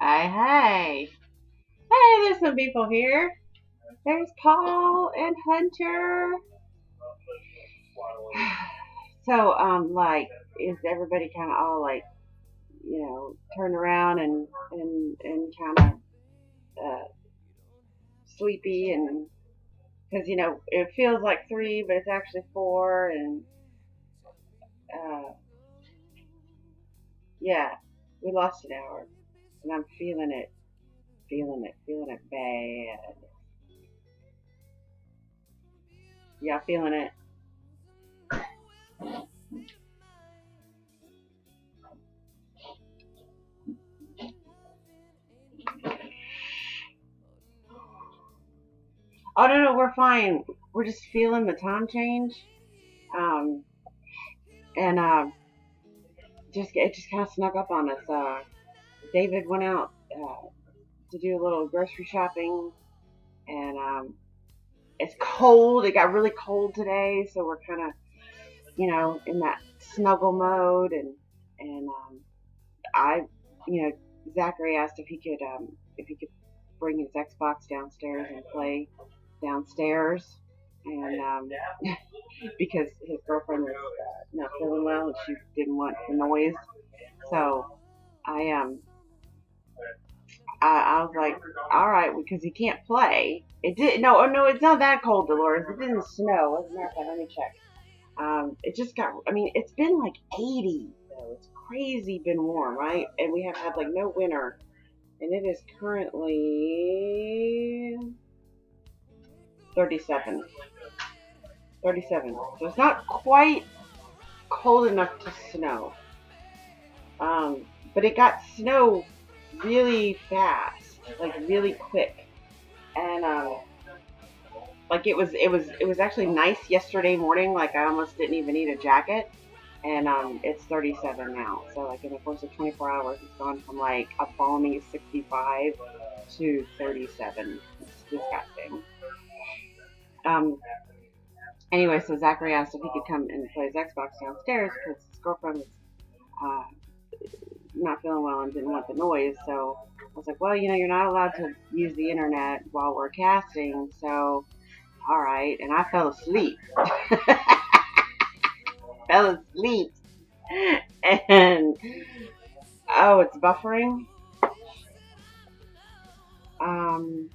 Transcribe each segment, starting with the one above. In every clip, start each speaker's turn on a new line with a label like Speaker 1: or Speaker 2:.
Speaker 1: Hey. Hey, there's some people here. There's Paul and Hunter. So, like, is everybody kind of all like, turned around and kind of sleepy and because it feels like 3, but it's actually 4, and uh, yeah, we lost an hour, and I'm feeling it bad. Yeah, feeling it. Oh no, we're fine. We're just feeling the time change. Um, and just it just kind of snuck up on us. David went out to do a little grocery shopping, and it's cold. It got really cold today, so we're kind of in that snuggle mode, and I Zachary asked if he could bring his Xbox downstairs and play downstairs, and because his girlfriend was not feeling well and she didn't want the noise. So I I was like, all right, because he can't play. It did no, it's not that cold, Dolores. It didn't snow. As a matter of fact, let me check. It just got. I mean, it's been like 80 though. It's crazy, been warm, right? And we have had like no winter, and it is currently 37. 37. So it's not quite cold enough to snow. But it got snow really fast, like really quick, and like it was actually nice yesterday morning. Like I almost didn't even need a jacket, and it's 37 now. So like in the course of 24 hours, it's gone from like a balmy 65 to 37. It's disgusting. Um. Anyway, so Zachary asked if he could come and play his Xbox downstairs because his girlfriend was uh, not feeling well and didn't want the noise. So I was like, well, you're not allowed to use the internet while we're casting. So, all right. And I fell asleep. Fell asleep. And, oh, it's buffering. Um,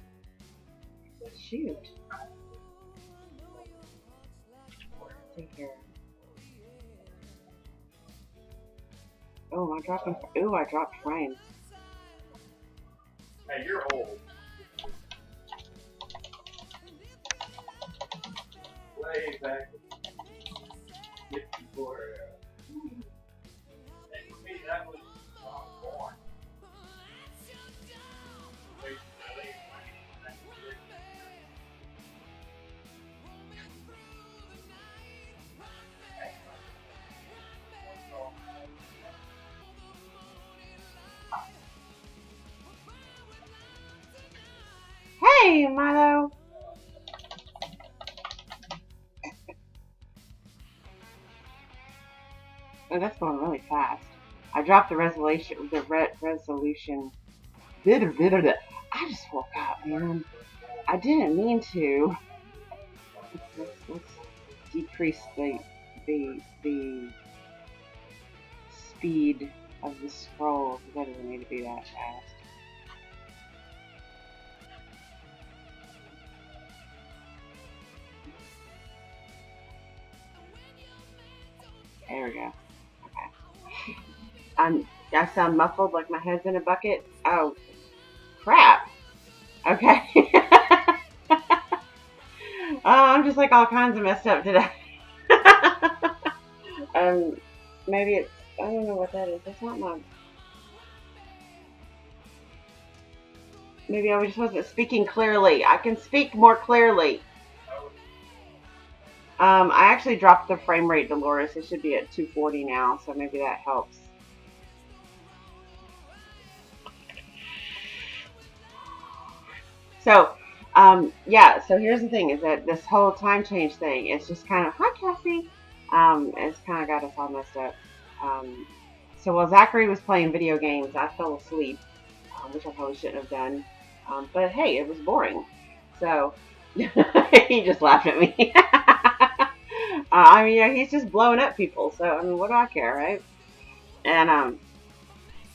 Speaker 1: shoot. Let's see here. Oh, am I dropping? Ooh, I dropped frames.
Speaker 2: Hey, you're old. Way back. Before. And for me, that was born.
Speaker 1: Hey, Milo. Oh, that's going really fast. I dropped the resolution. I just woke up, man. I didn't mean to. Let's decrease the speed of the scroll, because that doesn't need to be that fast. There we go. Okay. I sound muffled like my head's in a bucket. Oh, crap. Okay. Oh, I'm just like all kinds of messed up today. Maybe it's, I don't know what that is. That's not my, maybe I just wasn't speaking clearly. I can speak more clearly. I actually dropped the frame rate, Dolores. It should be at 240 now, so maybe that helps. So, yeah, so here's the thing, is that this whole time change thing is just kind of, hi Cassie, it's kind of got us all messed up. So while Zachary was playing video games, I fell asleep, which I probably shouldn't have done. But hey, it was boring. So, he just laughed at me. I mean, he's just blowing up people, so, I mean, what do I care, right? And,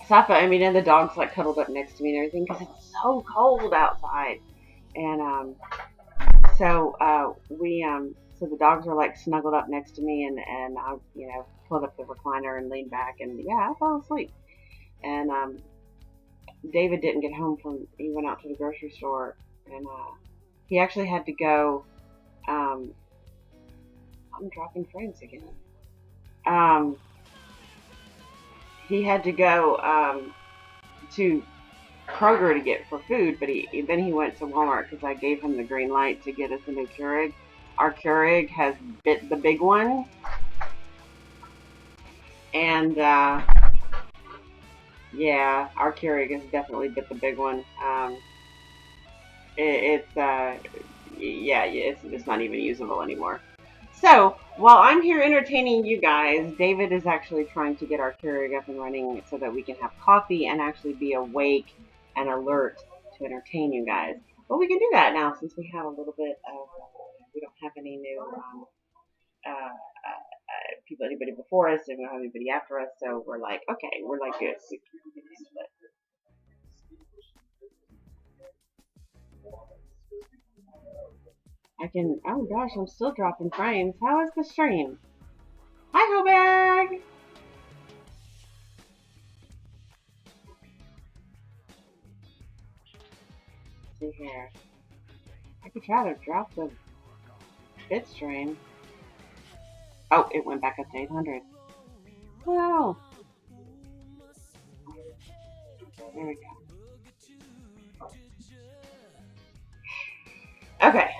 Speaker 1: Safa, I mean, and the dog's like cuddled up next to me and everything, because it's so cold outside. And, so so the dogs were like snuggled up next to me, and I, pulled up the recliner and leaned back, and yeah, I fell asleep. And David didn't get home he went out to the grocery store, and he actually had to go. I'm dropping frames again. He had to go to Kroger to get for food, but then he went to Walmart because I gave him the green light to get us a new Keurig. Our Keurig has bit the big one, and yeah, our Keurig has definitely bit the big one. It's not even usable anymore. So while I'm here entertaining you guys, David is actually trying to get our Keurig up and running so that we can have coffee and actually be awake and alert to entertain you guys. But we can do that now since we have a little bit of, we don't have any new people, anybody before us, and we don't have anybody after us, so we're like, okay, we're like good. Oh gosh, I'm still dropping frames. How is the stream? Hi, Hobag! Let's see here. I could try to drop the bit stream. Oh, it went back up to 800. Wow. There we go. Okay.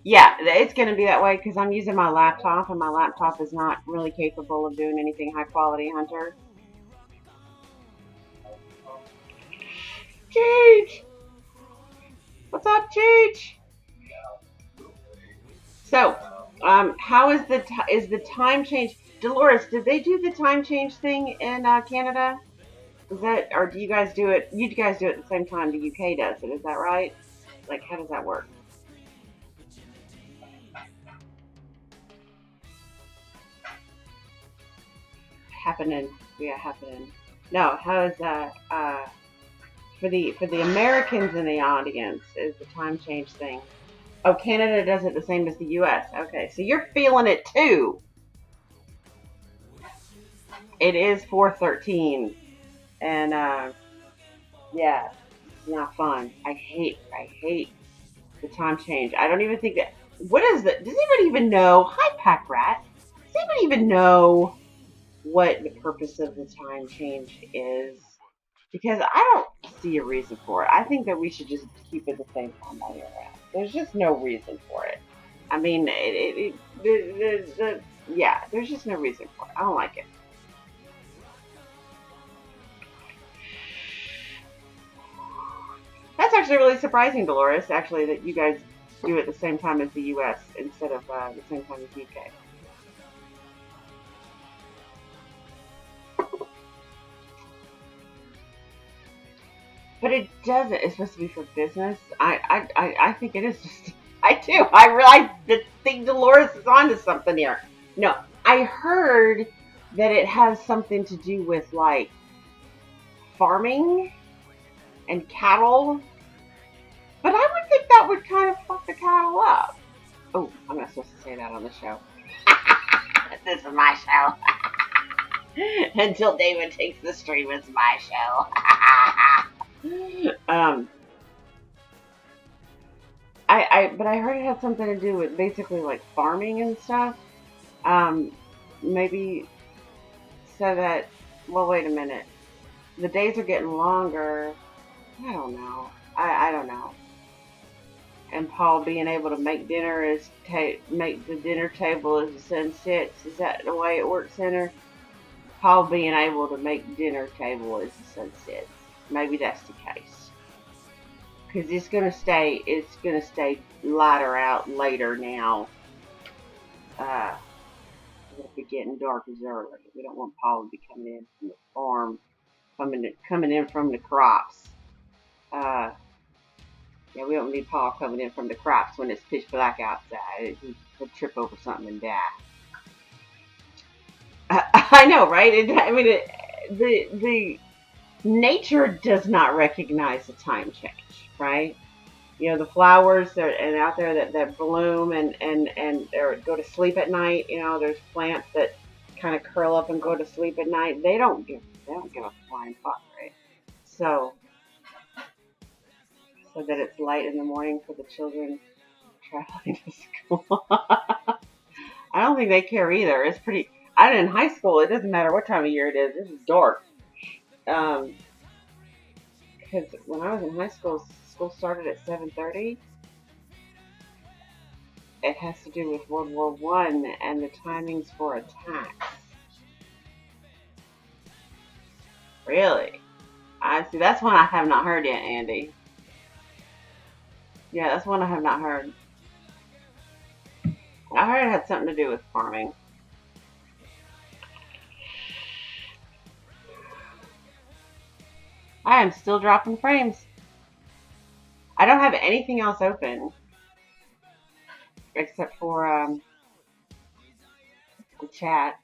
Speaker 1: Yeah, it's going to be that way because I'm using my laptop, and my laptop is not really capable of doing anything high quality, Hunter. Cheech! What's up, Cheech? So, how is the time change? Dolores, did they do the time change thing in Canada? Is that, or do you guys do it? You guys do it at the same time the UK does it? Is that right? Like, how does that work? Happening, yeah, happening. No, how is for the Americans in the audience is the time change thing? Oh, Canada does it the same as the U.S. Okay, so you're feeling it too. It is 4:13, and yeah, it's not fun. I hate the time change. I don't even think that. What is that? Does anybody even know? Hi, Pack Rat. Does anybody even know what the purpose of the time change is? Because I don't see a reason for it. I think that we should just keep it the same time all year round. There's just no reason for it. I mean, yeah, there's just no reason for it. I don't like it. That's actually really surprising, Dolores, actually, that you guys do it the same time as the U.S. instead of the same time as the U.K. But it doesn't. It's supposed to be for business. I think it is just. I do. I think Dolores is onto something here. No, I heard that it has something to do with like farming and cattle. But I would think that would kind of fuck the cattle up. Oh, I'm not supposed to say that on the show. This is my show. Until David takes the stream, it's my show. But I heard it had something to do with basically like farming and stuff. Um, maybe so that, well, wait a minute. The days are getting longer. I don't know. I don't know. And Paul being able to make dinner make the dinner table as the sun sets. Is that the way it works in her? Paul being able to make dinner table as the sun sets. Maybe that's the case. Because it's gonna stay lighter out later now. It'll be getting dark as early. We don't want Paul to be coming in from the farm, coming in from the crops. Uh, yeah, we don't need Paul coming in from the crops when it's pitch black outside. He'll trip over something and die. I know, right? The nature does not recognize the time change, right? You know, the flowers and out there that bloom and or go to sleep at night. You know, there's plants that kind of curl up and go to sleep at night. They don't give a flying fuck, right? So so that it's light in the morning for the children traveling to school. I don't think they care either. It's pretty. I in high school, it doesn't matter what time of year it is. This is dark. Um, because when I was in high school, school started at 7:30. It has to do with World War I and the timings for attacks. Really? I see. That's one I have not heard yet, Andy. Yeah, that's one I have not heard. I heard it had something to do with farming. I am still dropping frames. I don't have anything else open except for the chat.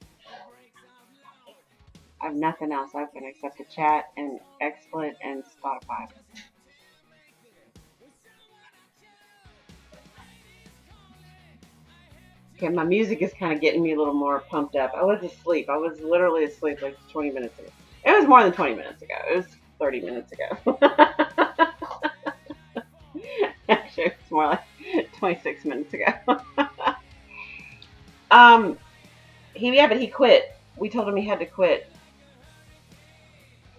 Speaker 1: I have nothing else open except the chat and XSplit and Spotify. Okay, my music is kind of getting me a little more pumped up. I was asleep. I was literally asleep like 20 minutes ago. It was more than 20 minutes ago. It was 30 minutes ago. Actually, it's more like 26 minutes ago. um, but he quit. We told him he had to quit.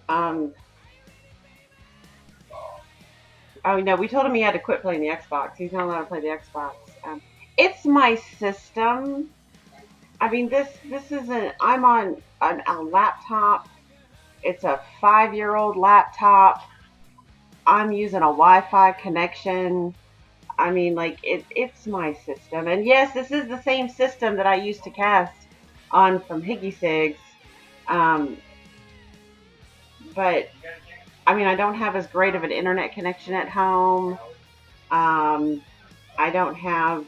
Speaker 1: Oh no, we told him he had to quit playing the Xbox. He's not allowed to play the Xbox. It's my system. I mean, this isn't. I'm on a laptop. It's a 5-year-old laptop. I'm using a Wi-Fi connection. I mean, like it's my system. And yes, this is the same system that I used to cast on from Higgy Sigs. Um, but I mean, I don't have as great of an internet connection at home. I don't have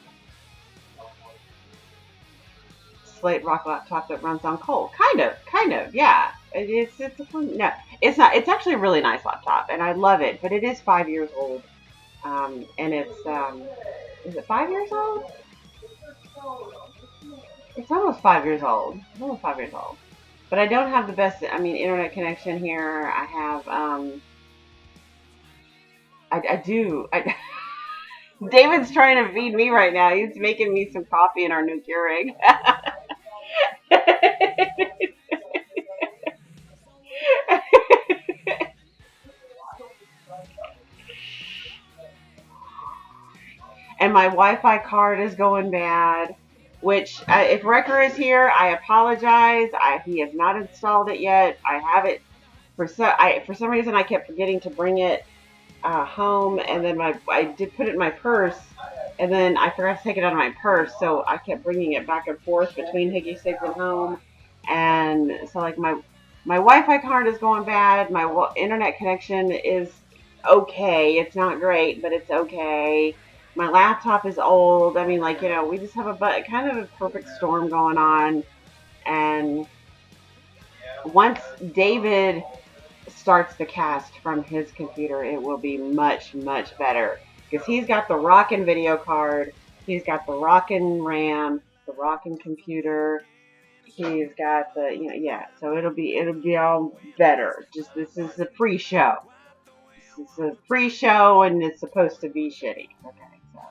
Speaker 1: Slate Rock laptop that runs on coal. Kind of, yeah. It's a fun. No, it's not. It's actually a really nice laptop, and I love it. But it is 5 years old, and it's is it 5 years old? It's almost 5 years old. It's almost 5 years old. But I don't have the best. I mean, internet connection here. I have. I do. David's trying to feed me right now. He's making me some coffee in our new Keurig. And my Wi-Fi card is going bad. Which, if Wrecker is here, I apologize. He has not installed it yet. I have it for some reason I kept forgetting to bring it home, and then I did put it in my purse, and then I forgot to take it out of my purse, so I kept bringing it back and forth between Higgy Six and home, and so like my Wi-Fi card is going bad. My internet connection is okay. It's not great, but it's okay. My laptop is old. I mean, like, we just have kind of a perfect storm going on, and once David starts the cast from his computer, it will be much, much better. Because he's got the rockin' video card, he's got the rockin' RAM, the rockin' computer, he's got the, yeah. So it'll be all better. Just this is the pre-show. This is a pre-show, and it's supposed to be shitty. Okay, so.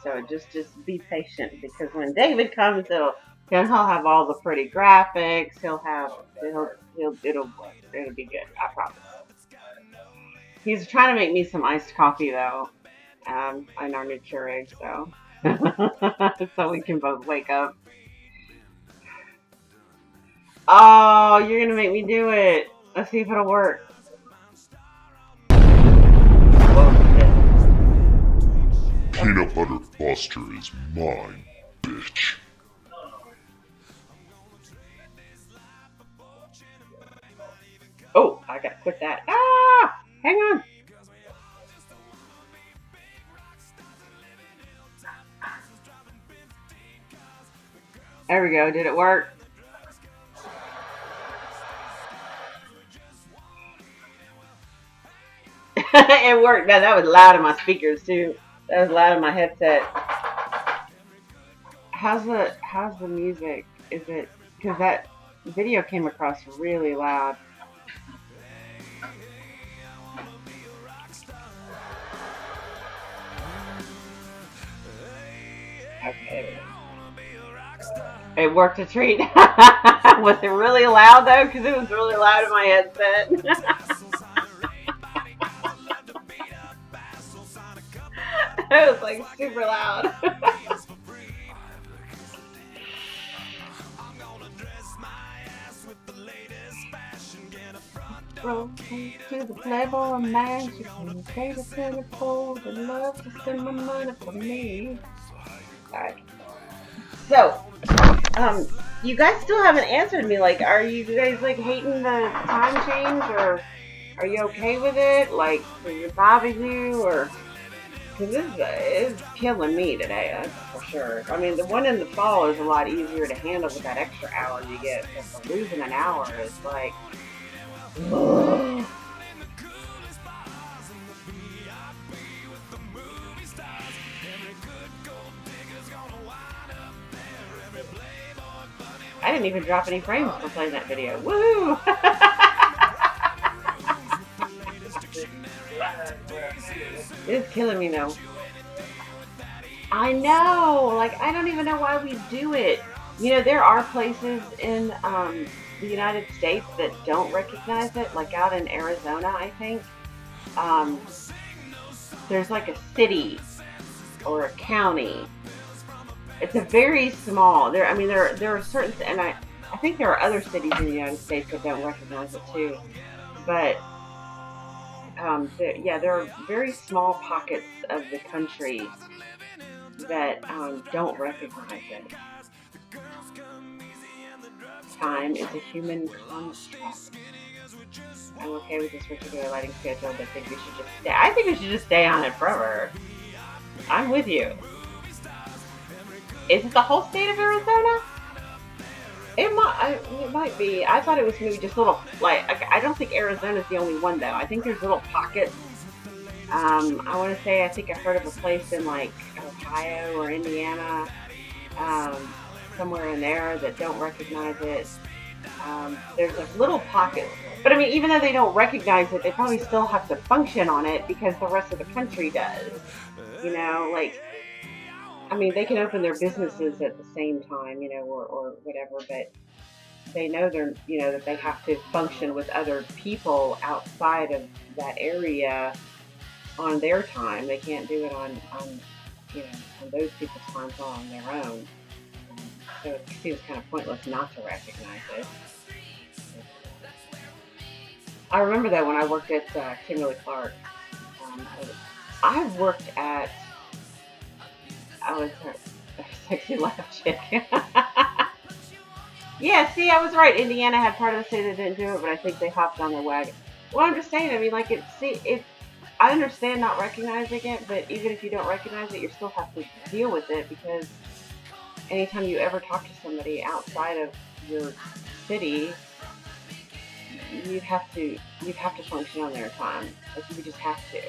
Speaker 1: So just be patient, because when David comes, he'll have all the pretty graphics. It'll be good. I promise. He's trying to make me some iced coffee though, in our new Keurig, so so we can both wake up. Oh, you're gonna make me do it. Let's see if it'll work.
Speaker 3: Peanut Butter Buster is mine, bitch.
Speaker 1: Oh, I gotta quit that. Ah! Hang on. There we go. Did it work? It worked. Man, that was loud in my speakers too. That was loud in my headset. How's the music? Is it, because that video came across really loud? Okay. It worked a treat. Was it really loud though? Because it was really loud in my headset. It was like super loud. Roll to the Playboy Mansion, pay the penny for the love to spend my money for me. Alright. So, you guys still haven't answered me. Like, are you guys like hating the time change, or are you okay with it? Like, does it bother you, or? Because this is killing me today, that's for sure. I mean, the one in the fall is a lot easier to handle with that extra hour you get. But for losing an hour is like, ugh. I didn't even drop any frames for playing that video. Woo! It's killing me now. I know. Like, I don't even know why we do it. You know, there are places in the United States that don't recognize it. Like out in Arizona, I think. There's like a city or a county. It's a very small. There are certain, and I think there are other cities in the United States that don't recognize it too. But there are very small pockets of the country that don't recognize it. Time is a human construct. I'm okay with this particular lighting schedule, but think we should just stay. I think we should just stay on it forever. I'm with you. Is it the whole state of Arizona? It might be. I thought it was maybe just little, like, I don't think Arizona's the only one, though. I think there's little pockets. I want to say, I think I heard of a place in, like, Ohio or Indiana, somewhere in there that don't recognize it. There's, like, little pockets. But, I mean, even though they don't recognize it, they probably still have to function on it because the rest of the country does. You know, like, I mean, they can open their businesses at the same time, you know, or whatever, but they know that they have to function with other people outside of that area on their time. They can't do it on those people's times on their own. So it seems kind of pointless not to recognize it. I remember that when I worked at Kimberly-Clark. I worked at, I was a sexy laugh chick. Yeah, see, I was right. Indiana had part of the city that didn't do it, but I think they hopped on their wagon. Well, I'm just saying, I mean, like, I understand not recognizing it, but even if you don't recognize it, you still have to deal with it because anytime you ever talk to somebody outside of your city, you'd have to function on their time. Like you would just have to.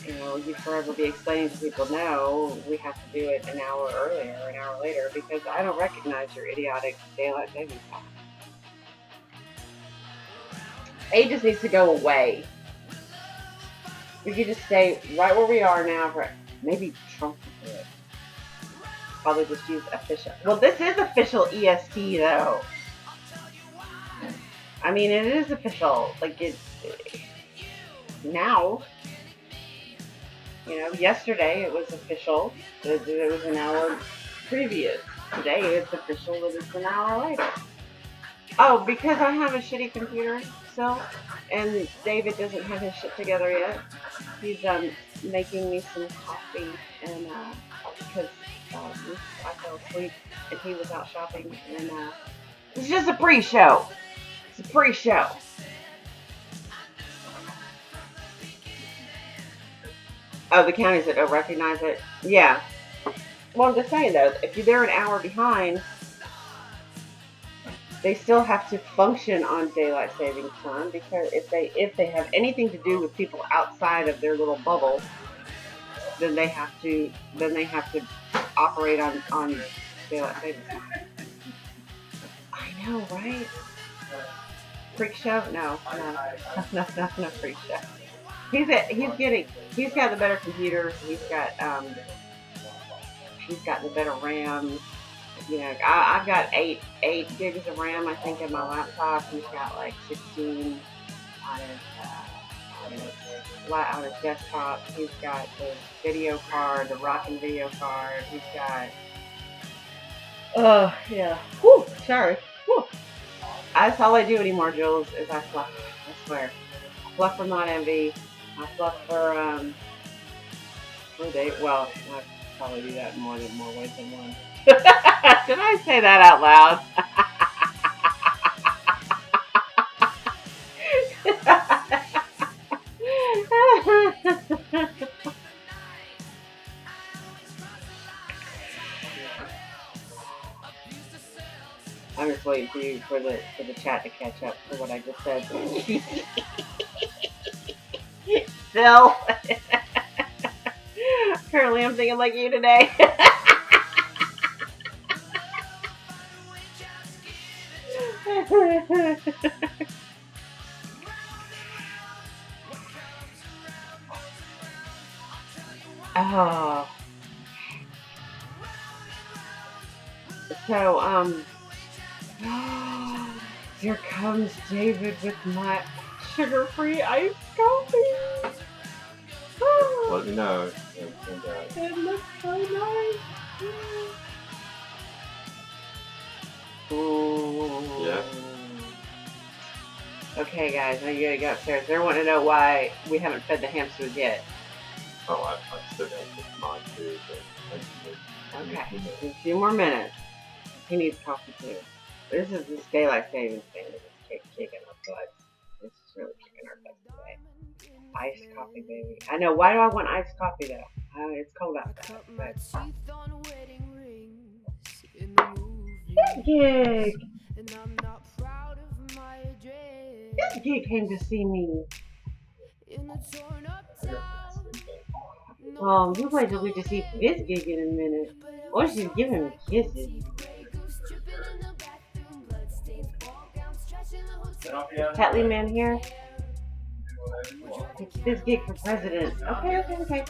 Speaker 1: You know, you'd forever be explaining to people, no, we have to do it an hour earlier or an hour later because I don't recognize your idiotic daylight savings time. It just needs to go away. We could just stay right where we are now for maybe Trump would do it. Probably just use official. Well, this is official EST though. I mean, it is official. Like it's now. You know, yesterday it was official that it was an hour previous. Today it's official that it's an hour later. Oh, because I have a shitty computer still, and David doesn't have his shit together yet. He's making me some coffee, and because I fell asleep and he was out shopping, and it's just a pre-show. It's a pre-show. Oh, the counties that don't recognize it? Yeah. Well, I'm just saying though, if they're an hour behind, they still have to function on daylight savings time because if they have anything to do with people outside of their little bubble, then they have to operate on daylight savings time. I know, right? Freak show? No freak show. He's got the better computer. He's got the better RAM. You know, I've got 8 gigs of RAM, I think, in my laptop. He's got like 16 on his desktop. He's got the video card, the rockin' video card. He's got, yeah. Whew, sorry. Whew. That's all I do anymore, Jules, is I fluff. I swear. I fluff for Not Envy. I fluff for Dave. Well, I probably do that in more ways than one. Did I say that out loud? I'm just waiting for the chat to catch up for what I just said. Still. Apparently I'm thinking like you today. Oh. So, here comes David with my sugar-free iced coffee.
Speaker 4: Let me know.
Speaker 1: It looks so nice. Ooh.
Speaker 4: Yeah.
Speaker 1: Okay, guys, now you gotta go upstairs. They want to know why we haven't fed the hamsters yet.
Speaker 4: Oh, I still got mine too. But
Speaker 1: Okay, a few more minutes. He needs coffee too. This daylight savings thing that is kicking our butts. This is really kicking our butts today. Iced coffee, baby. I know. Why do I want iced coffee though? It's cold outside. But... This gig. This gig came to see me. You wait till we just see this gig in a minute. Or she's giving me kisses. Tetley Man here. It's this gig for president. Okay.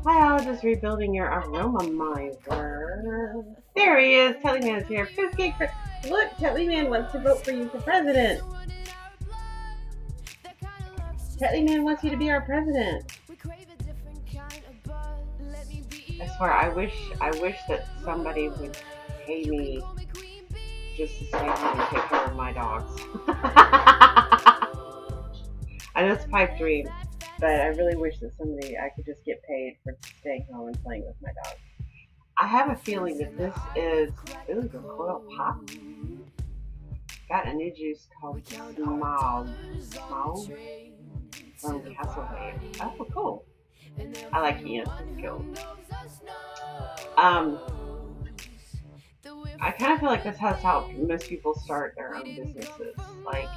Speaker 1: Hi, just rebuilding your aroma miser. There he is. Tetley Man's here. Fifth gig for... Look, Tetley Man wants to vote for you for president. Tetley Man wants you to be our president. I swear, I wish that somebody would pay me just to stay home and take care of my dogs. I know it's a pipe dream, but I really wish that I could just get paid for staying home and playing with my dogs. I have a feeling that this is, ooh, the coil pop. Got a new juice called Smog. from Castle Vape. Oh, cool. I like Ian. He's cool. I kind of feel like this has how most people start their own businesses. Like,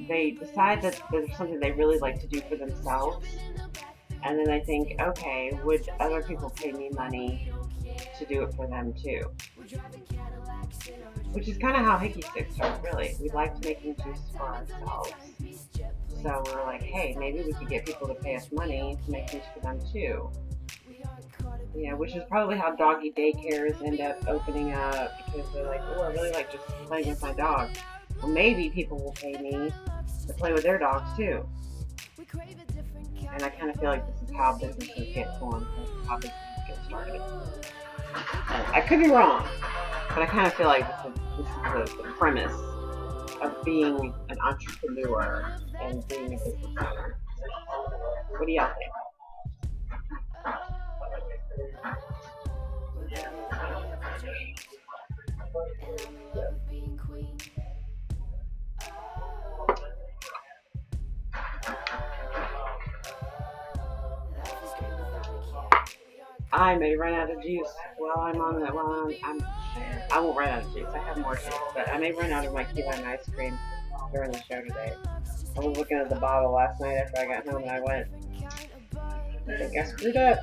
Speaker 1: they decide that there's something they really like to do for themselves, and then they think, okay, would other people pay me money to do it for them too? Which is kind of how Hickey Sticks started, really. We liked making juice for ourselves. So we were like, hey, maybe we could get people to pay us money to make juice for them too. Yeah, which is probably how doggy daycares end up opening up, because they're like, oh, I really like just playing with my dog. Well, maybe people will pay me to play with their dogs too. And I kind of feel like this is how businesses get formed, how businesses get started. I could be wrong, but I kind of feel like this is the premise of being an entrepreneur and being a business owner. What do y'all think? I may run out of juice while I'm on that. I won't run out of juice. I have more juice, but I may run out of my key lime ice cream during the show today. I was looking at the bottle last night after I got home, and I went, I think I screwed up.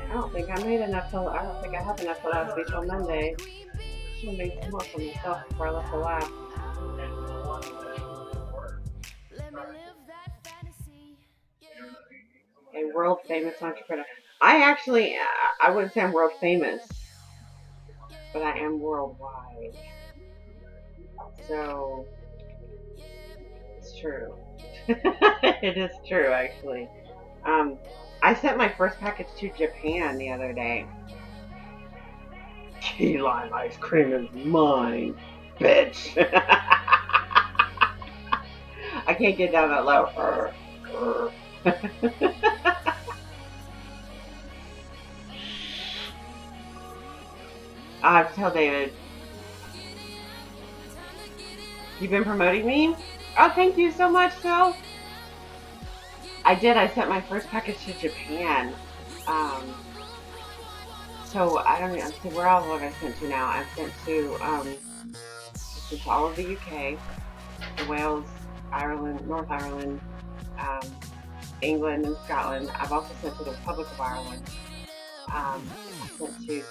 Speaker 1: I don't think I made enough till. I don't think I have enough till last week till Monday. I should have made some more for myself before I left the lab. A world famous entrepreneur. I wouldn't say I'm world famous, but I am worldwide. So, it's true. It is true, actually. I sent my first package to Japan the other day. Key lime ice cream is mine, bitch. I can't get down that low. I have to tell David. You've been promoting me? Oh, thank you so much, Phil. I did. I sent my first package to Japan. So I don't know. So where else have I sent to now? I've sent to all of the UK, Wales, Ireland, North Ireland, England, and Scotland. I've also sent to the Republic of Ireland. I sent to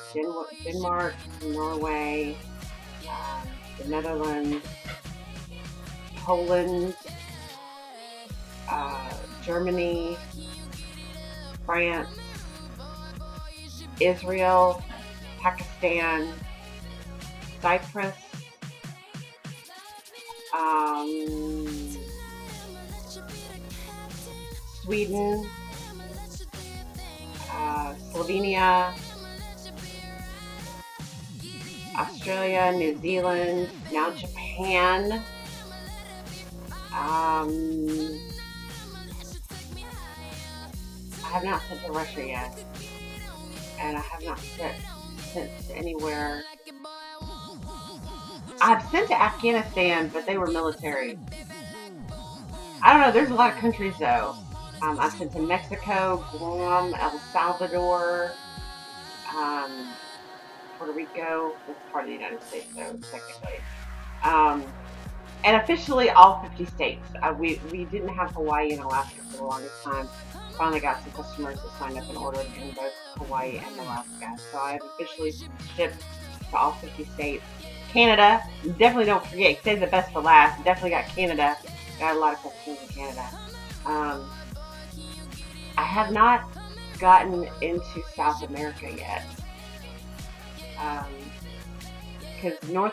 Speaker 1: Denmark, Norway, the Netherlands, Poland, Germany, France, Israel, Pakistan, Cyprus, Sweden, Slovenia, Australia, New Zealand, now Japan. I have not sent to Russia yet, and I have not sent to anywhere. I've sent to Afghanistan, but they were military. I don't know, there's a lot of countries though. I've sent to Mexico, Guam, El Salvador, Puerto Rico. That's part of the United States though, technically. And officially all 50 states. We didn't have Hawaii and Alaska for the longest time. Finally got some customers that signed up and ordered in both Hawaii and Alaska. So I have officially shipped to all 50 states. Canada, definitely don't forget, save the best for last. Definitely got Canada. Got a lot of customers in Canada. I have not gotten into South America yet. Because I know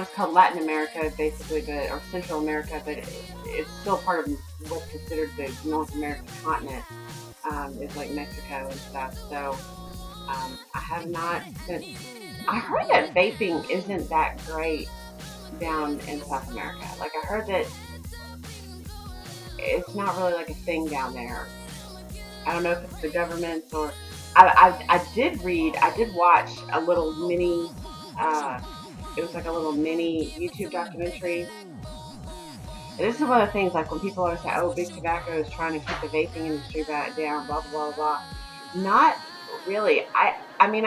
Speaker 1: it's called Latin America, basically, or Central America, but it's still part of what's considered the North American continent. It's like Mexico and stuff. So I have not sent. I heard that vaping isn't that great down in South America. Like, I heard that it's not really like a thing down there. I don't know if it's the government or. I did watch a little mini. It was like a little mini YouTube documentary this is one of the things, like when people always say, oh, big tobacco is trying to keep the vaping industry back down, blah, blah, blah, blah. Not really. I mean,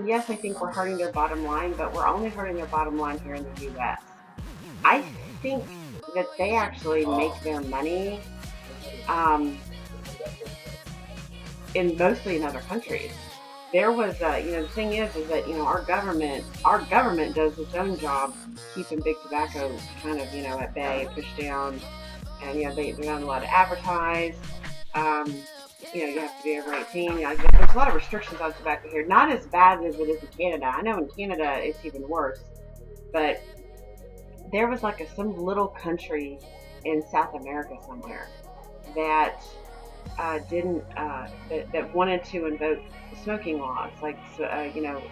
Speaker 1: yes, I think we're hurting their bottom line, but we're only hurting their bottom line here in the U.S. I think that they actually make their money mostly in other countries. There was, the thing is that, our government does its own job keeping big tobacco kind of, at bay, pushed down, and, they're not allowed to advertise. You have to be over 18. There's a lot of restrictions on tobacco here. Not as bad as it is in Canada. I know in Canada it's even worse, but there was like some little country in South America somewhere that didn't that wanted to invoke smoking laws, like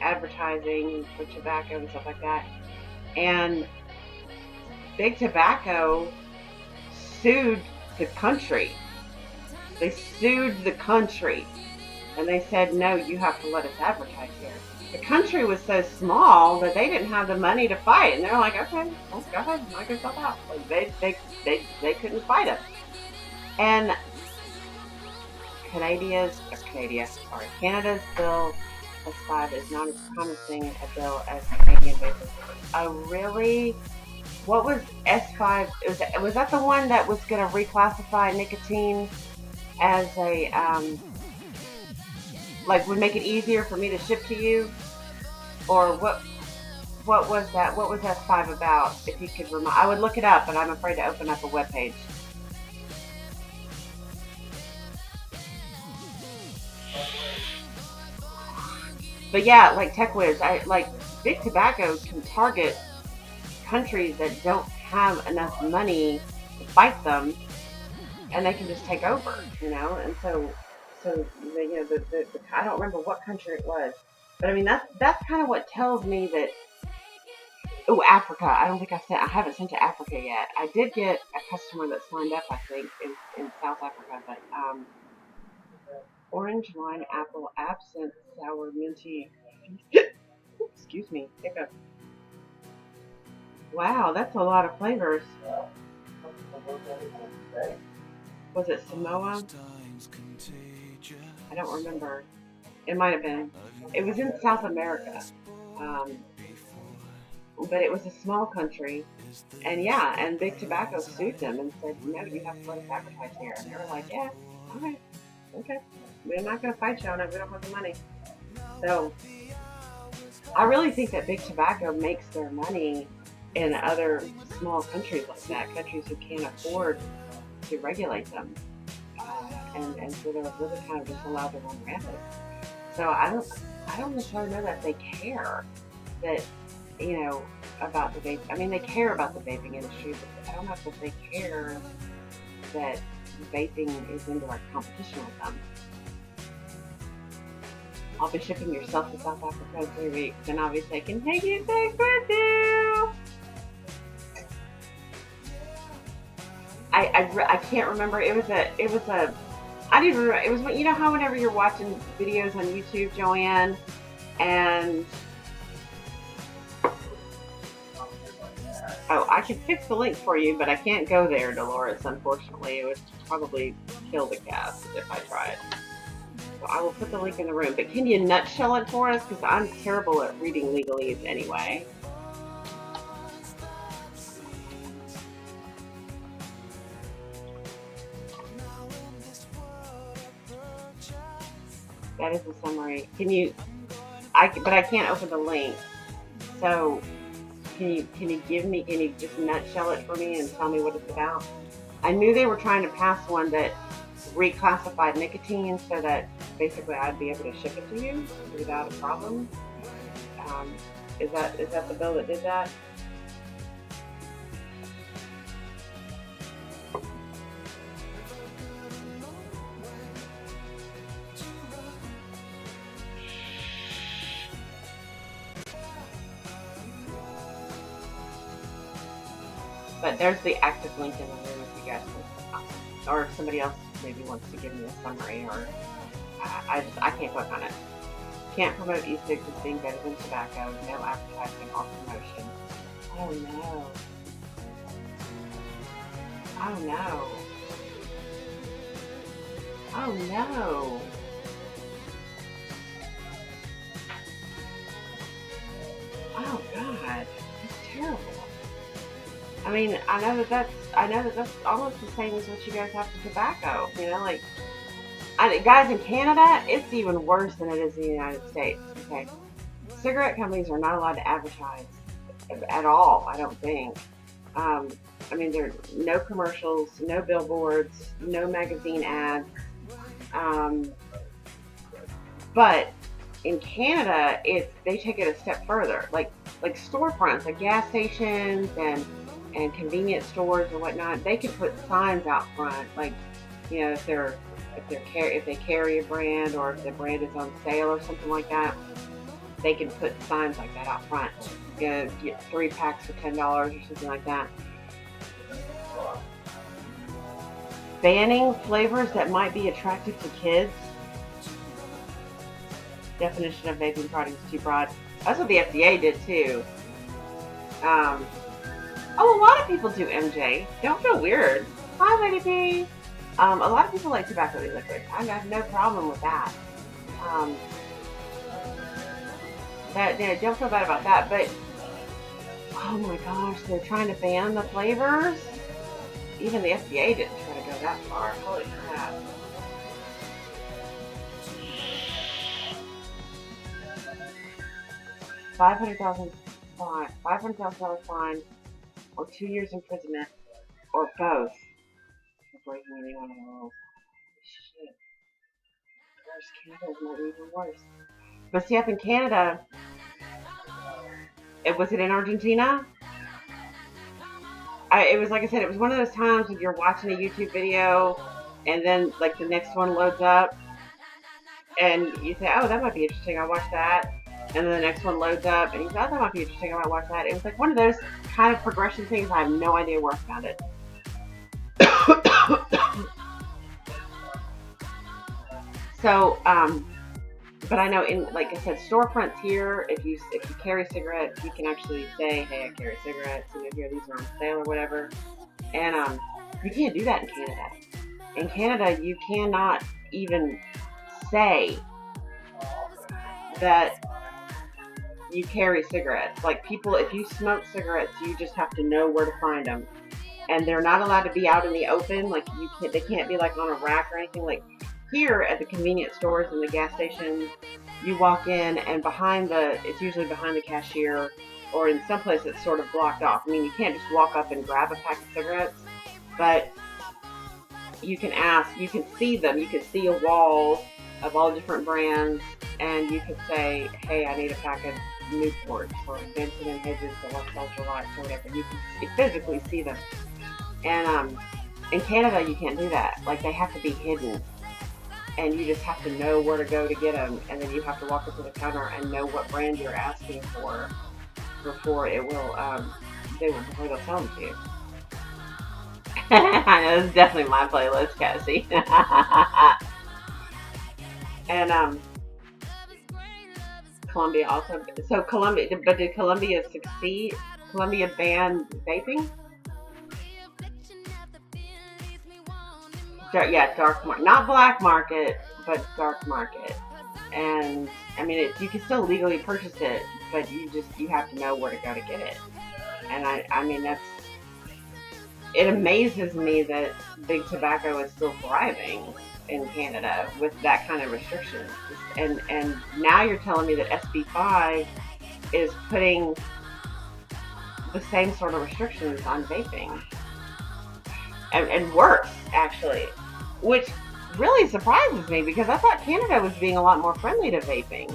Speaker 1: advertising for tobacco and stuff like that. And big tobacco sued the country. They sued the country, and they said, no, you have to let us advertise here. The country was so small that they didn't have the money to fight, and they're like, okay, let's go ahead, knock yourself out. Like they couldn't fight us. And Canada's bill S5 is not as promising a bill as Canadian vapor. Oh, really? What was S5? Was that the one that was going to reclassify nicotine as a, would make it easier for me to ship to you? Or what was that? What was S5 about? If you could remind, I would look it up, but I'm afraid to open up a webpage. But yeah, like TechWiz, big tobacco can target countries that don't have enough money to fight them, and they can just take over, and so I don't remember what country it was, but I mean that's kind of what tells me that. Oh, Africa. I don't think I haven't sent to Africa yet. I did get a customer that signed up, I think, in South Africa, but orange, lime, apple, absinthe, sour, minty. Excuse me, hiccup. Wow, that's a lot of flavors. Was it Samoa? I don't remember. It might have been. It was in South America. But it was a small country. And yeah, and Big Tobacco sued them and said, no, you have to let us advertise here. And they were like, yeah, all right, okay. We're not going to fight you on it. We don't have the money. So I really think that Big Tobacco makes their money in other small countries like that, countries who can't afford to regulate them. And so they're really kind of just allowed to run rampant. So I don't necessarily know that they care that, about the vape. I mean, they care about the vaping industry, but I don't know if they care that vaping is in direct competition with them. I'll be shipping yourself to South Africa in 3 weeks, and I'll be taking Peggy things with you. I can't remember. It was a. I didn't remember. It was how whenever you're watching videos on YouTube, Joanne, and I could fix the link for you, but I can't go there, Dolores. Unfortunately, it would probably kill the cast if I tried. So I will put the link in the room. But can you nutshell it for us? Because I'm terrible at reading legalese anyway. That is the summary. Can you? But I can't open the link. So can you just nutshell it for me and tell me what it's about? I knew they were trying to pass one that reclassified nicotine so that basically I'd be able to ship it to you without a problem. Is that the bill that did that? But there's the active link in the room if you guys want, or if somebody else maybe wants to give me a summary, or I can't click on it. Can't promote e-cigs as being better than tobacco. No advertising or promotion. Oh no. Oh no. Oh no. Oh god. That's terrible. I mean, I know that that's almost the same as what you guys have for tobacco. You know, like, guys, in Canada, it's even worse than it is in the United States. Okay, cigarette companies are not allowed to advertise at all. I don't think. Um, I mean, there are no commercials, no billboards, no magazine ads. Um, but in Canada, they take it a step further. Like storefronts, like gas stations and convenience stores or whatnot, they can put signs out front, like, you know, if they carry a brand, or if the brand is on sale or something like that, they can put signs like that out front. You know, get 3 packs for $10 or something like that. Banning flavors that might be attractive to kids. Definition of vaping product is too broad. That's what the FDA did too. A lot of people do, MJ. Don't feel weird. Hi, Lady P. A lot of people like tobacco liquid. I have no problem with that. Don't feel bad about that. But oh my gosh, they're trying to ban the flavors. Even the FDA didn't try to go that far. Holy crap. $500,000 fine, or 2 years imprisonment, or both for breaking any one of the rules. Shit. Gosh, Canada's not even worse. But see, up in Canada, was it in Argentina? It was, like I said, it was one of those times when you're watching a YouTube video and then like the next one loads up and you say, oh, that might be interesting, I'll watch that. And then the next one loads up and you say, oh, that might be interesting, I might watch that. It was like one of those kind of progression things. I have no idea where I found it. So, but I know, in, like I said, storefronts here, if you carry cigarettes, you can actually say, hey, I carry cigarettes, and here, these are on sale or whatever. And you can't do that in Canada. In Canada, you cannot even say that you carry cigarettes. Like, people, if you smoke cigarettes, you just have to know where to find them. And they're not allowed to be out in the open. Like, they can't be like on a rack or anything. Like, here at the convenience stores and the gas stations, you walk in and it's usually behind the cashier, or in some place it's sort of blocked off. I mean, you can't just walk up and grab a pack of cigarettes, but you can see them. You can see a wall of all different brands, and you can say, hey, I need a pack of Newports or Benson and Hedges or Lux Ultralights or whatever. You can physically see them. And in Canada, you can't do that. Like, they have to be hidden. And you just have to know where to go to get them, and then you have to walk up to the counter and know what brand you're asking for before before they'll sell them to you. I know, this is definitely my playlist, Cassie. And Colombia also. So but did Colombia succeed? Colombia banned vaping? Dark market, not black market, but dark market. And I mean, you can still legally purchase it, but you have to know where to go to get it. And I mean, it amazes me that big tobacco is still thriving in Canada with that kind of restrictions. And now you're telling me that SB5 is putting the same sort of restrictions on vaping. And worse, actually, which really surprises me, because I thought Canada was being a lot more friendly to vaping.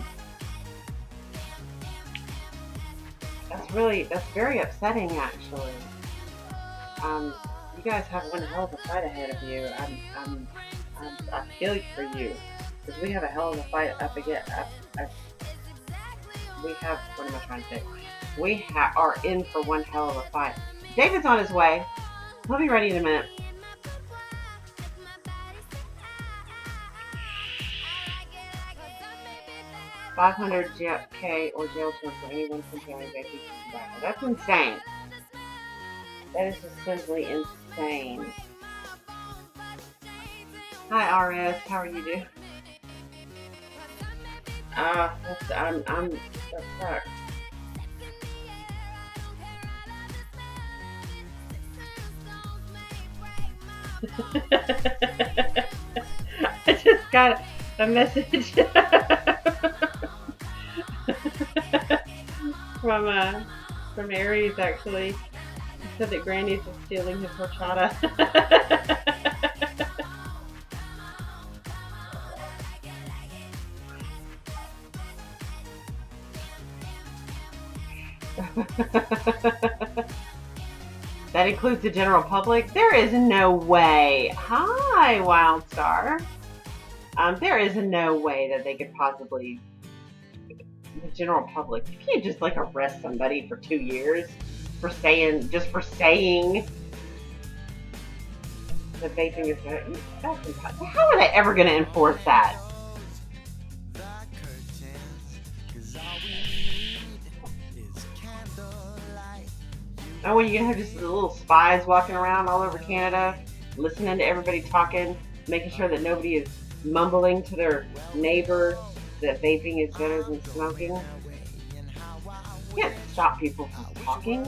Speaker 1: That's very upsetting, actually. You guys have one hell of a fight ahead of you. I feel for you, because we have a hell of a fight up again. What am I trying to say? We are in for one hell of a fight. David's on his way. He'll be ready in a minute. $500K or jail term for anyone comparing vaping to tobacco. That's insane. That is just simply insane. Hi RS, how are you doing? I'm that sucks. I just got a message from Aries actually. He said that Granny's is stealing his horchata. That includes the general public? There is no way. Hi, Wildstar. There is no way that they could possibly, the general public, you can't just like arrest somebody for 2 years for saying that vaping is good. How are they ever going to enforce that? Oh, well, you're going to have just little spies walking around all over Canada, listening to everybody talking, making sure that nobody is mumbling to their neighbor that vaping is better than smoking. You can't stop people from talking.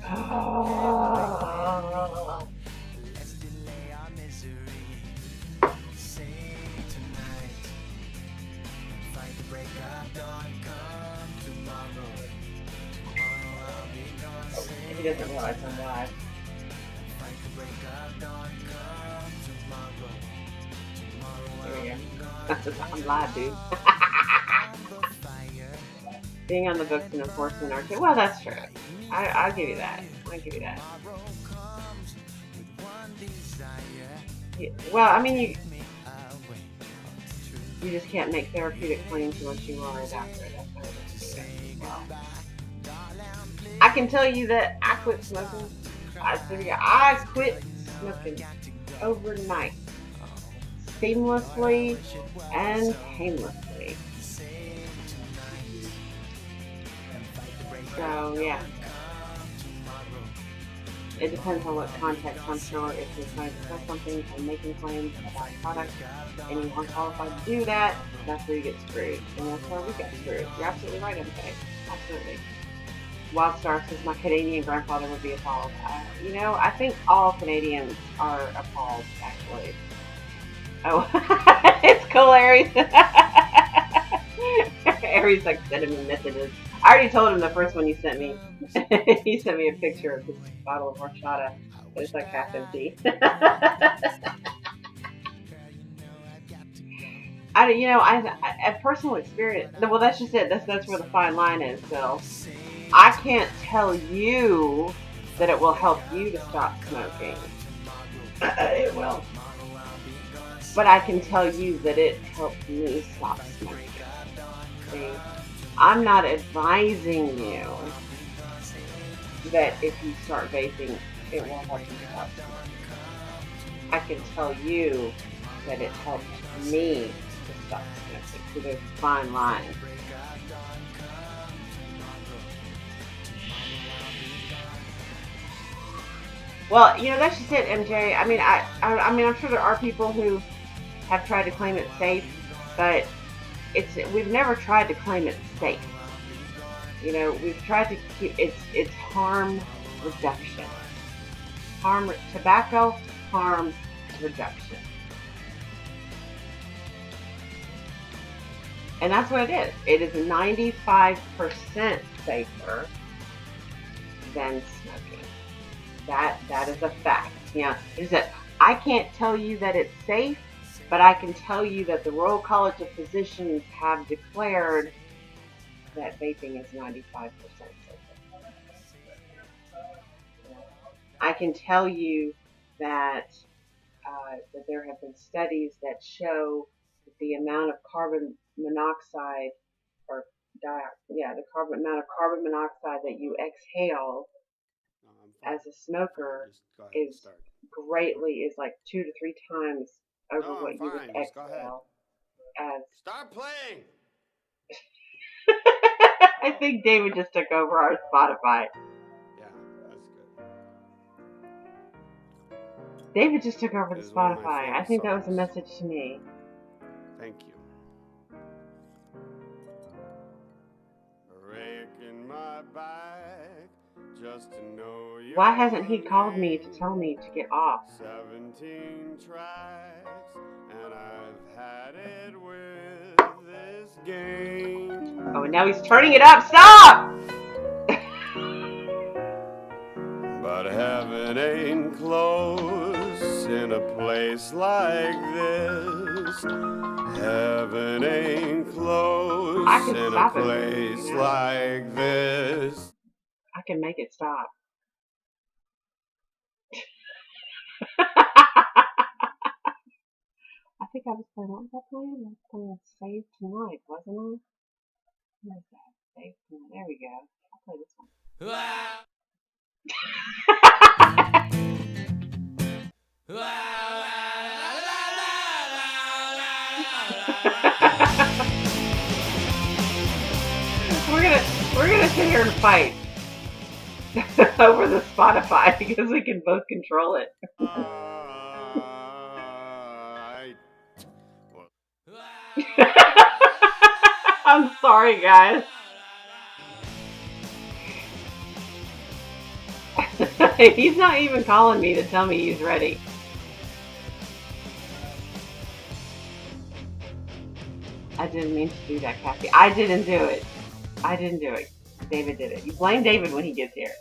Speaker 1: Oh. He doesn't realize I'm live. There we go. I'm live, dude. Being on the books and enforcement are too. Well, that's true. I'll give you that. I'll give you that. Yeah, well, I mean, you just can't make therapeutic claims unless you are a doctor. That's how it is. Well, I can tell you that I quit smoking. I quit smoking overnight, seamlessly and painlessly. So yeah, it depends on what context. I'm sure if you're trying to sell something and making claims about a product and you aren't qualified to do that, that's where you get screwed. And that's where we get screwed. You're absolutely right, MJ. Absolutely. Wildstar says my Canadian grandfather would be appalled. I think all Canadians are appalled, actually. Oh, it's cool, Aries. Aries like sending me messages. I already told him the first one you sent me. He sent me a picture of this bottle of horchata. It's like half empty. I personal experience. Well, that's just it. That's where the fine line is. So I can't tell you that it will help you to stop smoking. It will. But I can tell you that it helped me stop smoking. See, I'm not advising you that if you start vaping, it will help you stop smoking. I can tell you that it helped me to stop smoking. So there's a fine line. Well, that's just it, MJ. I mean, I'm sure there are people who have tried to claim it's safe, but we've never tried to claim it's safe. We've tried to keep it's harm reduction. Tobacco harm reduction. And that's what it is. It is 95% safer than smoking. That is a fact. I can't tell you that it's safe, but I can tell you that the Royal College of Physicians have declared that vaping is 95% safer. I can tell you that there have been studies that show that the amount of carbon monoxide the amount of carbon monoxide that you exhale as a smoker is like 2 to 3 times over what you would exhale as.
Speaker 5: Start playing.
Speaker 1: I think David just took over our Spotify.
Speaker 5: Yeah, that's good.
Speaker 1: David just took over the Spotify. I think that was a message to me.
Speaker 5: Thank you. Raking my back just to know you.
Speaker 1: Why hasn't he called me to tell me to get off?
Speaker 5: 17 tracks, and I've had it with this game.
Speaker 1: Oh, and now he's turning it up. Stop!
Speaker 5: But heaven ain't close in a place like this. Heaven ain't close
Speaker 1: I can
Speaker 5: in a
Speaker 1: stop it,
Speaker 5: place
Speaker 1: you know?
Speaker 5: like this.
Speaker 1: I can make it stop. I think I was playing, what was I playing? I was playing Save Tonight, wasn't I? Where's that? Save Tonight. There we go. I'll play this one. we're gonna sit here and fight over the Spotify because we can both control it. I'm sorry, guys. He's not even calling me to tell me he's ready. I didn't mean to do that, Kathy. I didn't do it. I didn't do it. David did it. You blame David when he gets here.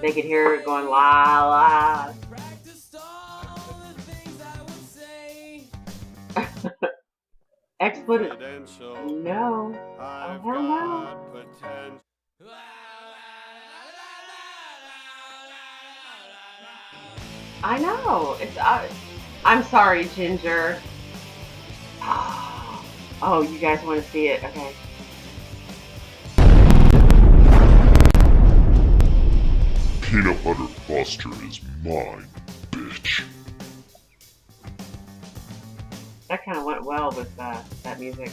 Speaker 1: They could hear it going la la. Expletive. No. Oh, hell no. I know. It's. I'm sorry, Ginger. Oh, you guys want to see it? Okay.
Speaker 3: Peanut Butter Buster is mine, bitch.
Speaker 1: That kind of went well with that music.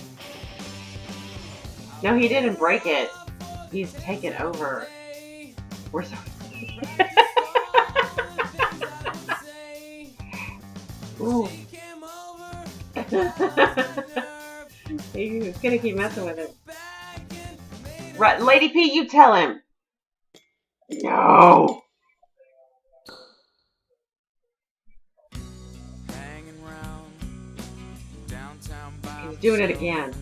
Speaker 1: No, he didn't break it. He's taken over. We're sorry. Ooh. He's gonna keep messing with it. Right, Lady P, you tell him. No. He's doing it again.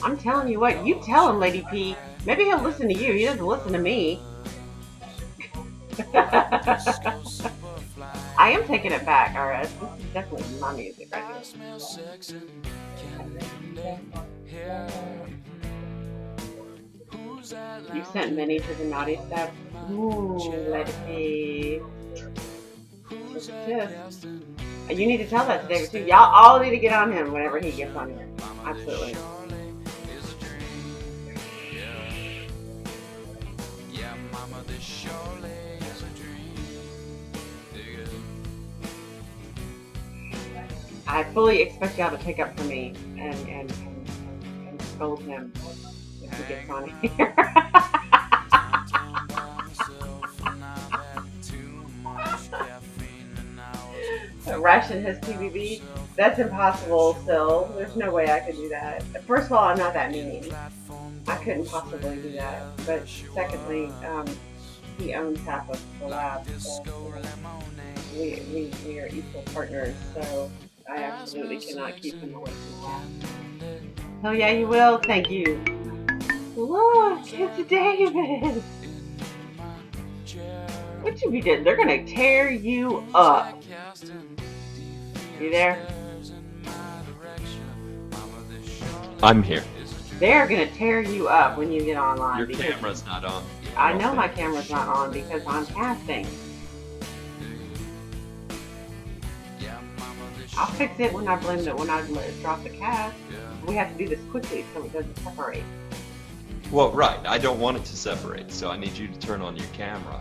Speaker 1: I'm telling you what, you tell him, Lady P. Maybe he'll listen to you. He doesn't listen to me. I am taking it back, alright. This is definitely my music right here. You sent Minnie to the naughty step. Ooh, Lady P. You need to tell that to David too. Y'all all need to get on him whenever he gets on here. Absolutely. I fully expect y'all to take up for me and scold him if he gets on here. Ration his PBB? That's impossible, Sil. There's no way I could do that. First of all, I'm not that mean. I couldn't possibly do that. But secondly, he owns half of the lab, so we are equal partners, so I absolutely cannot keep him away from that. Oh yeah, you will. Thank you. Look, it's David. What you be doing? They're gonna tear you up. You there?
Speaker 4: I'm here.
Speaker 1: They're gonna tear you up when you get online.
Speaker 4: Your camera's not on.
Speaker 1: I know my camera's not on because I'm casting. I'll fix it when I drop the cast. We have to do this quickly so it doesn't separate.
Speaker 4: Well, right. I don't want it to separate, so I need you to turn on your camera.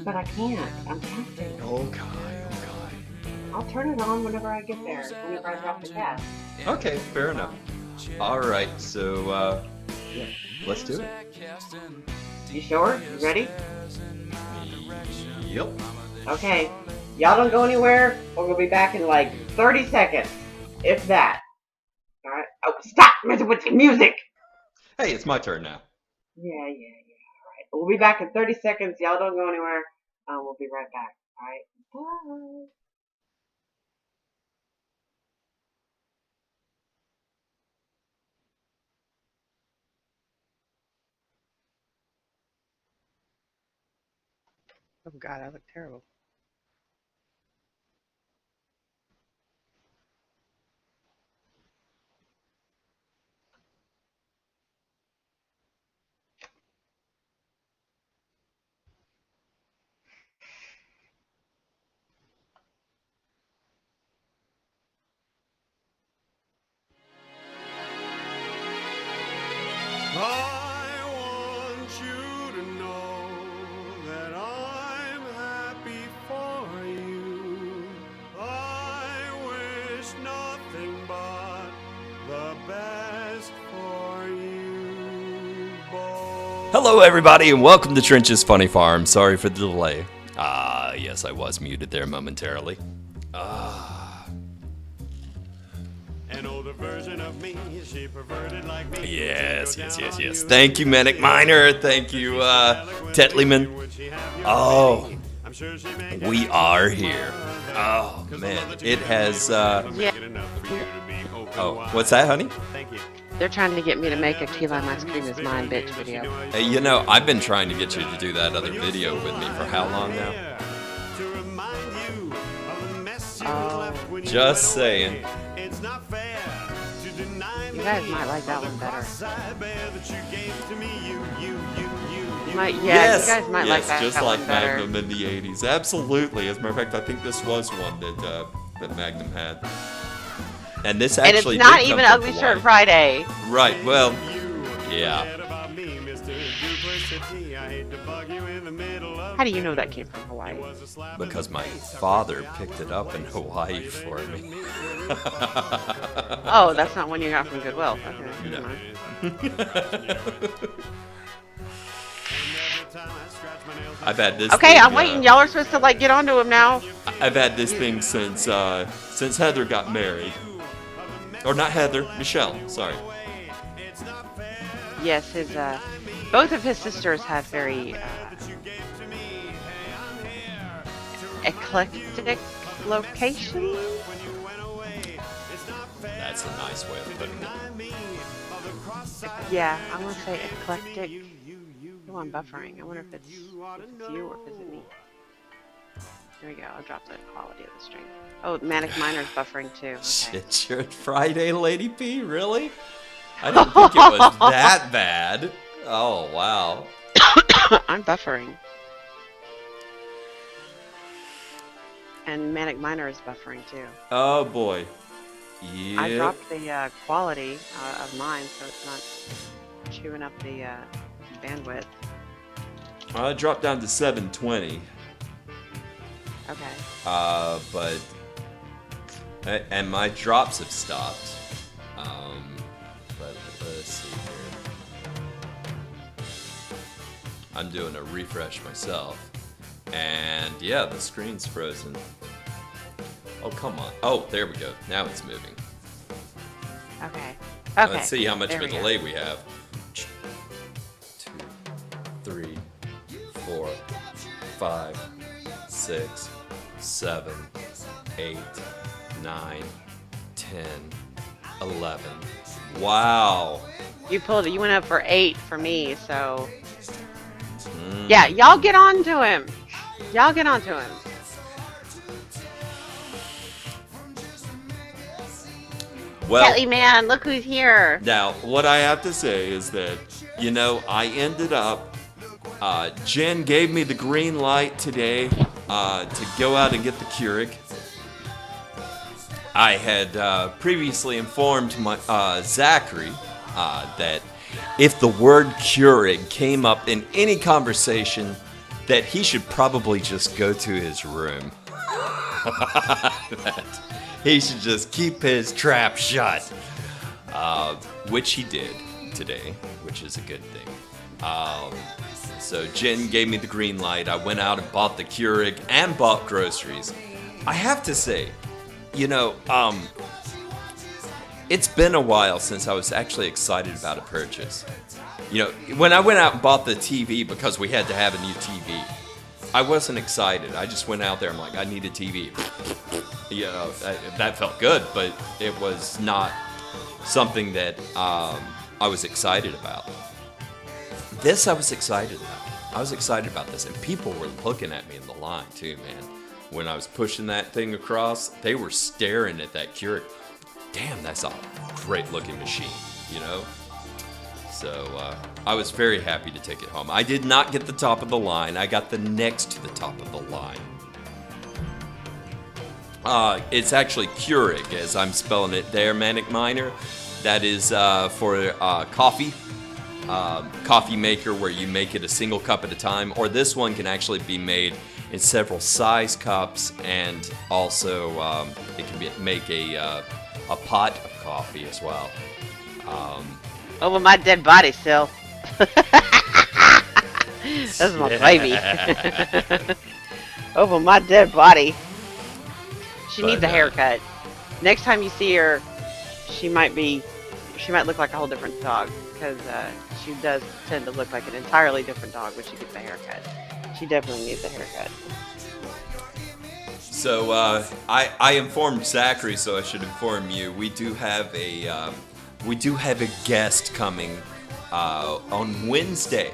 Speaker 1: But I can't. I'm testing.
Speaker 6: Okay.
Speaker 1: I'll turn it on whenever I get there, whenever I drop the test.
Speaker 6: Okay, fair enough. Alright, so, yeah, let's do it.
Speaker 1: You sure? You ready?
Speaker 6: Yep.
Speaker 1: Okay. Y'all don't go anywhere, or we'll be back in like 30 seconds. If that. Alright. Oh, stop messing with the music!
Speaker 6: Hey, it's my turn now.
Speaker 1: Yeah. Alright. We'll be back in 30 seconds. Y'all don't go anywhere. We'll be right back. Alright. Bye.
Speaker 7: Oh God, I look terrible.
Speaker 5: I want you to know that I'm happy for you. I wish nothing but the best for you both.
Speaker 6: Hello, everybody, and welcome to Trench's Funny Farm. Sorry for the delay. Yes, I was muted there momentarily.
Speaker 5: An older version of me, she perverted like me.
Speaker 6: Yes. Thank you, Manic Miner. Thank you, Tetlyman. Oh, we are here. Oh, man. It has,
Speaker 7: Yeah,
Speaker 6: Oh, what's that, honey?
Speaker 7: they're trying to get me to make a key lime ice cream is mine bitch video.
Speaker 6: Hey, you know, I've been trying to get you to do that other video with me for how long now?
Speaker 5: To remind you of the mess you
Speaker 7: Oh.
Speaker 5: left when you
Speaker 6: Just
Speaker 5: went away.
Speaker 6: saying.
Speaker 5: It's not fair to deny
Speaker 7: You
Speaker 5: me
Speaker 7: guys might like that
Speaker 5: of the
Speaker 7: one better.
Speaker 5: cross I bear that you gave to me. You.
Speaker 7: You might,
Speaker 6: Yes,
Speaker 7: you guys might
Speaker 6: yes,
Speaker 7: like that,
Speaker 6: just
Speaker 7: that
Speaker 6: like
Speaker 7: one better.
Speaker 6: Magnum in the 80s. Absolutely. As a matter of fact, I think this was one that Magnum had. And this
Speaker 7: And it's
Speaker 6: actually
Speaker 7: not
Speaker 6: did come
Speaker 7: even
Speaker 6: from
Speaker 7: Ugly
Speaker 6: Hawaii.
Speaker 7: Shirt Friday.
Speaker 6: Right, well, yeah.
Speaker 5: Forget about me, Mr. Duplicity. I hate to bug you in the middle of
Speaker 7: How do you know that came from Hawaii?
Speaker 5: was a slap in
Speaker 6: Because
Speaker 5: the
Speaker 6: my
Speaker 5: face.
Speaker 6: father picked it up in Hawaii for me.
Speaker 7: Oh, that's not one you got from Goodwill. Okay,
Speaker 6: No.
Speaker 7: never mind.
Speaker 6: I've had this
Speaker 7: Okay,
Speaker 6: thing,
Speaker 7: I'm waiting. Y'all are supposed to like get onto him now.
Speaker 6: I've had this thing since Heather got married. Or not Heather, Michelle, sorry.
Speaker 7: Yes, his both of his sisters have very eclectic locations.
Speaker 6: That's a nice way of putting it.
Speaker 7: Yeah, I want to say eclectic. Oh, I'm buffering. I wonder if it's you or if it's me. There we go. I'll drop the quality of the stream. Oh, Manic Miner's buffering too. Okay.
Speaker 6: Shit, you're Friday, Lady P? Really? I didn't think it was that bad. Oh, wow.
Speaker 7: I'm buffering. And Manic Miner is buffering too.
Speaker 6: Oh, boy.
Speaker 7: I
Speaker 6: Yeah.
Speaker 7: dropped the quality of mine so it's not chewing up the bandwidth.
Speaker 6: I dropped down to 720.
Speaker 7: Okay.
Speaker 6: But... And my drops have stopped. But let's see here. I'm doing a refresh myself. And yeah, the screen's frozen. Oh, come on. Oh, there we go. Now it's moving.
Speaker 7: Okay. Okay.
Speaker 6: Let's see how much
Speaker 7: there
Speaker 6: of a
Speaker 7: we go.
Speaker 6: delay we have. 2, 3, 4, 5, 6, 7, 8, 9, 10, 11. Wow.
Speaker 7: You went up for 8 for me, so. Yeah, y'all get on to him. Y'all get on to him.
Speaker 6: Well,
Speaker 7: Kelly man, look who's here.
Speaker 6: now, what I have to say is that, you know, I ended up, Jen gave me the green light today to go out and get the Keurig. I had previously informed my Zachary that if the word Keurig came up in any conversation that he should probably just go to his room. That he should just keep his trap shut. Which he did today, which is a good thing. So Jen gave me the green light. I went out and bought the Keurig and bought groceries. I have to say, it's been a while since I was actually excited about a purchase. When I went out and bought the TV because we had to have a new TV, I wasn't excited. I just went out there. I'm like, I need a TV. That felt good, but it was not something that I was excited about. This I was excited about. I was excited about this, and people were looking at me in the line too, man. When I was pushing that thing across, they were staring at that Keurig. Damn, that's a great looking machine, So I was very happy to take it home. I did not get the top of the line. I got the next to the top of the line. It's actually Keurig, as I'm spelling it there, Manic Miner. That is for coffee maker, where you make it a single cup at a time. Or this one can actually be made in several size cups, and also it can make a pot of coffee as well.
Speaker 7: Over my dead body still. That's my baby. Over my dead body. She needs a haircut. Next time you see her, she might look like a whole different dog, because she does tend to look like an entirely different dog when she gets a haircut. She definitely needs a haircut.
Speaker 6: So I informed Zachary, so I should inform you. We do have a guest coming on Wednesday.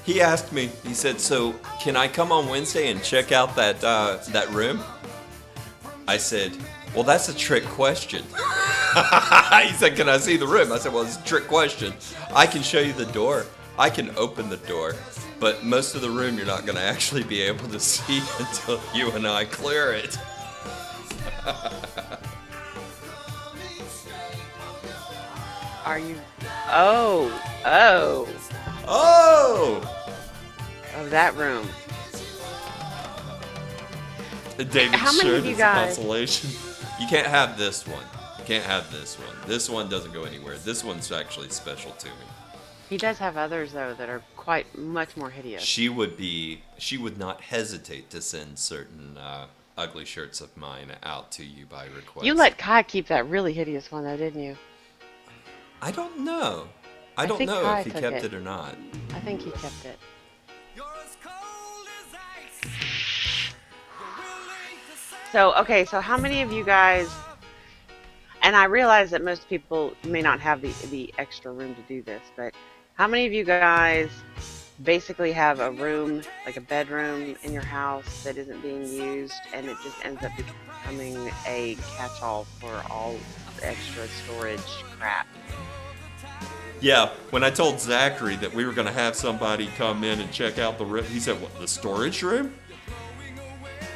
Speaker 6: He asked me. He said, "So can I come on Wednesday and check out that room?" I said, "Well, that's a trick question." He said, "Can I see the room?" I said, "Well, it's a trick question. I can show you the door. I can open the door, but most of the room you're not going to actually be able to see until you and I clear it."
Speaker 7: Are you? Oh, that room.
Speaker 6: David
Speaker 7: How many
Speaker 6: showed
Speaker 7: of you
Speaker 6: his
Speaker 7: guys-
Speaker 6: consolation. You can't have this one. You can't have this one. This one doesn't go anywhere. This one's actually special to me.
Speaker 7: He does have others though that are quite much more hideous.
Speaker 6: She would not hesitate to send certain ugly shirts of mine out to you by request.
Speaker 7: You let Kai keep that really hideous one though, didn't you?
Speaker 6: I don't know. I don't
Speaker 7: think
Speaker 6: know
Speaker 7: Kai
Speaker 6: if he
Speaker 7: took
Speaker 6: kept
Speaker 7: it.
Speaker 6: it or not.
Speaker 7: I think he kept it. So how many of you guys, and I realize that most people may not have the extra room to do this, but how many of you guys basically have a room, like a bedroom in your house that isn't being used, and it just ends up becoming a catch-all for all extra storage crap?
Speaker 6: Yeah, when I told Zachary that we were going to have somebody come in and check out the room, he said, "What, the storage room?"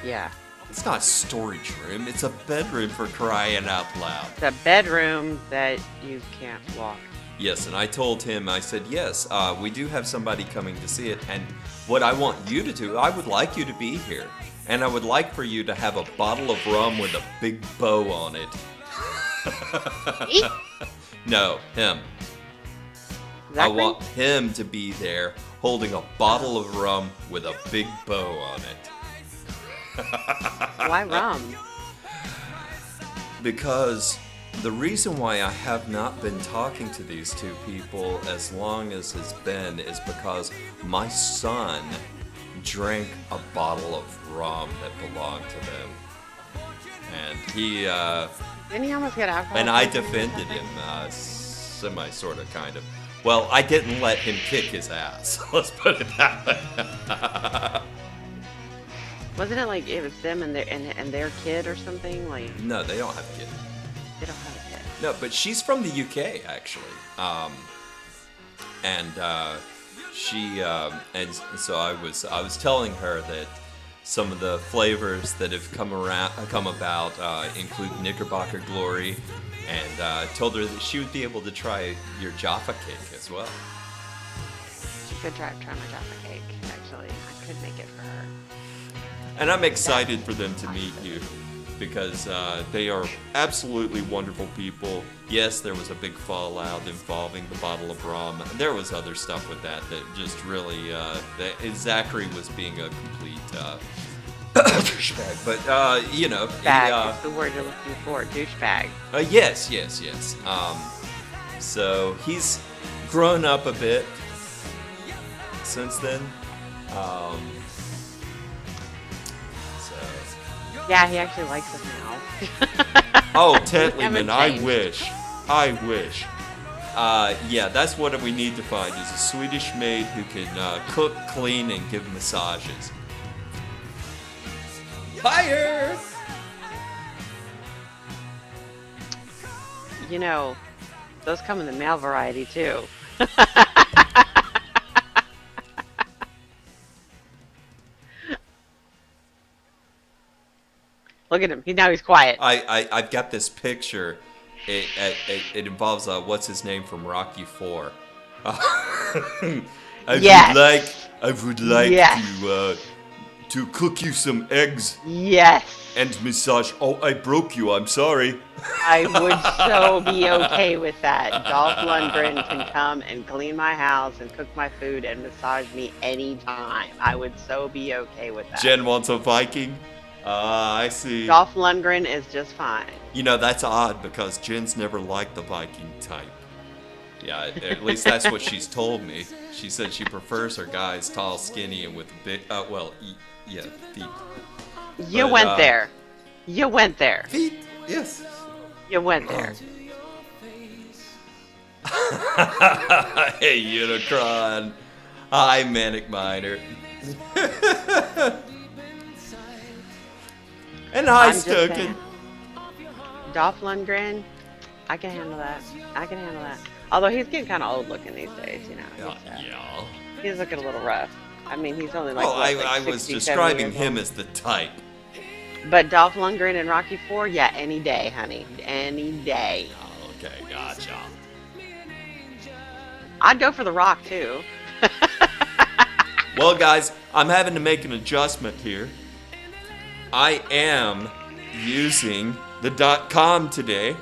Speaker 7: Yeah.
Speaker 6: It's not a storage room. It's a bedroom, for crying out loud.
Speaker 7: It's a bedroom that you can't lock.
Speaker 6: Yes, and I told him, I said, yes, we do have somebody coming to see it, and what I want you to do, I would like you to be here, and I would like for you to have a bottle of rum with a big bow on it. No, him.
Speaker 7: Zachary?
Speaker 6: I want him to be there holding a bottle of rum with a big bow on it.
Speaker 7: Why rum?
Speaker 6: Because the reason why I have not been talking to these two people as long as it's been is because my son drank a bottle of rum that belonged to them. And he,
Speaker 7: Didn't he almost get alcohol?
Speaker 6: and I
Speaker 7: poisoning or
Speaker 6: defended
Speaker 7: something?
Speaker 6: him, sort of, kind of. Well, I didn't let him kick his ass. Let's put it that way.
Speaker 7: Wasn't it like it was them and their kid or something? Like
Speaker 6: No, they don't have kids.
Speaker 7: they don't have a kid.
Speaker 6: No, but she's from the UK actually, and so I was telling her that some of the flavors that have come about include Knickerbocker Glory, and told her that she would be able to try your Jaffa cake as well.
Speaker 7: could try my chocolate cake. Actually, I could make it for her.
Speaker 6: And I'm excited for them to meet you because they are absolutely wonderful people. Yes, there was a big fallout involving the bottle of rum. There was other stuff with that just really, Zachary was being a complete douchebag. But, you know.
Speaker 7: Bag is the word you're looking for, douchebag.
Speaker 6: Yes. So he's grown up a bit since then.
Speaker 7: Yeah, he actually likes us now.
Speaker 6: Oh, Tetleyman,
Speaker 7: Haven't
Speaker 6: I
Speaker 7: changed.
Speaker 6: wish. Yeah, that's what we need to find is a Swedish maid who can cook, clean, and give massages. Fire!
Speaker 7: You know, those come in the male variety too. Look at him. Now he's quiet.
Speaker 6: I've got this picture. It involves what's his name from Rocky 4. I
Speaker 7: Yes.
Speaker 6: would like
Speaker 7: Yes.
Speaker 6: to cook you some eggs
Speaker 7: Yes.
Speaker 6: and massage. Oh, I broke you. I'm sorry.
Speaker 7: I would so be okay with that. Dolph Lundgren can come and clean my house and cook my food and massage me anytime. I would so be okay with that.
Speaker 6: Jen wants a Viking. I see.
Speaker 7: Dolph Lundgren is just fine.
Speaker 6: You know, that's odd because Jen's never liked the Viking type. Yeah, at least that's what she's told me. She said she prefers her guys tall, skinny, and with big, feet.
Speaker 7: You went there. You went there.
Speaker 6: Feet, yes.
Speaker 7: You went there.
Speaker 6: Hey, Unicron. Hi, Manic Miner. And hi,
Speaker 7: I'm just
Speaker 6: Stoken.
Speaker 7: saying. Dolph Lundgren, I can handle that. Although he's getting kind of old looking these days, you know. He's looking a little rough. I mean, he's only like.
Speaker 6: Well,
Speaker 7: what, like
Speaker 6: I was
Speaker 7: 60,
Speaker 6: describing
Speaker 7: 70 years
Speaker 6: him
Speaker 7: old.
Speaker 6: as the type.
Speaker 7: But Dolph Lundgren in Rocky 4, yeah, any day, honey. Any day.
Speaker 6: Oh, okay, gotcha.
Speaker 7: I'd go for The Rock, too.
Speaker 6: Well, guys, I'm having to make an adjustment here. I am using the .com today.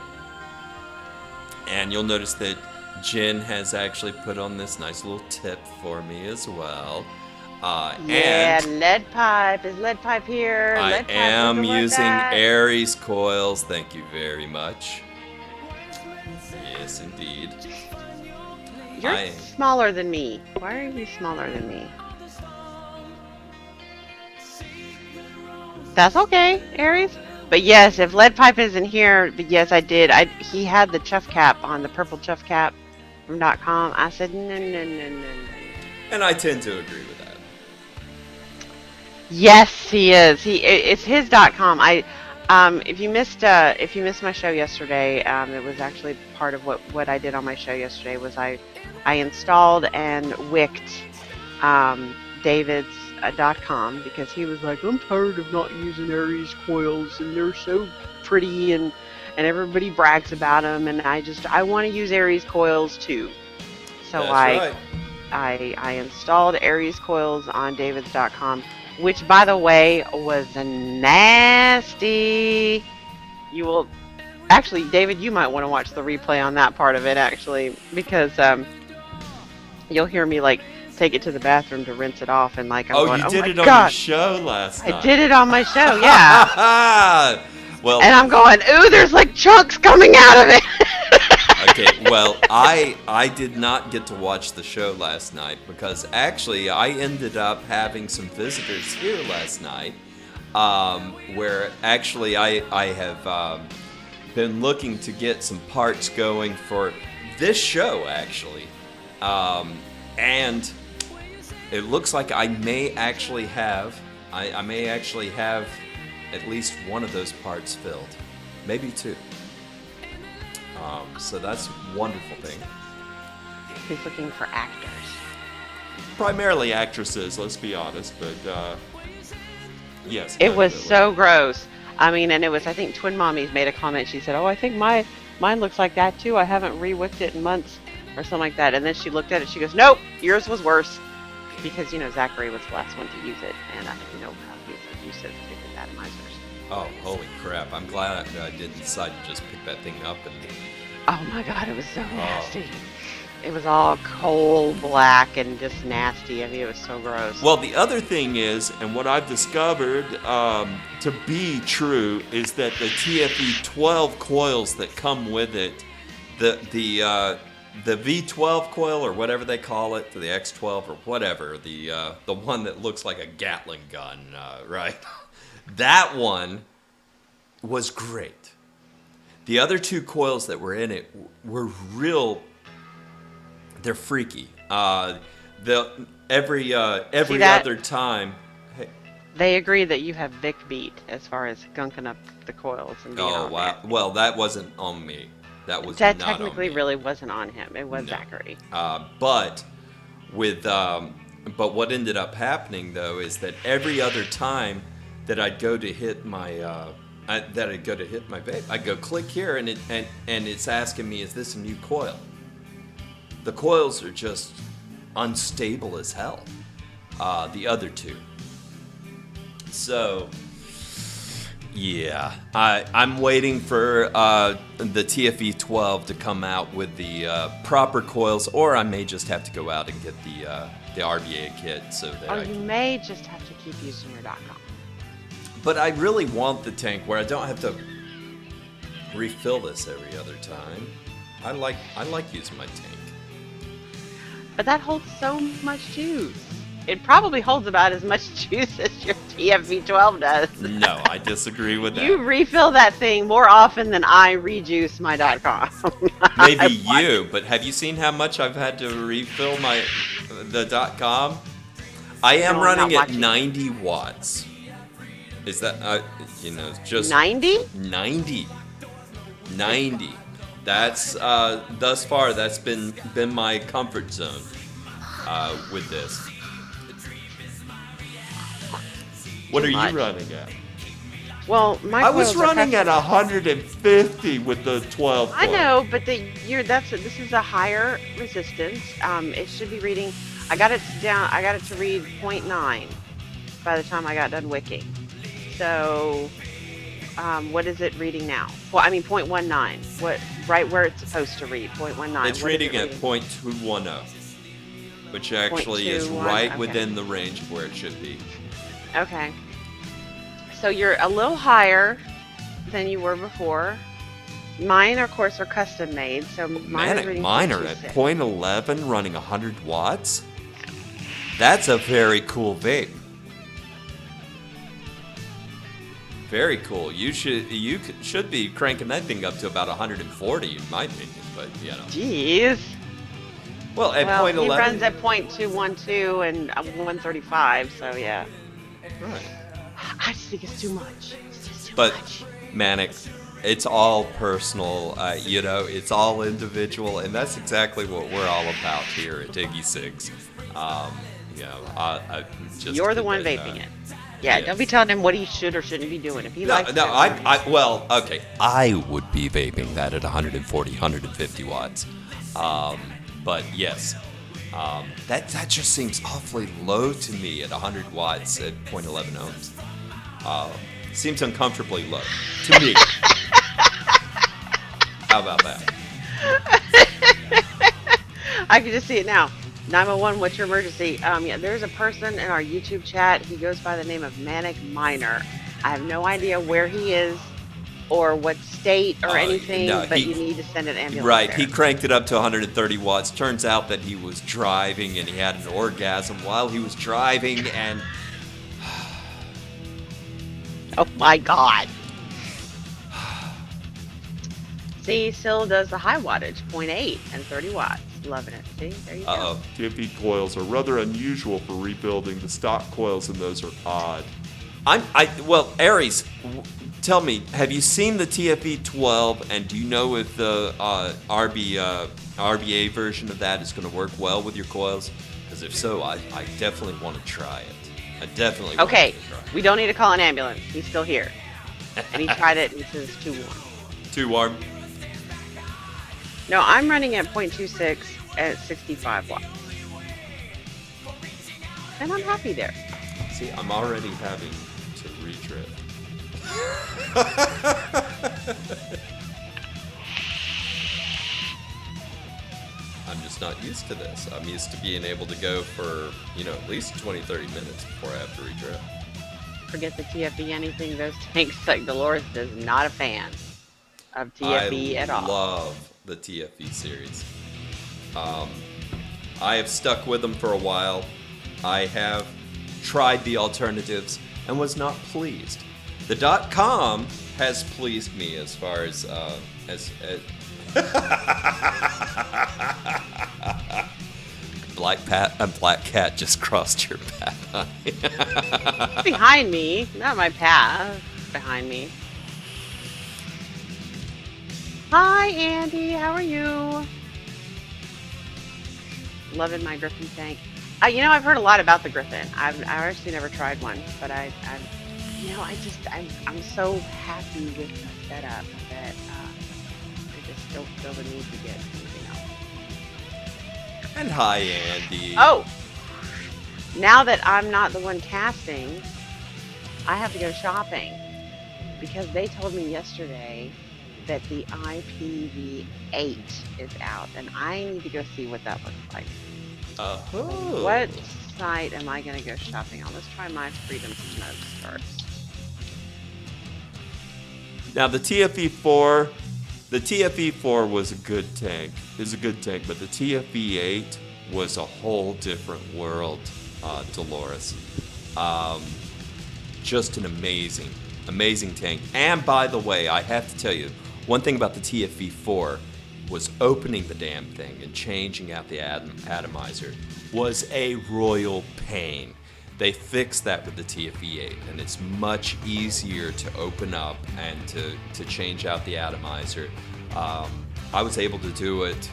Speaker 6: And you'll notice that Jen has actually put on this nice little tip for me as well.
Speaker 7: Yeah,
Speaker 6: and
Speaker 7: lead pipe. Is lead pipe here?
Speaker 6: I
Speaker 7: Lead pipe
Speaker 6: am
Speaker 7: looking like
Speaker 6: using
Speaker 7: that?
Speaker 6: Aries coils. Thank you very much. Yes, indeed.
Speaker 7: You're smaller than me. Why are you smaller than me? That's okay, Aries. But yes, if lead pipe isn't here, but yes, I did. He had the chuff cap on, the purple chuff cap from .com. I said no.
Speaker 6: And I tend to agree with that.
Speaker 7: Yes, he is. It's his .com. If you missed my show yesterday, it was actually part of what I did on my show yesterday was I installed and wicked David's .com because he was like, I'm tired of not using Aries coils and they're so pretty and everybody brags about them and I want to use Aries coils too. So
Speaker 6: That's right.
Speaker 7: I installed Aries coils on David's.com, which by the way was nasty. You will actually, David, you might want to watch the replay on that part of it actually because you'll hear me like take it to the bathroom to rinse it off and like I'm going,
Speaker 6: You did
Speaker 7: my
Speaker 6: it on
Speaker 7: God.
Speaker 6: your show last night.
Speaker 7: I did it on my show, yeah.
Speaker 6: Well,
Speaker 7: and I'm going, ooh, there's like chunks coming out of it.
Speaker 6: okay, well, I did not get to watch the show last night because actually I ended up having some visitors here last night where actually I have been looking to get some parts going for this show actually. And it looks like I may actually have at least one of those parts filled, maybe two. So that's a wonderful thing.
Speaker 7: He's looking for actors.
Speaker 6: Primarily actresses, let's be honest, but yes.
Speaker 7: It was
Speaker 6: definitely.
Speaker 7: so gross. I mean, and it was, I think Twin Mommies made a comment. She said, oh, I think mine looks like that too. I haven't re-wicked it in months. or something like that. And then she looked at it. She goes, "Nope, yours was worse," because Zachary was the last one to use it, and how he's abusive to his atomizers.
Speaker 6: Oh, holy crap! I'm glad I didn't decide to just pick that thing up and.
Speaker 7: Oh my god, it was so nasty. It was all coal black and just nasty. I mean, it was so gross.
Speaker 6: Well, the other thing is, and what I've discovered to be true, is that the TFE 12 coils that come with it, the V12 coil or whatever they call it, the X12 or whatever, the one that looks like a Gatling gun, right? That one was great. The other two coils that were in it were real. They're freaky. Every other time. Hey.
Speaker 7: They agree that you have Vic beat as far as gunking up the coils and being on
Speaker 6: wow!
Speaker 7: there.
Speaker 6: Well, that wasn't on me. That was
Speaker 7: that
Speaker 6: not on
Speaker 7: technically
Speaker 6: me.
Speaker 7: really wasn't on him. It was Zachary.
Speaker 6: But what ended up happening though is that every other time that I'd go to hit my vape, I'd go click here and it's asking me, is this a new coil? The coils are just unstable as hell. The other two. So, yeah, I'm waiting for the TFE 12 to come out with the proper coils, or I may just have to go out and get the RBA kit so that
Speaker 7: you may just have to keep using your .com.
Speaker 6: But I really want the tank where I don't have to refill this every other time. I like using my tank.
Speaker 7: But that holds so much juice. It probably holds about as much juice as your TFV12 does.
Speaker 6: No, I disagree with that.
Speaker 7: You refill that thing more often than I rejuice my .com.
Speaker 6: Maybe you, but have you seen how much I've had to refill the .com? I am running at 90 watts. Is that, just...
Speaker 7: 90?
Speaker 6: 90. 90. That's, thus far, that's been my comfort zone with this. What are you running at?
Speaker 7: Well,
Speaker 6: I was running at 150 with the 12.
Speaker 7: I know, but this is a higher resistance. It should be reading. I got it to read 0.9 by the time I got done wicking. So, what is it reading now? Well, I mean 0.19. What right where it's supposed to read 0.19.
Speaker 6: It's reading at 0.210, which actually is right within the range of where it should be.
Speaker 7: Okay. So you're a little higher than you were before. Mine, of course, are custom made, so mine is reading
Speaker 6: mine are at 0.11 running 100 watts. That's a very cool vape. Very cool. You should be cranking that thing up to about 140 in my opinion, but
Speaker 7: Jeez.
Speaker 6: Well, at 0.11.
Speaker 7: He runs at 0.212 and 135, so yeah.
Speaker 6: Right.
Speaker 7: I just think it's too much.
Speaker 6: Manic, it's all personal, it's all individual, and that's exactly what we're all about here at Iggy Sigs.
Speaker 7: You're the one vaping it. Yeah, yes. Don't be telling him what he should or shouldn't be doing. If he likes it.
Speaker 6: I would be vaping that at 140, 150 watts. But yes, that just seems awfully low to me at 100 watts at 0.11 ohms. Seems uncomfortably low to me. How about that?
Speaker 7: I can just see it now. 911, what's your emergency? There's a person in our YouTube chat. He goes by the name of Manic Miner. I have no idea where he is or what state or anything, but you need to send an ambulance.
Speaker 6: Right,
Speaker 7: there.
Speaker 6: He cranked it up to 130 watts. Turns out that he was driving and he had an orgasm while he was driving and...
Speaker 7: Oh my God. See, Syl does the high wattage, 0.8 and 30 watts. Loving it. See, there you go.
Speaker 3: TFE coils are rather unusual for rebuilding. The stock coils in those are odd.
Speaker 6: Aries, tell me, have you seen the TFE 12, and do you know if the RBA version of that is going to work well with your coils? Because if so, I definitely want to try it. I definitely want to try it.
Speaker 7: We don't need to call an ambulance. He's still here. And he tried it and he says too warm.
Speaker 6: Too warm?
Speaker 7: No, I'm running at 0.26 at 65 watts. And I'm happy there.
Speaker 6: See, I'm already having to retrip. I'm just not used to this. I'm used to being able to go for, at least 20, 30 minutes before I have to retrip.
Speaker 7: Forget the TFE anything. Those tanks, like Dolores is not a fan of TFE at all.
Speaker 6: I love the TFE series. I have stuck with them for a while. I have tried the alternatives and was not pleased. The .com has pleased me as far as Black Cat just crossed your path, honey.
Speaker 7: Behind me, not my path. Behind me. Hi, Andy. How are you? Loving my Griffin tank. I've heard a lot about the Griffin. I've actually never tried one, but I'm so happy with the setup that I just don't feel the need to get anything else.
Speaker 6: And hi, Andy.
Speaker 7: Oh, now that I'm not the one casting, I have to go shopping because they told me yesterday that the IPv8 is out, and I need to go see what that looks like. What site am I going to go shopping on? Let's try my Freedom Smokes first.
Speaker 3: Now the TFE4 was a good tank. It was a good tank, but the TFE8 was a whole different world, Dolores. Just an amazing tank. And by the way, I have to tell you, one thing about the TFE4 was opening the damn thing and changing out the atomizer was a royal pain. They fixed that with the TFE8, and it's much easier to open up and to change out the atomizer. I was able to do it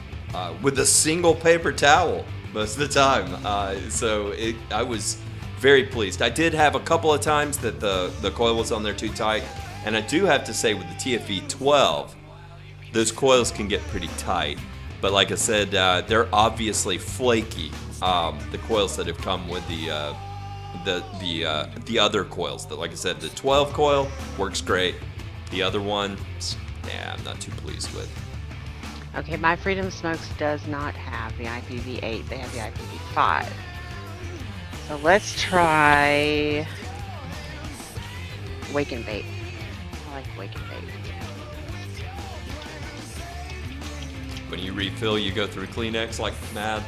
Speaker 3: with a single paper towel most of the time, I was very pleased. I did have a couple of times that the coil was on there too tight, and I do have to say with the TFE12, those coils can get pretty tight, but like I said, they're obviously flaky. The coils that have come with the other coils. Like I said, the 12 coil works great. The other one, I'm not too pleased with.
Speaker 7: Okay, my Freedom Smokes does not have the IPv8. They have the IPv5. So let's try Wake and Vape. I like Wake and Vape.
Speaker 3: When you refill, you go through Kleenex like mad.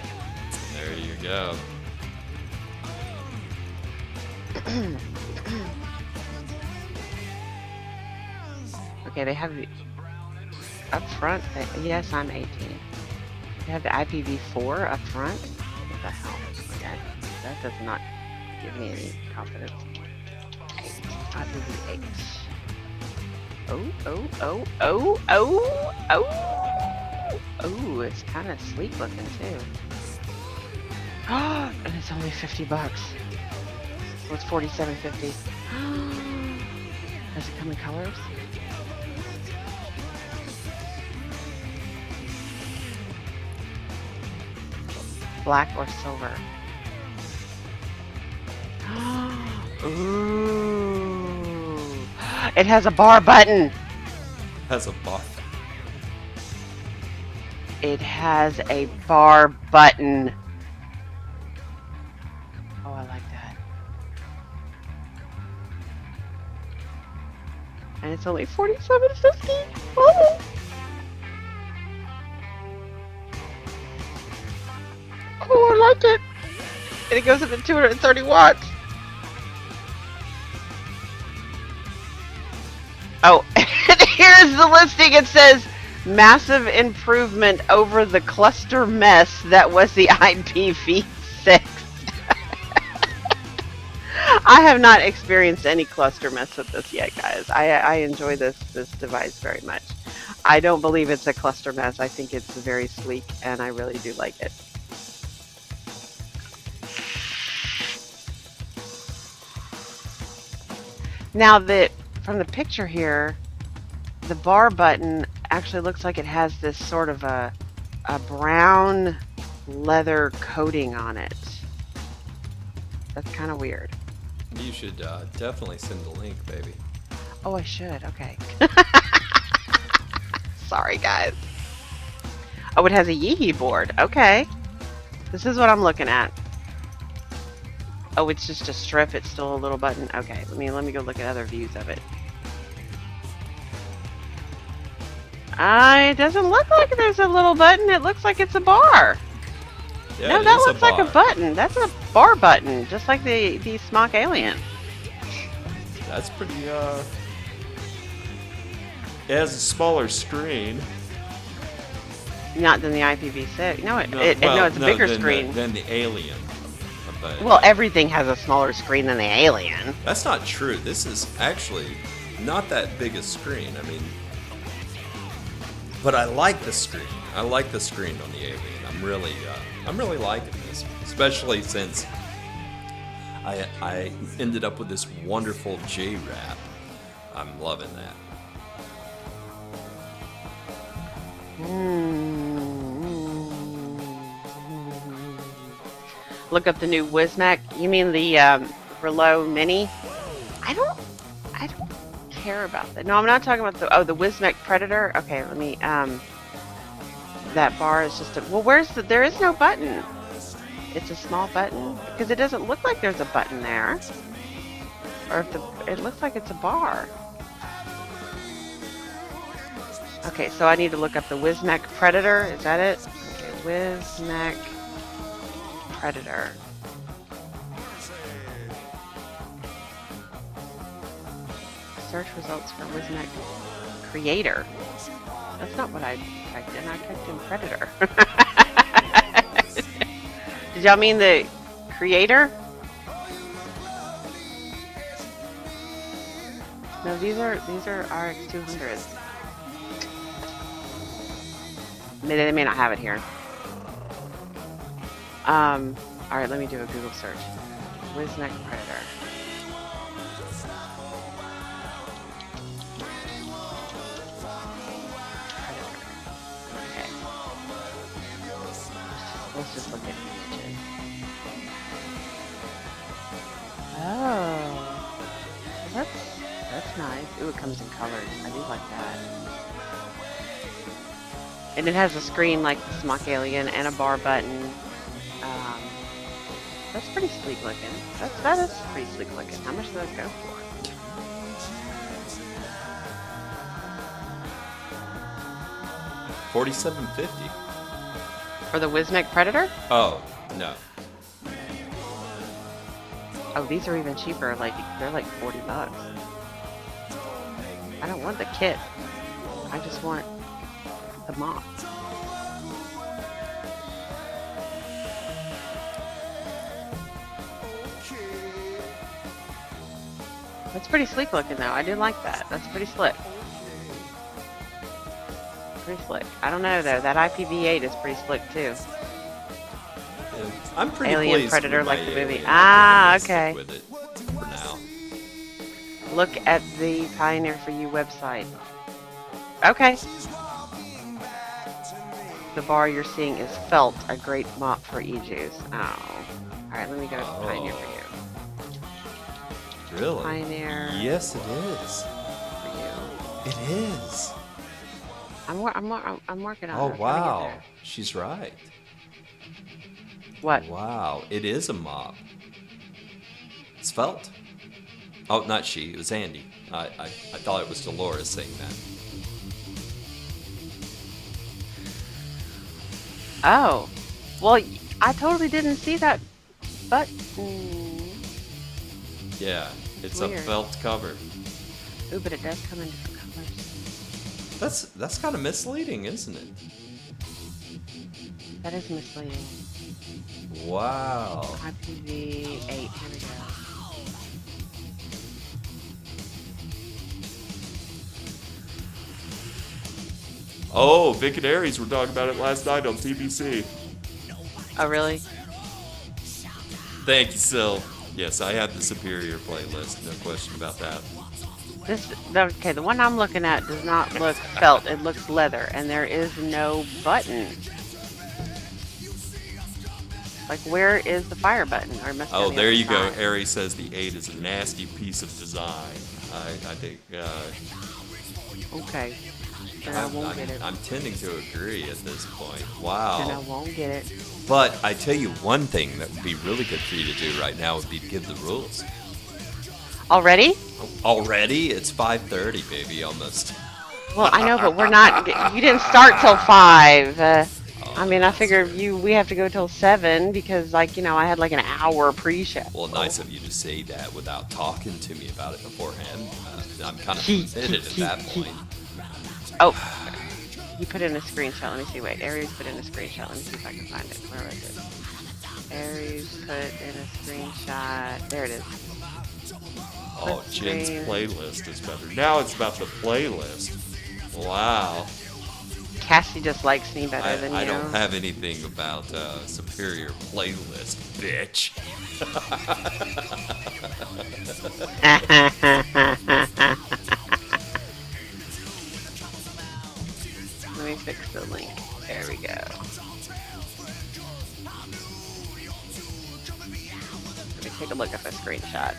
Speaker 3: There you go.
Speaker 7: Okay, they have the up front. Yes, I'm 18. They have the IPv4 up front. What the hell? Okay, that does not give me any confidence. IPv8. Oh, it's kind of sleek looking too. And it's only $50. So it's $47.50. Does it come in colors? Black or silver? Ooh. It has a bar button.
Speaker 3: Has a bar.
Speaker 7: It has a bar button. Oh, I like that. And it's only $47.50. Oh. Oh, I like it. And it goes up to 230 watts. Oh, and here's the listing. It says, massive improvement over the cluster mess that was the IPv6. I have not experienced any cluster mess with this yet, guys. I enjoy this device very much. I don't believe it's a cluster mess. I think it's very sleek, and I really do like it. Now, from the picture here, the bar button actually looks like it has this sort of a brown leather coating on it. That's kind of weird.
Speaker 3: You should definitely send the link, baby.
Speaker 7: Oh, I should. Okay. Sorry, guys. Oh, it has a yee board. Okay. This is what I'm looking at. Oh, it's just a strip. It's still a little button. Okay, let me go look at other views of it. It doesn't look like there's a little button. It looks like it's a bar.
Speaker 3: Yeah,
Speaker 7: No,
Speaker 3: it
Speaker 7: that
Speaker 3: is
Speaker 7: looks like a
Speaker 3: bar.
Speaker 7: button. That's a bar button, just like the Smock Alien.
Speaker 3: That's pretty. It has a smaller screen.
Speaker 7: Not than the IPv6. No,
Speaker 3: No,
Speaker 7: it's a bigger
Speaker 3: than
Speaker 7: screen.
Speaker 3: than the Alien. But
Speaker 7: Well, everything has a smaller screen than the Alien.
Speaker 3: that's not true. This is actually not that big a screen. I mean, but I like the screen. I like the screen on the Alien. I'm really liking this, especially since I ended up with this wonderful J wrap. I'm loving that.
Speaker 7: Look up the new Wismac. You mean the Relo Mini? I don't care about that. No, I'm not talking about the Wismac Predator. Okay, let me that bar is just a where's there is no button. It's a small button because it doesn't look like there's a button there. Or if it looks like it's a bar. Okay, so I need to look up the Wismac Predator. Is that it? Okay, Wismac Predator. Search results for Wismac Creator. That's not what I typed in. I typed in Predator. Did y'all mean the creator? No, these are RX200s. They may not have it here. Alright, let me do a Google search. Wismac Predator. Okay. Let's just look at images. Oh. That's nice. Ooh, it comes in colors. I do like that. And it has a screen like the Smock Alien and a bar button. That's pretty sleek looking. That is pretty sleek looking. How much do those go for?
Speaker 3: $47.50.
Speaker 7: For the Wismac Predator?
Speaker 3: Oh no.
Speaker 7: Oh, these are even cheaper. Like they're like $40. I don't want the kit. I just want the mop. That's pretty sleek looking though. I do like that. That's pretty slick. Pretty slick. I don't know though. That IPv8 is pretty slick too.
Speaker 3: Yeah, I'm pretty
Speaker 7: Alien
Speaker 3: pleased
Speaker 7: Predator
Speaker 3: with my
Speaker 7: like the movie.
Speaker 3: Alien.
Speaker 7: Ah,
Speaker 3: I'm gonna
Speaker 7: okay.
Speaker 3: stick with it for now.
Speaker 7: Look at the Pioneer for You website. Okay. The bar you're seeing is Felt, a great mop for e-juice. Oh. Alright, let me go to Pioneer for You.
Speaker 3: Really?
Speaker 7: Pioneer
Speaker 3: Yes, it is.
Speaker 7: for You.
Speaker 3: It is.
Speaker 7: I'm working on
Speaker 3: Oh
Speaker 7: it. I'm trying to get
Speaker 3: wow,
Speaker 7: there.
Speaker 3: she's right.
Speaker 7: What?
Speaker 3: Wow, it is a mop. It's Felt. Oh, not she. It was Andy. I thought it was Dolores saying that.
Speaker 7: Oh. Well, I totally didn't see that button.
Speaker 3: Yeah, it's a
Speaker 7: Weird.
Speaker 3: Felt cover.
Speaker 7: Ooh, but it does come in different colors.
Speaker 3: That's kind of misleading, isn't it?
Speaker 7: That is misleading.
Speaker 3: Wow.
Speaker 7: IPv8. Here we go.
Speaker 3: Oh, Vic and Aries were talking about it last night on TBC.
Speaker 7: Oh, really?
Speaker 3: Thank you, Sil. Yes, I have the superior playlist. No question about that.
Speaker 7: Okay, the one I'm looking at does not look felt. It looks leather, and there is no button. Like, where is the fire button? Or it must be
Speaker 3: Oh,
Speaker 7: on the
Speaker 3: there
Speaker 7: other
Speaker 3: you go.
Speaker 7: side.
Speaker 3: Ari says the 8 is a nasty piece of design. I think
Speaker 7: Okay. Then I won't get it.
Speaker 3: I'm tending to agree at this point.
Speaker 7: Then I
Speaker 3: Wow.
Speaker 7: won't get it.
Speaker 3: But I tell you one thing that would be really good for you to do right now would be to give the rules.
Speaker 7: Already?
Speaker 3: Already? It's 5:30, baby, almost.
Speaker 7: Well, I know, but we're not. You didn't start till 5. I mean, I figured we have to go till 7 because, like, I had like an hour pre-show.
Speaker 3: Well, nice of you to say that without talking to me about it beforehand. I'm kind of committed at that point.
Speaker 7: Oh, you put in a screenshot. Let me see. Wait, Aries put in a screenshot. Let me see if I can find it. Where is it? Aries put in a screenshot. There it is.
Speaker 3: Oh, Jen's playlist is better. Now it's about the playlist. Wow.
Speaker 7: Cassie just likes me better than you.
Speaker 3: I don't have anything about superior playlist, bitch.
Speaker 7: Let me fix the link. There we go. Let me take a look at the screenshot.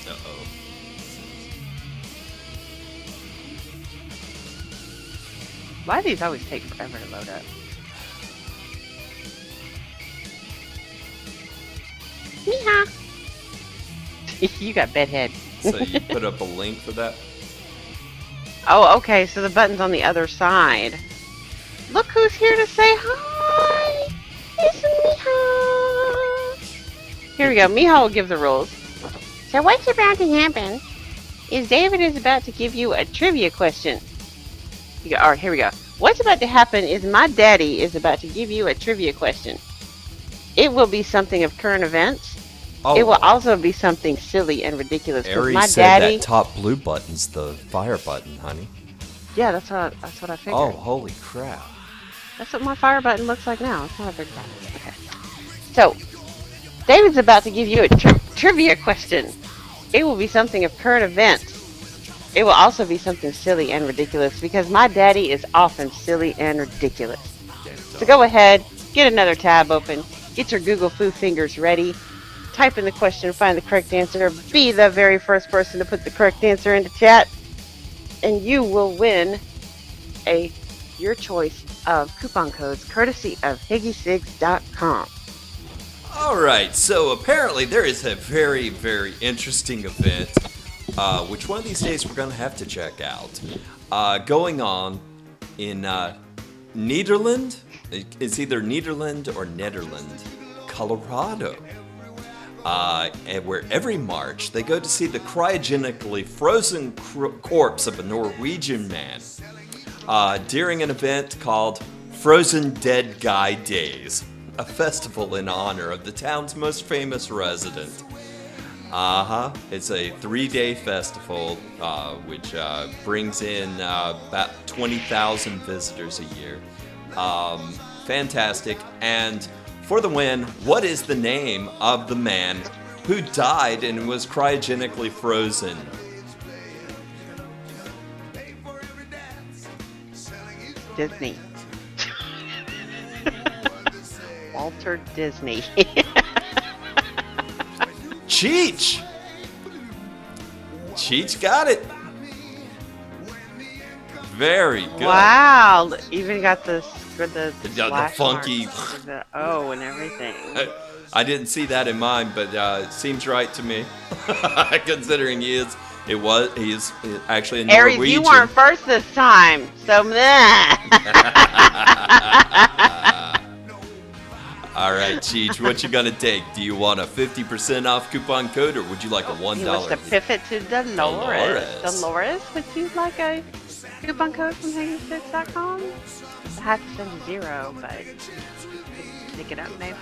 Speaker 3: Uh-oh.
Speaker 7: Why do these always take forever to load up? Meow. You got bedhead.
Speaker 3: So you put up a link for that?
Speaker 7: Oh, okay, so the button's on the other side. Look who's here to say hi! It's Miha! Here we go, Miha will give the rules. So what's about to happen is David is about to give you a trivia question. You go, alright, here we go. What's about to happen is my daddy is about to give you a trivia question. It will be something of current events.
Speaker 3: Oh,
Speaker 7: It will also be something silly and ridiculous. 'Cause
Speaker 3: Aries
Speaker 7: my
Speaker 3: said
Speaker 7: daddy,
Speaker 3: that top blue button's the fire button, honey.
Speaker 7: yeah, that's what I figured.
Speaker 3: Oh, holy crap.
Speaker 7: That's what my fire button looks like now. It's not a big problem. Okay. So, David's about to give you a trivia question. It will be something of current events. It will also be something silly and ridiculous because my daddy is often silly and ridiculous. So go ahead, get another tab open, get your Google Foo fingers ready, type in the question, find the correct answer, be the very first person to put the correct answer into chat, and you will win your choice of coupon codes courtesy of higgysigs.com.
Speaker 3: All right, so apparently there is a very, very interesting event, which one of these days we're going to have to check out, going on in Nederland. It's either Nederland or Nederland, Colorado. And where every March they go to see the cryogenically frozen corpse of a Norwegian man during an event called Frozen Dead Guy Days, a festival in honor of the town's most famous resident. It's a 3-day festival which brings in about 20,000 visitors a year. Fantastic. And for the win, what is the name of the man who died and was cryogenically frozen?
Speaker 7: Disney. Walter Disney.
Speaker 3: Cheech! Cheech got it. Very good.
Speaker 7: Wow! Even got the splash
Speaker 3: funky.
Speaker 7: marks with the O and everything.
Speaker 3: I didn't see that in mine, but it seems right to me. Considering he is actually a Norwegian.
Speaker 7: Aries, you weren't first this time, so meh.
Speaker 3: All right, Cheech, what you gonna take? Do you want a 50% off coupon code, or would you like a $1?
Speaker 7: He wants to pivot to Dolores.
Speaker 3: Dolores.
Speaker 7: Dolores, would you like a coupon code from hanging6.com? I have to send you 0, but pick it up maybe.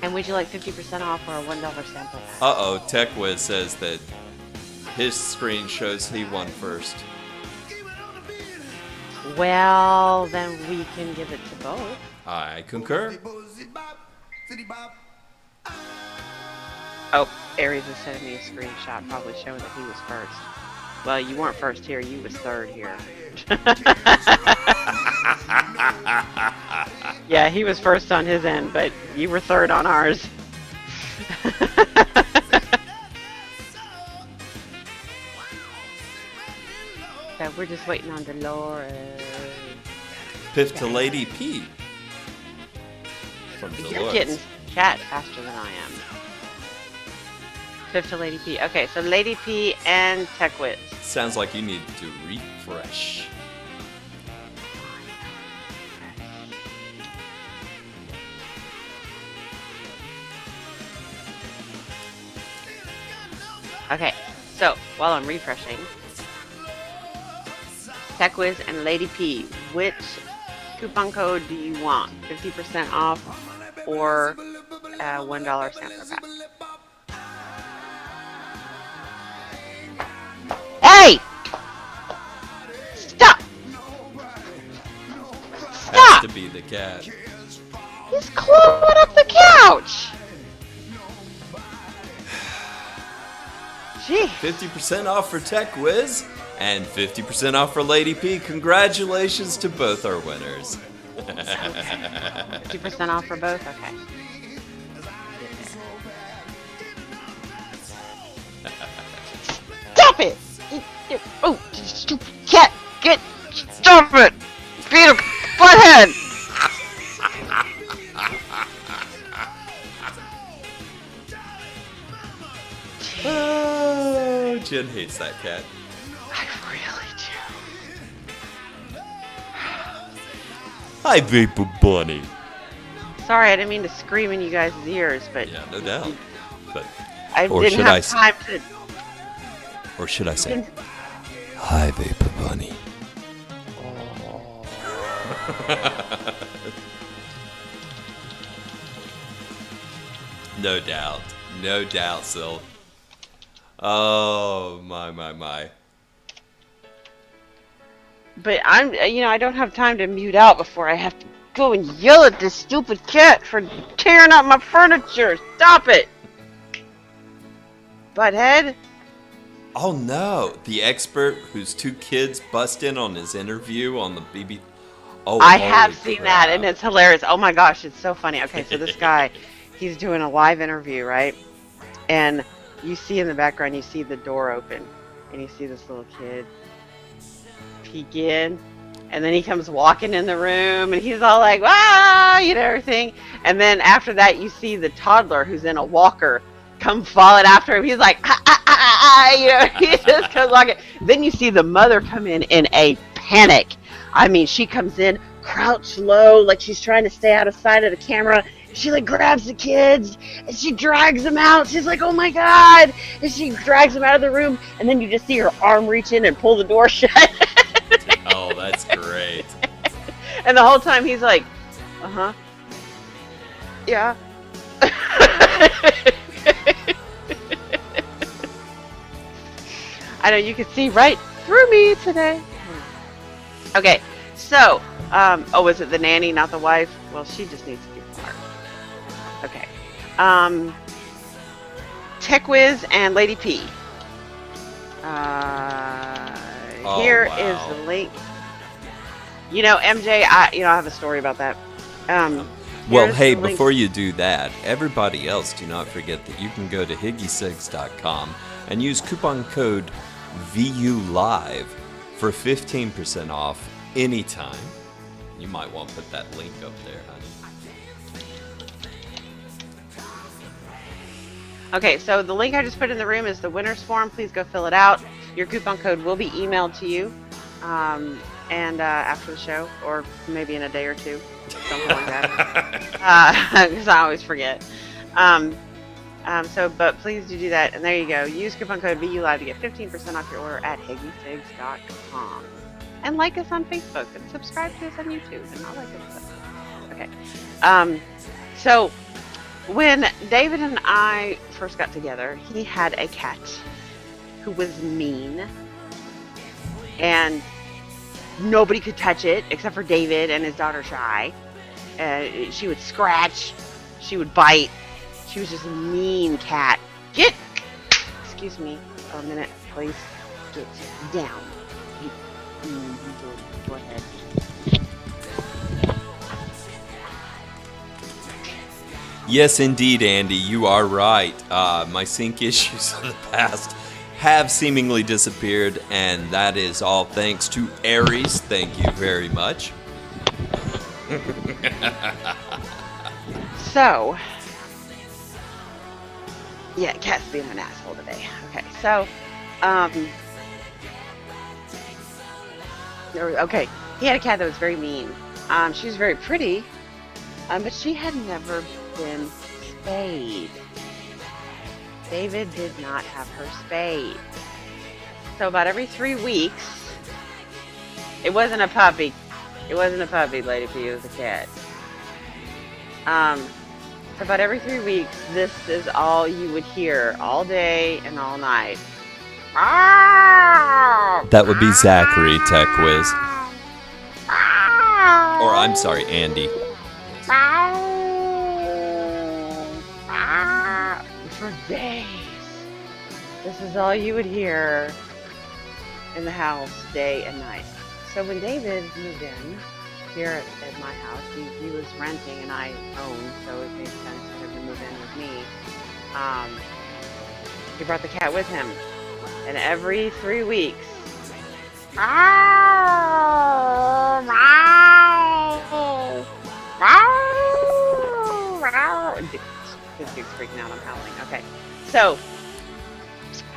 Speaker 7: And would you like 50% off or a $1 sample pack?
Speaker 3: Uh-oh, TechWiz says that his screen shows he won first.
Speaker 7: Well, then we can give it to both.
Speaker 3: I concur.
Speaker 7: Oh, Aries is sending me a screenshot, probably showing that he was first. Well, you weren't first here, you was third here. Yeah, he was first on his end, but you were third on ours. So we're just waiting on Dolores.
Speaker 3: Piff to Lady P. From
Speaker 7: You're
Speaker 3: Dolores.
Speaker 7: getting chat faster than I am. Fifth to Lady P. Okay, so Lady P and TechWiz.
Speaker 3: Sounds like you need to refresh.
Speaker 7: Okay, so while I'm refreshing, TechWiz and Lady P, which coupon code do you want? 50% off or $1 sampler pack? Hey! Stop!
Speaker 3: Has
Speaker 7: Stop!
Speaker 3: to be the cat.
Speaker 7: He's clawing up the couch! Gee.
Speaker 3: 50% off for TechWiz and 50% off for Lady P. Congratulations to both our winners.
Speaker 7: 50% off for both? Okay. Stop it! Oh, you stupid cat! Stop it! Beat him! Butthead!
Speaker 3: Oh, Jen hates that cat.
Speaker 7: I really do.
Speaker 3: Hi, Vapor Bunny.
Speaker 7: Sorry, I didn't mean to scream in you guys' ears, but
Speaker 3: Yeah, no doubt. But
Speaker 7: I
Speaker 3: Or
Speaker 7: didn't
Speaker 3: should
Speaker 7: have
Speaker 3: I
Speaker 7: time to.
Speaker 3: or should I say, hi, Vapor Bunny. No doubt. No doubt, Sil. Oh, my.
Speaker 7: But I don't have time to mute out before I have to go and yell at this stupid cat for tearing up my furniture. Stop it! Butthead.
Speaker 3: Oh no, the expert whose two kids bust in on his interview on the BB. Oh,
Speaker 7: I have
Speaker 3: holy
Speaker 7: seen that, and
Speaker 3: crap.
Speaker 7: it's hilarious. Oh my gosh, it's so funny. Okay, so this guy, he's doing a live interview, right? And you see in the background, you see the door open, and you see this little kid peek in, and then he comes walking in the room, and he's all like, "Ah!" Everything. And then after that, you see the toddler who's in a walker come falling after him. He's like, "Ah, ah, ah, ah, ah," he just comes walking. Then you see the mother come in a panic. I mean, she comes in, crouched low, like she's trying to stay out of sight of the camera. She like grabs the kids and she drags them out. She's like, "Oh my God!" And she drags them out of the room. And then you just see her arm reach in and pull the door shut.
Speaker 3: Oh, that's great.
Speaker 7: And the whole time he's like, "Uh-huh. Yeah." I know you can see right through me today. Okay, so, was it the nanny, not the wife? Well, she just needs to be smart. Okay. TechWiz and Lady P.
Speaker 3: Oh,
Speaker 7: Here
Speaker 3: wow.
Speaker 7: is the link. You know, MJ, I have a story about that.
Speaker 3: Well,
Speaker 7: Here's
Speaker 3: hey,
Speaker 7: the link.
Speaker 3: before you do that, everybody else, do not forget that you can go to higgycigs.com and use coupon code VULIVE for 15% off anytime. You might want to put that link up there, honey.
Speaker 7: Okay, so the link I just put in the room is the winner's form. Please go fill it out. Your coupon code will be emailed to you and after the show, or maybe in a day or two, something like that. Because I always forget. But please do that, and there you go. Use coupon code VULive to get 15% off your order at higgycigs.com. And like us on Facebook, and subscribe to us on YouTube, and all that good stuff. Okay. So when David and I first got together, he had a cat who was mean, and nobody could touch it except for David and his daughter Shy. She would scratch, she would bite. She was just a mean cat. Excuse me for a minute, please. Get down. Go ahead.
Speaker 3: Yes, indeed, Andy, you are right. My sync issues in the past have seemingly disappeared, and that is all thanks to Aries. Thank you very much.
Speaker 7: So, yeah, Cat's being an asshole today. Okay, so, um, okay, he had a cat that was very mean. She was very pretty, but she had never been spayed. David did not have her spayed. So about every 3 weeks, it wasn't a puppy. It wasn't a puppy, Lady P. It was a cat. So about every 3 weeks, this is all you would hear all day and all night.
Speaker 3: That would be Zachary, Tech Whiz. Or I'm sorry, Andy.
Speaker 7: For days. This is all you would hear in the house day and night. So when David moved in here at my house, he was renting and I owned, so it made sense for him to move in with me. He brought the cat with him, and every 3 weeks, this dude's freaking out. I'm howling. Okay, so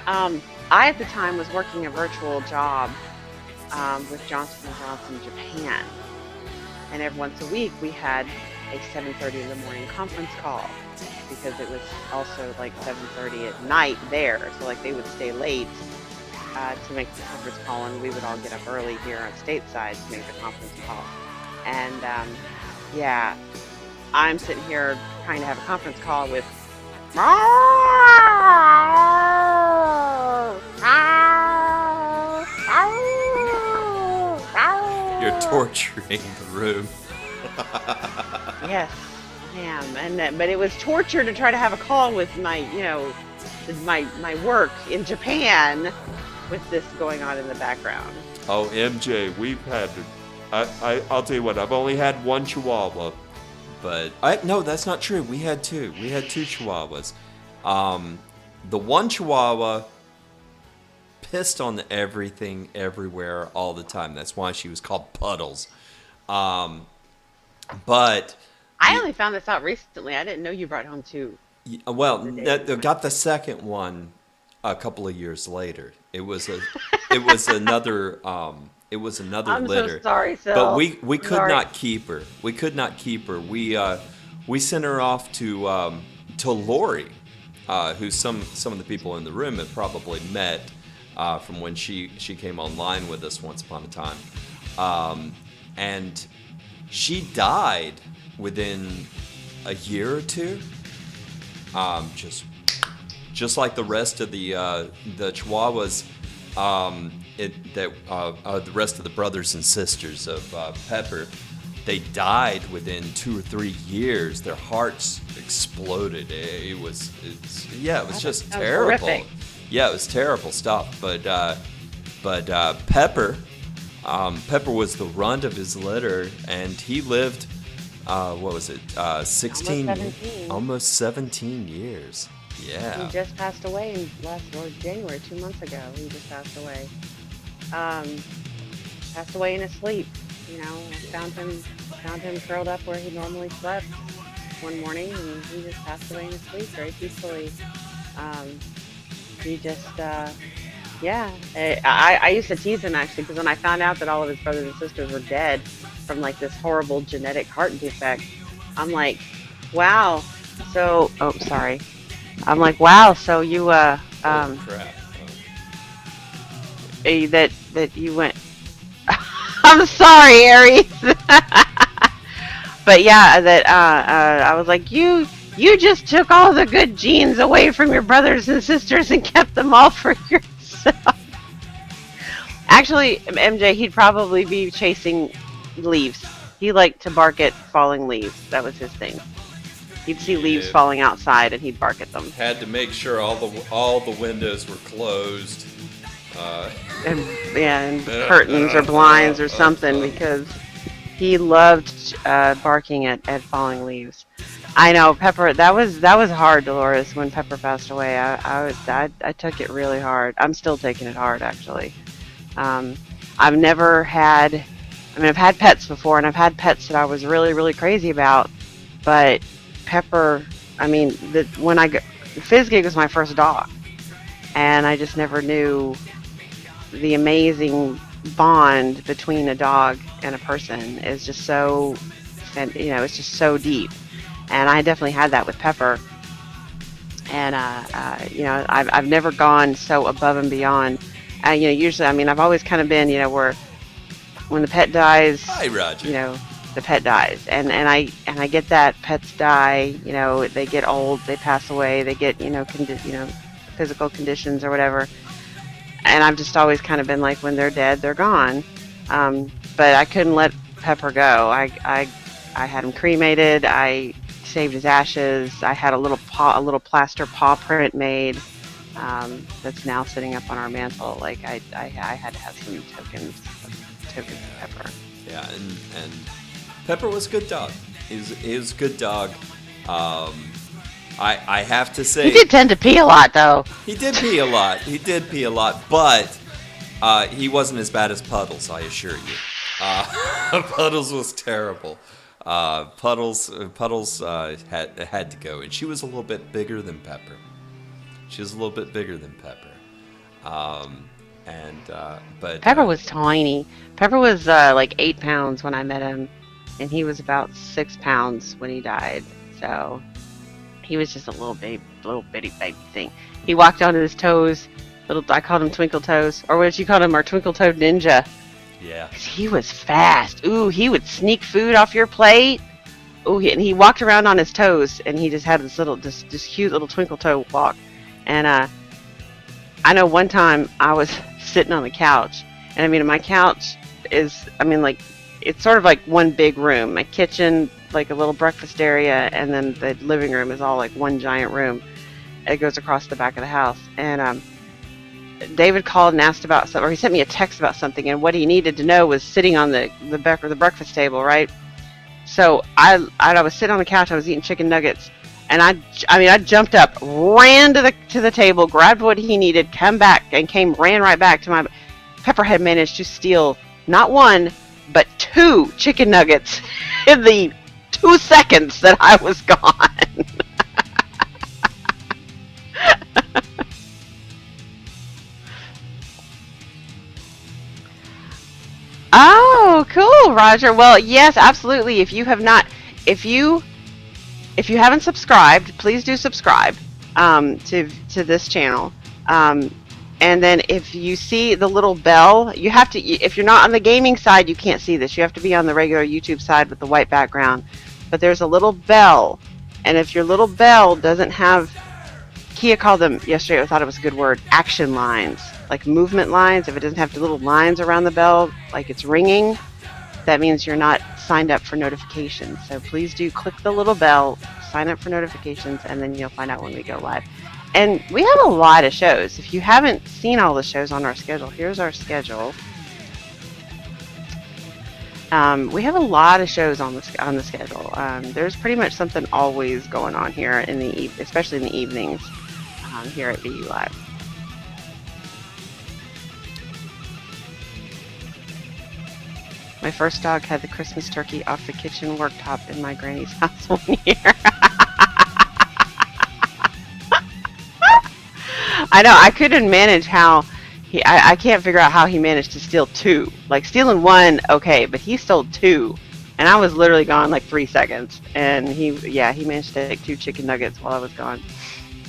Speaker 7: I at the time was working a virtual job with Johnson & Johnson Japan, and every once a week we had a 7:30 in the morning conference call because it was also like 7:30 at night there, so like they would stay late to make the conference call, and we would all get up early here on stateside to make the conference call. And yeah, I'm sitting here trying to have a conference call with
Speaker 3: You're torturing the room.
Speaker 7: yes, I am, and but it was torture to try to have a call with my, you know, my work in Japan with this going on in the background.
Speaker 6: Oh, MJ, we've had. I'll tell you what. I've only had one Chihuahua.
Speaker 3: But no, that's not true. We had two. We had two Chihuahuas. The one Chihuahua pissed on everything, everywhere, all the time. That's why she was called Puddles. But
Speaker 7: I only found this out recently. I didn't know you brought home two.
Speaker 3: well, got the second one a couple of years later. It was another. It was another
Speaker 7: I'm
Speaker 3: litter.
Speaker 7: so sorry, Phil.
Speaker 3: But we could not keep her. We could not keep her. We sent her off to Lori, who some of the people in the room have probably met from when she came online with us once upon a time, and she died within a year or two. Just like the rest of the Chihuahuas. The rest of the brothers and sisters of Pepper, they died within 2 or 3 years. Their hearts exploded. It was just terrible.
Speaker 7: Horrific.
Speaker 3: Yeah, it was terrible stuff. But Pepper was the runt of his litter, and he lived, 16, almost 17 years. Yeah.
Speaker 7: He just passed away in January, 2 months ago. He just passed away. Passed away in his sleep. You know, found him curled up where he normally slept one morning, and he just passed away in his sleep very peacefully. He just, yeah. I used to tease him actually, because when I found out that all of his brothers and sisters were dead from like this horrible genetic heart defect, I'm like, wow. So, oh, sorry. I'm like, wow. So you,
Speaker 3: Crap.
Speaker 7: that you went. I'm sorry, Aries. But yeah, that I was like, you just took all the good genes away from your brothers and sisters and kept them all for yourself. Actually, MJ, he'd probably be chasing leaves. He liked to bark at falling leaves. That was his thing. He'd see leaves falling outside, and he'd bark at them.
Speaker 3: Had to make sure all the windows were closed.
Speaker 7: And curtains or blinds or something, because he loved barking at falling leaves. I know Pepper. That was hard, Dolores. When Pepper passed away, I took it really hard. I'm still taking it hard, actually. Um, I've never had. I mean, I've had pets before, and I've had pets that I was really, really crazy about. But Pepper, I mean, Fizzgig was my first dog, and I just never knew the amazing bond between a dog and a person is just so, and it's just so deep. And I definitely had that with Pepper. And I've never gone so above and beyond. Usually, I mean, I've always kind of been, where when the pet dies,
Speaker 3: Hi, Roger.
Speaker 7: the pet dies, and I get that pets die, they get old, they pass away, they get physical conditions or whatever, and I've just always kind of been like, when they're dead, they're gone. But I couldn't let Pepper go. I had him cremated. I saved his ashes. I had a little plaster paw print made. That's now sitting up on our mantle. Like I had to have some tokens of Pepper.
Speaker 3: Yeah, and Pepper was a good dog. He was a good dog. I have to say
Speaker 7: He did tend to pee a lot, though.
Speaker 3: he did pee a lot. He did pee a lot, but he wasn't as bad as Puddles, I assure you. Puddles was terrible. Puddles had to go, and she was a little bit bigger than Pepper. She was a little bit bigger than Pepper. But
Speaker 7: Pepper was tiny. Pepper was like 8 pounds when I met him, and he was about 6 pounds when he died. So he was just a little bitty baby thing. He walked on his toes. I called him Twinkle Toes, or what did you call him? Our Twinkle Toed Ninja.
Speaker 3: yeah.
Speaker 7: 'Cause he was fast. Ooh, he would sneak food off your plate. Ooh, and he walked around on his toes, and he just had this cute little twinkle toe walk. And I know one time I was sitting on the couch, and I mean, my couch is, I mean, like, it's sort of like one big room. My kitchen, like a little breakfast area, and then the living room is all like one giant room. It goes across the back of the house. And David called and asked about something, or he sent me a text about something, and what he needed to know was sitting on the back of the breakfast table, right? So I was sitting on the couch, I was eating chicken nuggets, and I jumped up, ran to the table, grabbed what he needed, ran right back to my. Pepper had managed to steal not one, but 2 chicken nuggets in the 2 seconds that I was gone. Oh, cool, Roger. Well, yes, absolutely. If you haven't subscribed, please do subscribe to this channel. And then if you see the little bell, you have to. If you're not on the gaming side, you can't see this. You have to be on the regular YouTube side with the white background. But there's a little bell, and if your little bell doesn't have, Kia called them yesterday. I thought it was a good word. Action lines, like movement lines. If it doesn't have the little lines around the bell, like it's ringing, that means you're not signed up for notifications. So please do click the little bell, sign up for notifications, and then you'll find out when we go live. And we have a lot of shows. If you haven't seen all the shows on our schedule, here's our schedule. We have a lot of shows on the schedule. There's pretty much something always going on here especially in the evenings here at VU Live. My first dog had the Christmas turkey off the kitchen worktop in my granny's house one year. I know, I couldn't manage how I can't figure out how he managed to steal 2. Like, stealing 1, okay, but he stole 2. And I was literally gone like 3 seconds. And he managed to take 2 chicken nuggets while I was gone.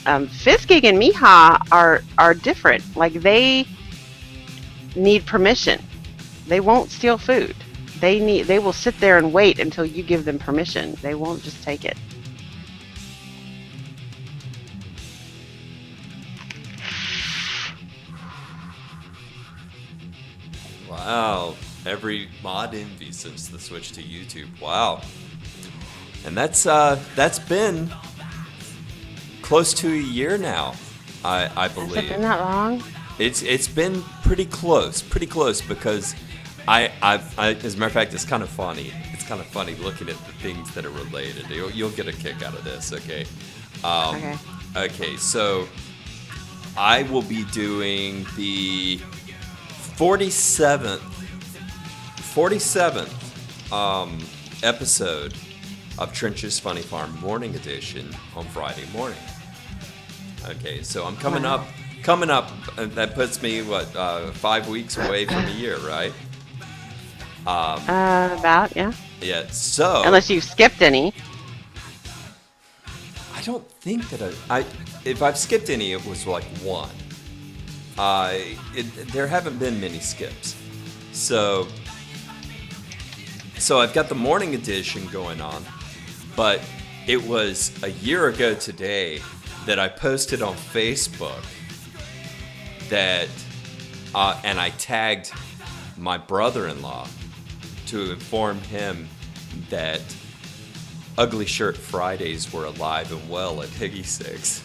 Speaker 7: Fizzgig and Miha are different. Like, they need permission. They won't steal food. They will sit there and wait until you give them permission. They won't just take it.
Speaker 3: Wow. Every mod envy since the switch to YouTube. Wow. And that's been close to a year now, I believe.
Speaker 7: Has it been that long?
Speaker 3: It's been pretty close because I as a matter of fact, it's kind of funny. It's kind of funny looking at the things that are related. You'll get a kick out of this, okay?
Speaker 7: Okay.
Speaker 3: Okay, so I will be doing the 47th episode of Trench's Funny Farm Morning Edition on Friday morning. Okay, so I'm coming up. That puts me 5 weeks away from a year, right?
Speaker 7: About, yeah.
Speaker 3: Yeah. So
Speaker 7: Unless you've skipped any.
Speaker 3: I don't think that if I've skipped any, it was like one. There haven't been many skips, so I've got the morning edition going on, but it was a year ago today that I posted on Facebook that, and I tagged my brother-in-law to inform him that Ugly Shirt Fridays were alive and well at Higgy 6.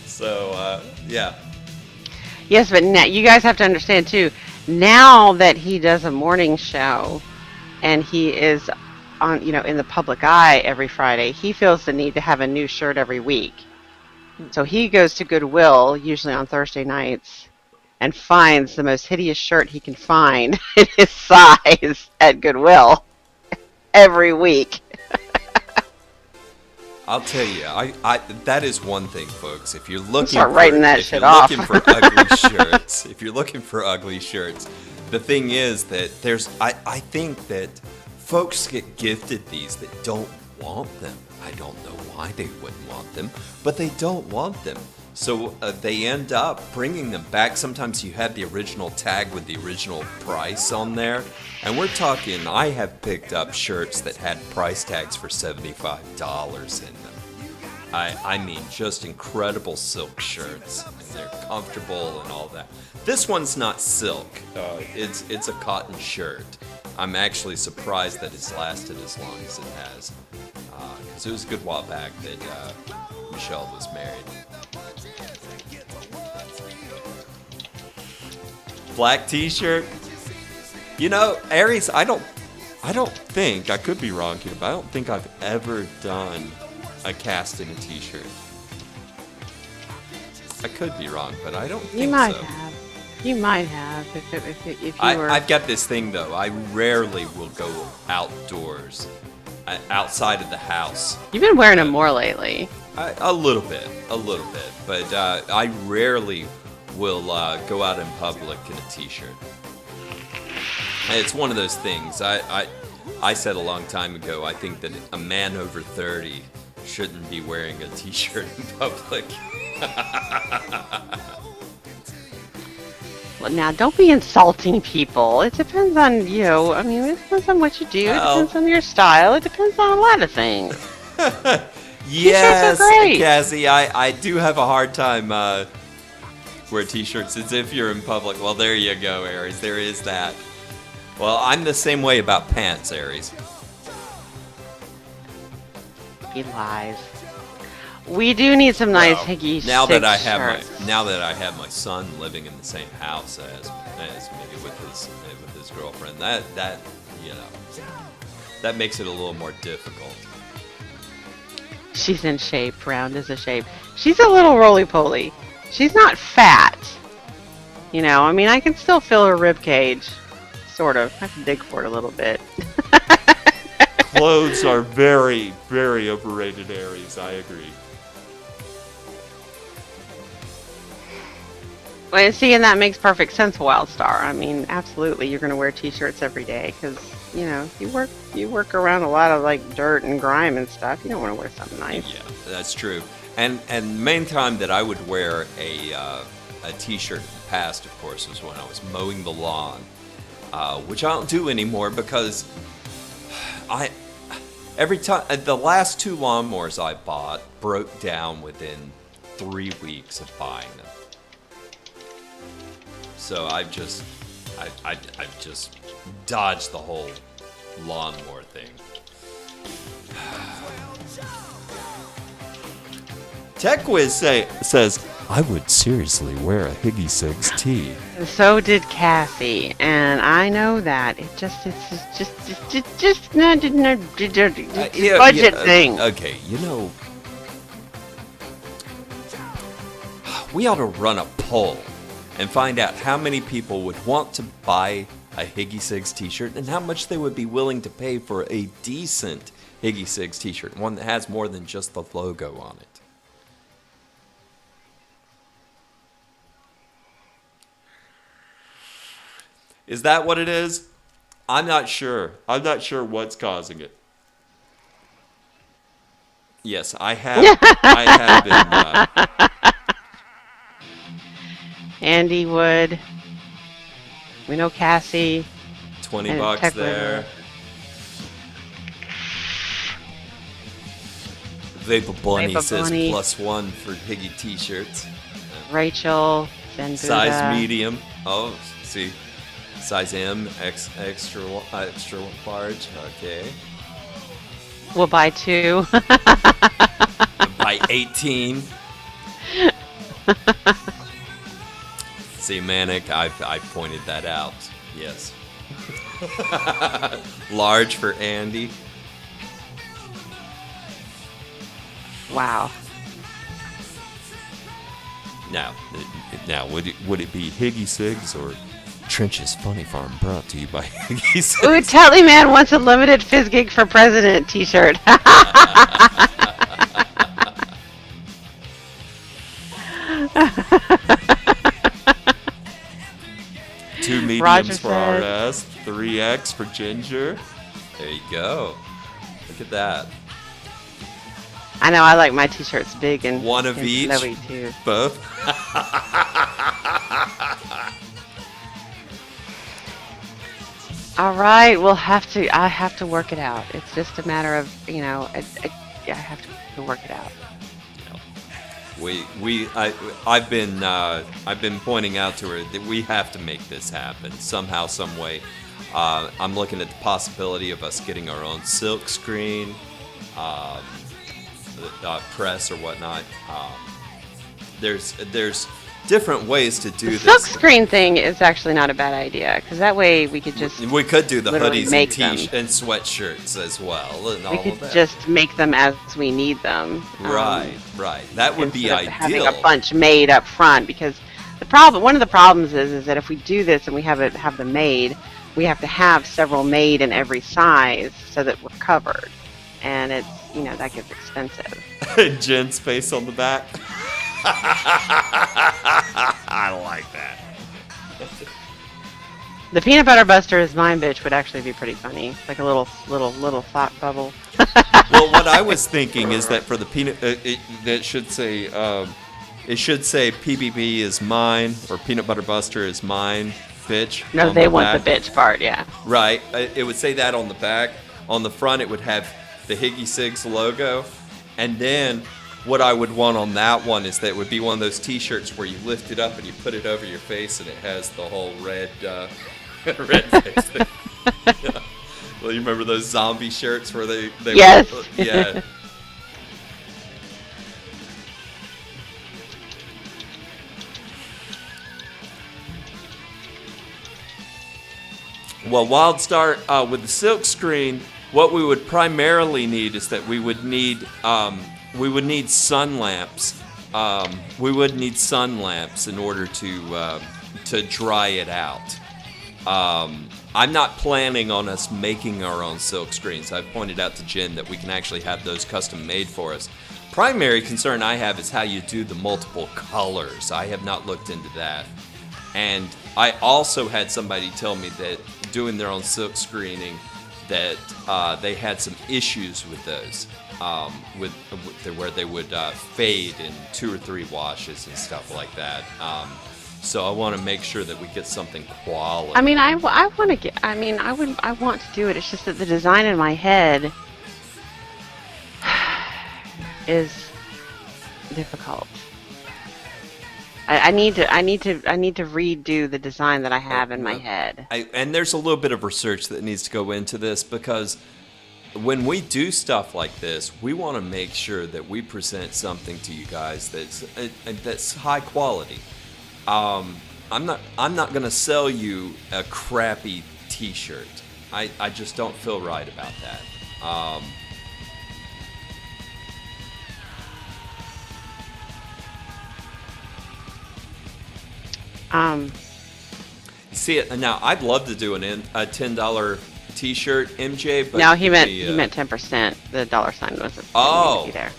Speaker 3: So, yeah.
Speaker 7: Yes, but now you guys have to understand too. Now that he does a morning show, and he is on, in the public eye every Friday, he feels the need to have a new shirt every week. So he goes to Goodwill, usually on Thursday nights, and finds the most hideous shirt he can find in his size at Goodwill every week.
Speaker 3: I'll tell you, that is one thing, folks. If you're looking
Speaker 7: Start writing that shit off.
Speaker 3: If you're looking for ugly shirts, the thing is that I think that folks get gifted these that don't want them. I don't know why they wouldn't want them, but they don't want them. So they end up bringing them back. Sometimes you have the original tag with the original price on there. And we're talking, I have picked up shirts that had price tags for $75 in them. I mean, just incredible silk shirts. And they're comfortable and all that. This one's not silk. It's a cotton shirt. I'm actually surprised that it's lasted as long as it has. Because it was a good while back that Michelle was married. Black t-shirt. Aries, I don't think, I could be wrong here, but I don't think I've ever done a cast in a t-shirt. I could be wrong, but I don't think so.
Speaker 7: You might have. You might have if you were.
Speaker 3: I've got this thing though. I rarely will go outdoors, outside of the house.
Speaker 7: You've been wearing them more lately.
Speaker 3: A little bit, but I rarely will go out in public in a t-shirt. It's one of those things. I said a long time ago, I think that a man over 30 shouldn't be wearing a t-shirt in public.
Speaker 7: Well, now, don't be insulting people. It depends on you. I mean, it depends on what you do. It depends on your style. It depends on a lot of things.
Speaker 3: Yes,
Speaker 7: T-shirts are great.
Speaker 3: Cassie, I do have a hard time wear t-shirts as if you're in public. Well, there you go, Aries. There is that. Well, I'm the same way about pants, Aries.
Speaker 7: He lies. We do need some nice Higgy
Speaker 3: now that I
Speaker 7: shirts.
Speaker 3: now that I have my son living in the same house as me with his girlfriend, that makes it a little more difficult.
Speaker 7: She's in shape. Round is a shape. She's a little roly-poly. She's not fat. I mean, I can still feel her rib cage. Sort of. I have to dig for it a little bit.
Speaker 3: Clothes are very, very overrated, Aries. I agree.
Speaker 7: Well, see, and that makes perfect sense, Wildstar. I mean, absolutely, you're going to wear t-shirts every day because, you work around a lot of, dirt and grime and stuff. You don't want to wear something nice.
Speaker 3: Yeah, that's true. And the main time that I would wear a t-shirt in the past, of course, was when I was mowing the lawn, which I don't do anymore because every time the last 2 lawnmowers I bought broke down within 3 weeks of buying them. So I've just dodged the whole lawnmower thing. TechWiz says, I would seriously wear a Higgy Sigs tee.
Speaker 7: And so did Cassie, and I know that. It's just not a budget thing.
Speaker 3: Okay, we ought to run a poll and find out how many people would want to buy a Higgy Sigs t-shirt and how much they would be willing to pay for a decent Higgy Sigs t-shirt, one that has more than just the logo on it. Is that what it is? I'm not sure. I'm not sure what's causing it. Yes, I have been.
Speaker 7: Andy Wood. We know Cassie.
Speaker 3: $20
Speaker 7: Tech
Speaker 3: there. Vapor Bunny
Speaker 7: Vapor
Speaker 3: says
Speaker 7: Bunny.
Speaker 3: +1 for Higgy t-shirts.
Speaker 7: Rachel. Zen Buddha.
Speaker 3: Size medium. Oh, see. Size M, extra large. Okay.
Speaker 7: We'll buy 2.
Speaker 3: By 18. See, Manic, I pointed that out. Yes. Large for Andy.
Speaker 7: Wow.
Speaker 3: Now, would it be Higgy Sigs or Trench's Funny Farm, brought to you by Higgy Sigs?
Speaker 7: Ooh, Telly Man wants a limited Fizz Gig for President t-shirt.
Speaker 3: Two mediums
Speaker 7: Roger
Speaker 3: for
Speaker 7: said-
Speaker 3: RS, 3X for Ginger. There you go. Look at that.
Speaker 7: I know, I like my t-shirts big and
Speaker 3: One of
Speaker 7: and
Speaker 3: each?
Speaker 7: snowy too.
Speaker 3: Both.
Speaker 7: All right, I have to work it out. It's just a matter of, I have to work it out.
Speaker 3: I've been pointing out to her that we have to make this happen somehow, some way. I'm looking at the possibility of us getting our own silk screen, press or whatnot. There's different ways to do
Speaker 7: The
Speaker 3: this.
Speaker 7: silk screen thing is actually not a bad idea, because that way we could just
Speaker 3: We could do the
Speaker 7: literally
Speaker 3: hoodies
Speaker 7: make
Speaker 3: and
Speaker 7: them.
Speaker 3: and sweatshirts as well, and all
Speaker 7: we
Speaker 3: of
Speaker 7: could
Speaker 3: that.
Speaker 7: just make them as we need them.
Speaker 3: Right. That would be
Speaker 7: instead of
Speaker 3: ideal.
Speaker 7: having a bunch made up front, because one of the problems is that if we do this and we have them made, we have to have several made in every size so that we're covered, and it's that gets expensive.
Speaker 3: Jen's face on the back. I like that.
Speaker 7: The peanut butter buster is mine, bitch would actually be pretty funny, like a little thought bubble.
Speaker 3: Well, what I was thinking is that for the peanut, that should say, it should say PBB is mine or peanut butter buster is mine, bitch.
Speaker 7: No,
Speaker 3: on
Speaker 7: they
Speaker 3: the
Speaker 7: want
Speaker 3: back.
Speaker 7: the bitch part, yeah.
Speaker 3: Right. It would say that on the back. On the front, it would have the Higgy Sigs logo, and then what I would want on that one is that it would be one of those T-shirts where you lift it up and you put it over your face, and it has the whole red face thing. Well, you remember those zombie shirts where they
Speaker 7: Yes.
Speaker 3: Yeah. Well, WildStar, with the silk screen, what we would primarily need is that we would need sun lamps. We would need sun lamps in order to dry it out. I'm not planning on us making our own silk screens. I've pointed out to Jen that we can actually have those custom made for us. Primary concern I have is how you do the multiple colors. I have not looked into that. And I also had somebody tell me that doing their own silk screening, that they had some issues with those, where they would fade in 2 or 3 washes and stuff like that. So I want to make sure that we get something quality.
Speaker 7: I mean, I want to get. I mean, I want to do it. It's just that the design in my head is difficult. I need to redo the design that I have in my head.
Speaker 3: And there's a little bit of research that needs to go into this, because when we do stuff like this, we want to make sure that we present something to you guys that's high quality. I'm not gonna sell you a crappy T-shirt. I just don't feel right about that. See it now. I'd love to do a $10 T-shirt, MJ. But
Speaker 7: No, he meant 10%. The dollar sign was there.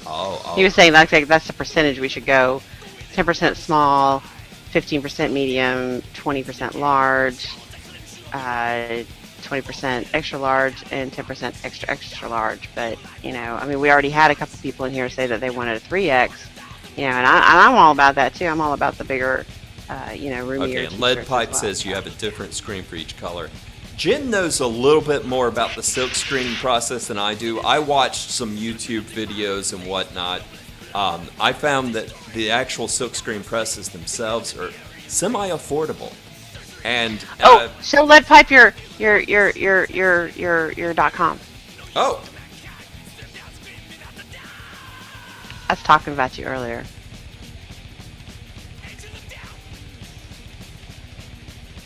Speaker 3: Oh.
Speaker 7: He was saying that's the percentage we should go. 10% small, 15% medium, 20% large, 20% extra large, and 10% extra large. But you know, I mean, we already had a couple people in here say that they wanted a 3X. You know, and I'm all about that too. I'm all about the bigger, roomier.
Speaker 3: Okay, and Lead Pipe says you have a different screen for each color. Jen knows a little bit more about the silk screening process than I do. I watched some YouTube videos and whatnot. I found that the actual silk screen presses themselves are semi-affordable. And
Speaker 7: show Lead Pipe your .com.
Speaker 3: Oh,
Speaker 7: I was talking about you earlier.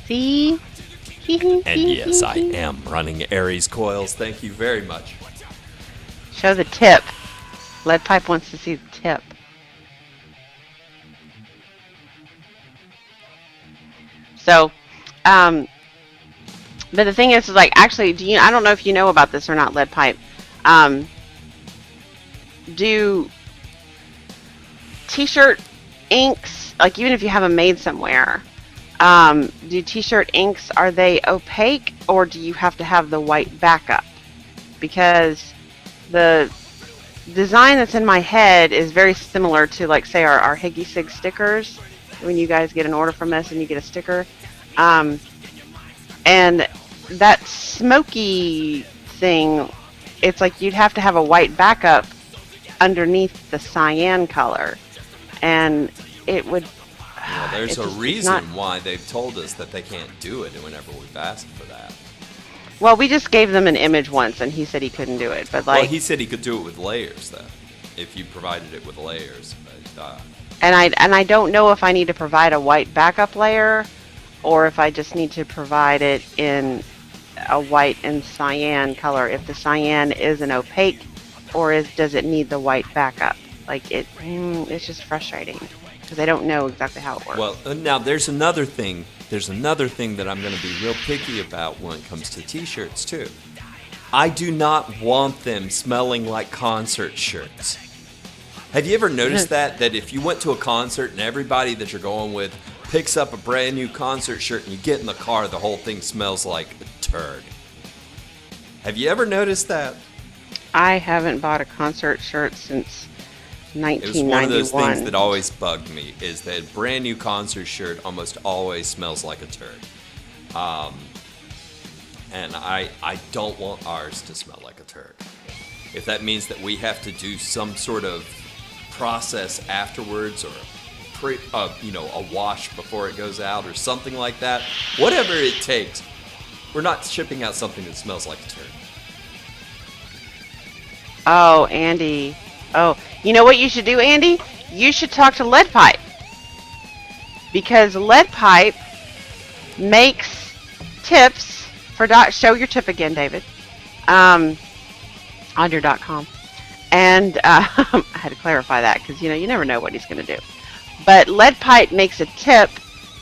Speaker 7: See?
Speaker 3: and yes, I am running Aries coils. Thank you very much.
Speaker 7: Show the tip. Lead Pipe wants to see the tip. So, but the thing is like, actually, I don't know if you know about this or not, Lead Pipe. Do T-shirt inks, like even if you have them made somewhere, do T-shirt inks, are they opaque or do you have to have the white backup? Because the design that's in my head is very similar to, like, say, our Higgy Sig stickers. When you guys get an order from us and you get a sticker, and that smoky thing, it's like you'd have to have a white backup underneath the cyan color, and it would.
Speaker 3: Well, there's a reason why they've told us that they can't do it whenever we've asked for that.
Speaker 7: Well, we just gave them an image once, and he said he couldn't do it. But like,
Speaker 3: well, he said he could do it with layers, though, if you provided it with layers. But,
Speaker 7: and I don't know if I need to provide a white backup layer, or if I just need to provide it in a white and cyan color. If the cyan is an opaque, or does it need the white backup? Like it's just frustrating because I don't know exactly how it works.
Speaker 3: Well, now there's another thing. There's another thing that I'm going to be real picky about when it comes to T-shirts too. I do not want them smelling like concert shirts. Have you ever noticed that if you went to a concert and everybody that you're going with picks up a brand new concert shirt and you get in the car, the whole thing smells like a turd? Have you ever noticed that?
Speaker 7: I haven't bought a concert shirt since 1991. It was
Speaker 3: one of those things that always bugged me, is that a brand new concert shirt almost always smells like a turd. And I don't want ours to smell like a turd. If that means that we have to do some sort of process afterwards, or a wash before it goes out, or something like that, whatever it takes, we're not shipping out something that smells like a turd.
Speaker 7: Oh, Andy. Oh, you know what you should do, Andy? You should talk to Lead Pipe. Because Lead Pipe makes tips for show your tip again, David. On your .com. And I had to clarify that because, you never know what he's going to do. But Lead Pipe makes a tip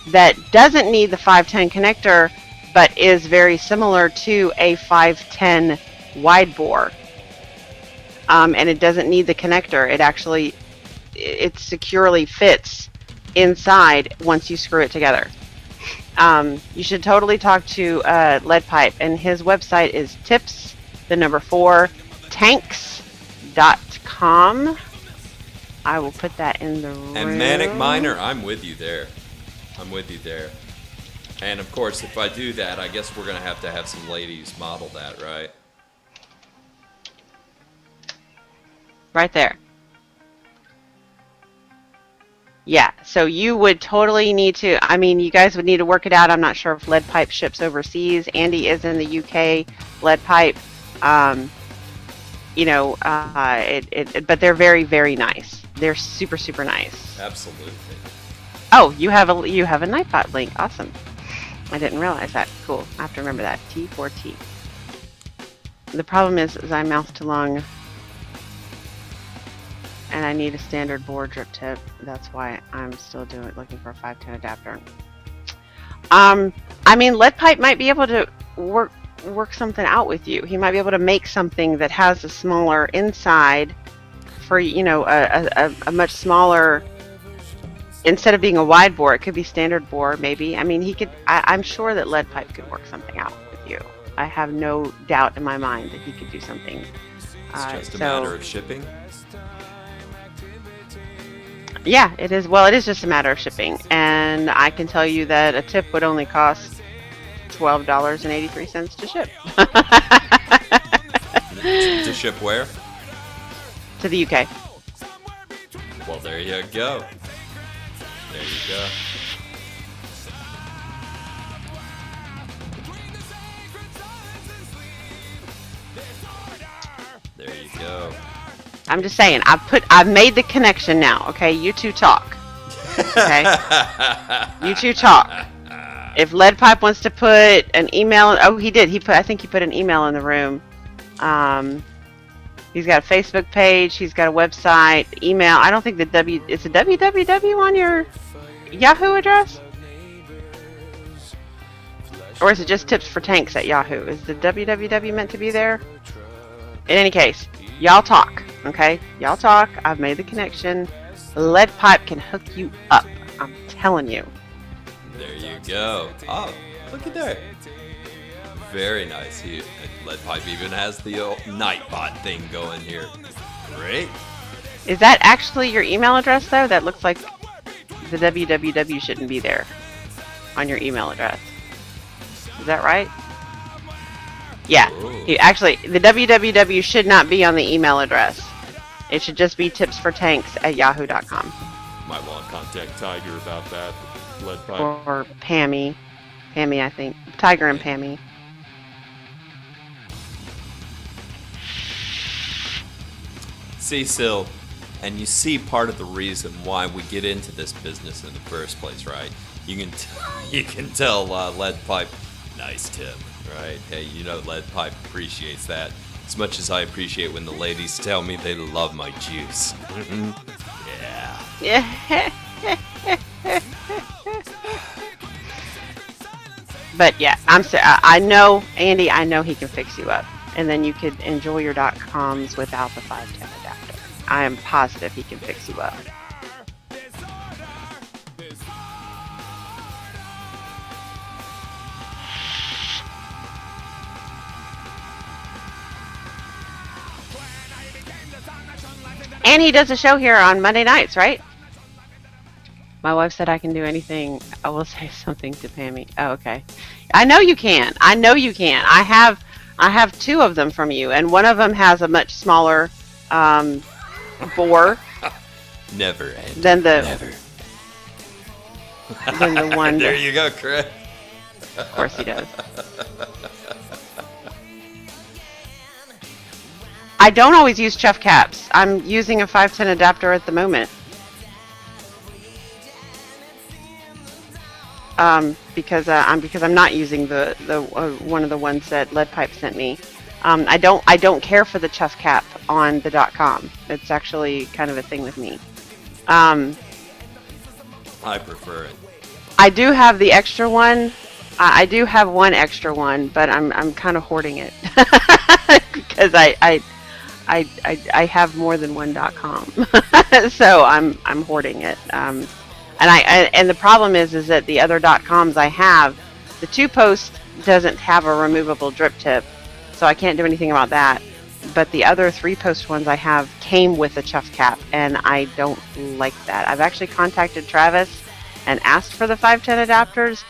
Speaker 7: that doesn't need the 510 connector, but is very similar to a 510 wide bore. And it doesn't need the connector. It securely fits inside once you screw it together. You should totally talk to Lead Pipe, and his website is tips4tanks.com. I will put that in the room.
Speaker 3: And Manic Miner, I'm with you there. And of course, if I do that, I guess we're going to have some ladies model that, right?
Speaker 7: Right there. Yeah, so you would totally need to, you guys would need to work it out. I'm not sure if Lead Pipe ships overseas. Andy is in the UK. Lead Pipe But they're very, very nice. They're super, super nice.
Speaker 3: Absolutely.
Speaker 7: Oh, you have a Nightbot link. Awesome. I didn't realize that. Cool. I have to remember that. T4T. The problem is I mouth to lung, and I need a standard bore drip tip. That's why I'm still looking for a 510 adapter. I mean, lead pipe might be able to work something out with you. He might be able to make something that has a smaller inside for, a much smaller, instead of being a wide bore, it could be standard bore maybe. I mean, I'm sure that lead pipe could work something out with you. I have no doubt in my mind that he could do something.
Speaker 3: It's just a matter of shipping.
Speaker 7: Yeah, it is. Well, it is just a matter of shipping, and I can tell you that a tip would only cost $12.83 to ship.
Speaker 3: To ship where?
Speaker 7: To the UK.
Speaker 3: Well, there you go. There you go. There you go.
Speaker 7: I'm just saying, I've made the connection now, okay? You two talk. Okay? You two talk. If Lead Pipe wants to put an email, oh, he did. I think he put an email in the room. He's got a Facebook page. He's got a website, email. I don't think it's a www on your Yahoo address? Or is it just tips for tanks at Yahoo? Is the www meant to be there? In any case, y'all talk, okay? Y'all talk. I've made the connection. Lead Pipe can hook you up. I'm telling you.
Speaker 3: There you go. Oh, look at that. Very nice. Lead Pipe even has the old Nightbot thing going here. Great.
Speaker 7: Is that actually your email address, though? That looks like the www shouldn't be there on your email address. Is that right? Yeah. The www should not be on the email address. It should just be tipsfortanks@yahoo.com.
Speaker 3: Might want to contact Tiger about that. Lead Pipe.
Speaker 7: Or Pammy. Pammy, I think. Tiger and Pammy.
Speaker 3: See, Sil, and you see part of the reason why we get into this business in the first place, right? You can tell Lead Pipe, nice tip, right? Hey, Lead Pipe appreciates that as much as I appreciate when the ladies tell me they love my juice. Yeah.
Speaker 7: But yeah, I know, Andy, I know he can fix you up. And then you could enjoy your .coms without the 510 adapter. I am positive he can fix you up. And he does a show here on Monday nights, right? My wife said I can do anything. I will say something to Pammy. Oh, okay. I know you can. I know you can. I have two of them from you, and one of them has a much smaller bore.
Speaker 3: Never, Andy.
Speaker 7: Never. Than the one.
Speaker 3: There you go, Chris.
Speaker 7: Of course he does. I don't always use chuff caps. I'm using a 510 adapter at the moment. Because I'm not using the one of the ones that Lead Pipe sent me. I don't care for the chuff cap on the .com. It's actually kind of a thing with me.
Speaker 3: I prefer it.
Speaker 7: I do have the extra one. I do have one extra one, but I'm kind of hoarding it because I have more than one .com, so I'm hoarding it. And the problem is that the other .coms I have, the 2-post doesn't have a removable drip tip, so I can't do anything about that. But the other 3-post ones I have came with a chuff cap, and I don't like that. I've actually contacted Travis and asked for the 510 adapters,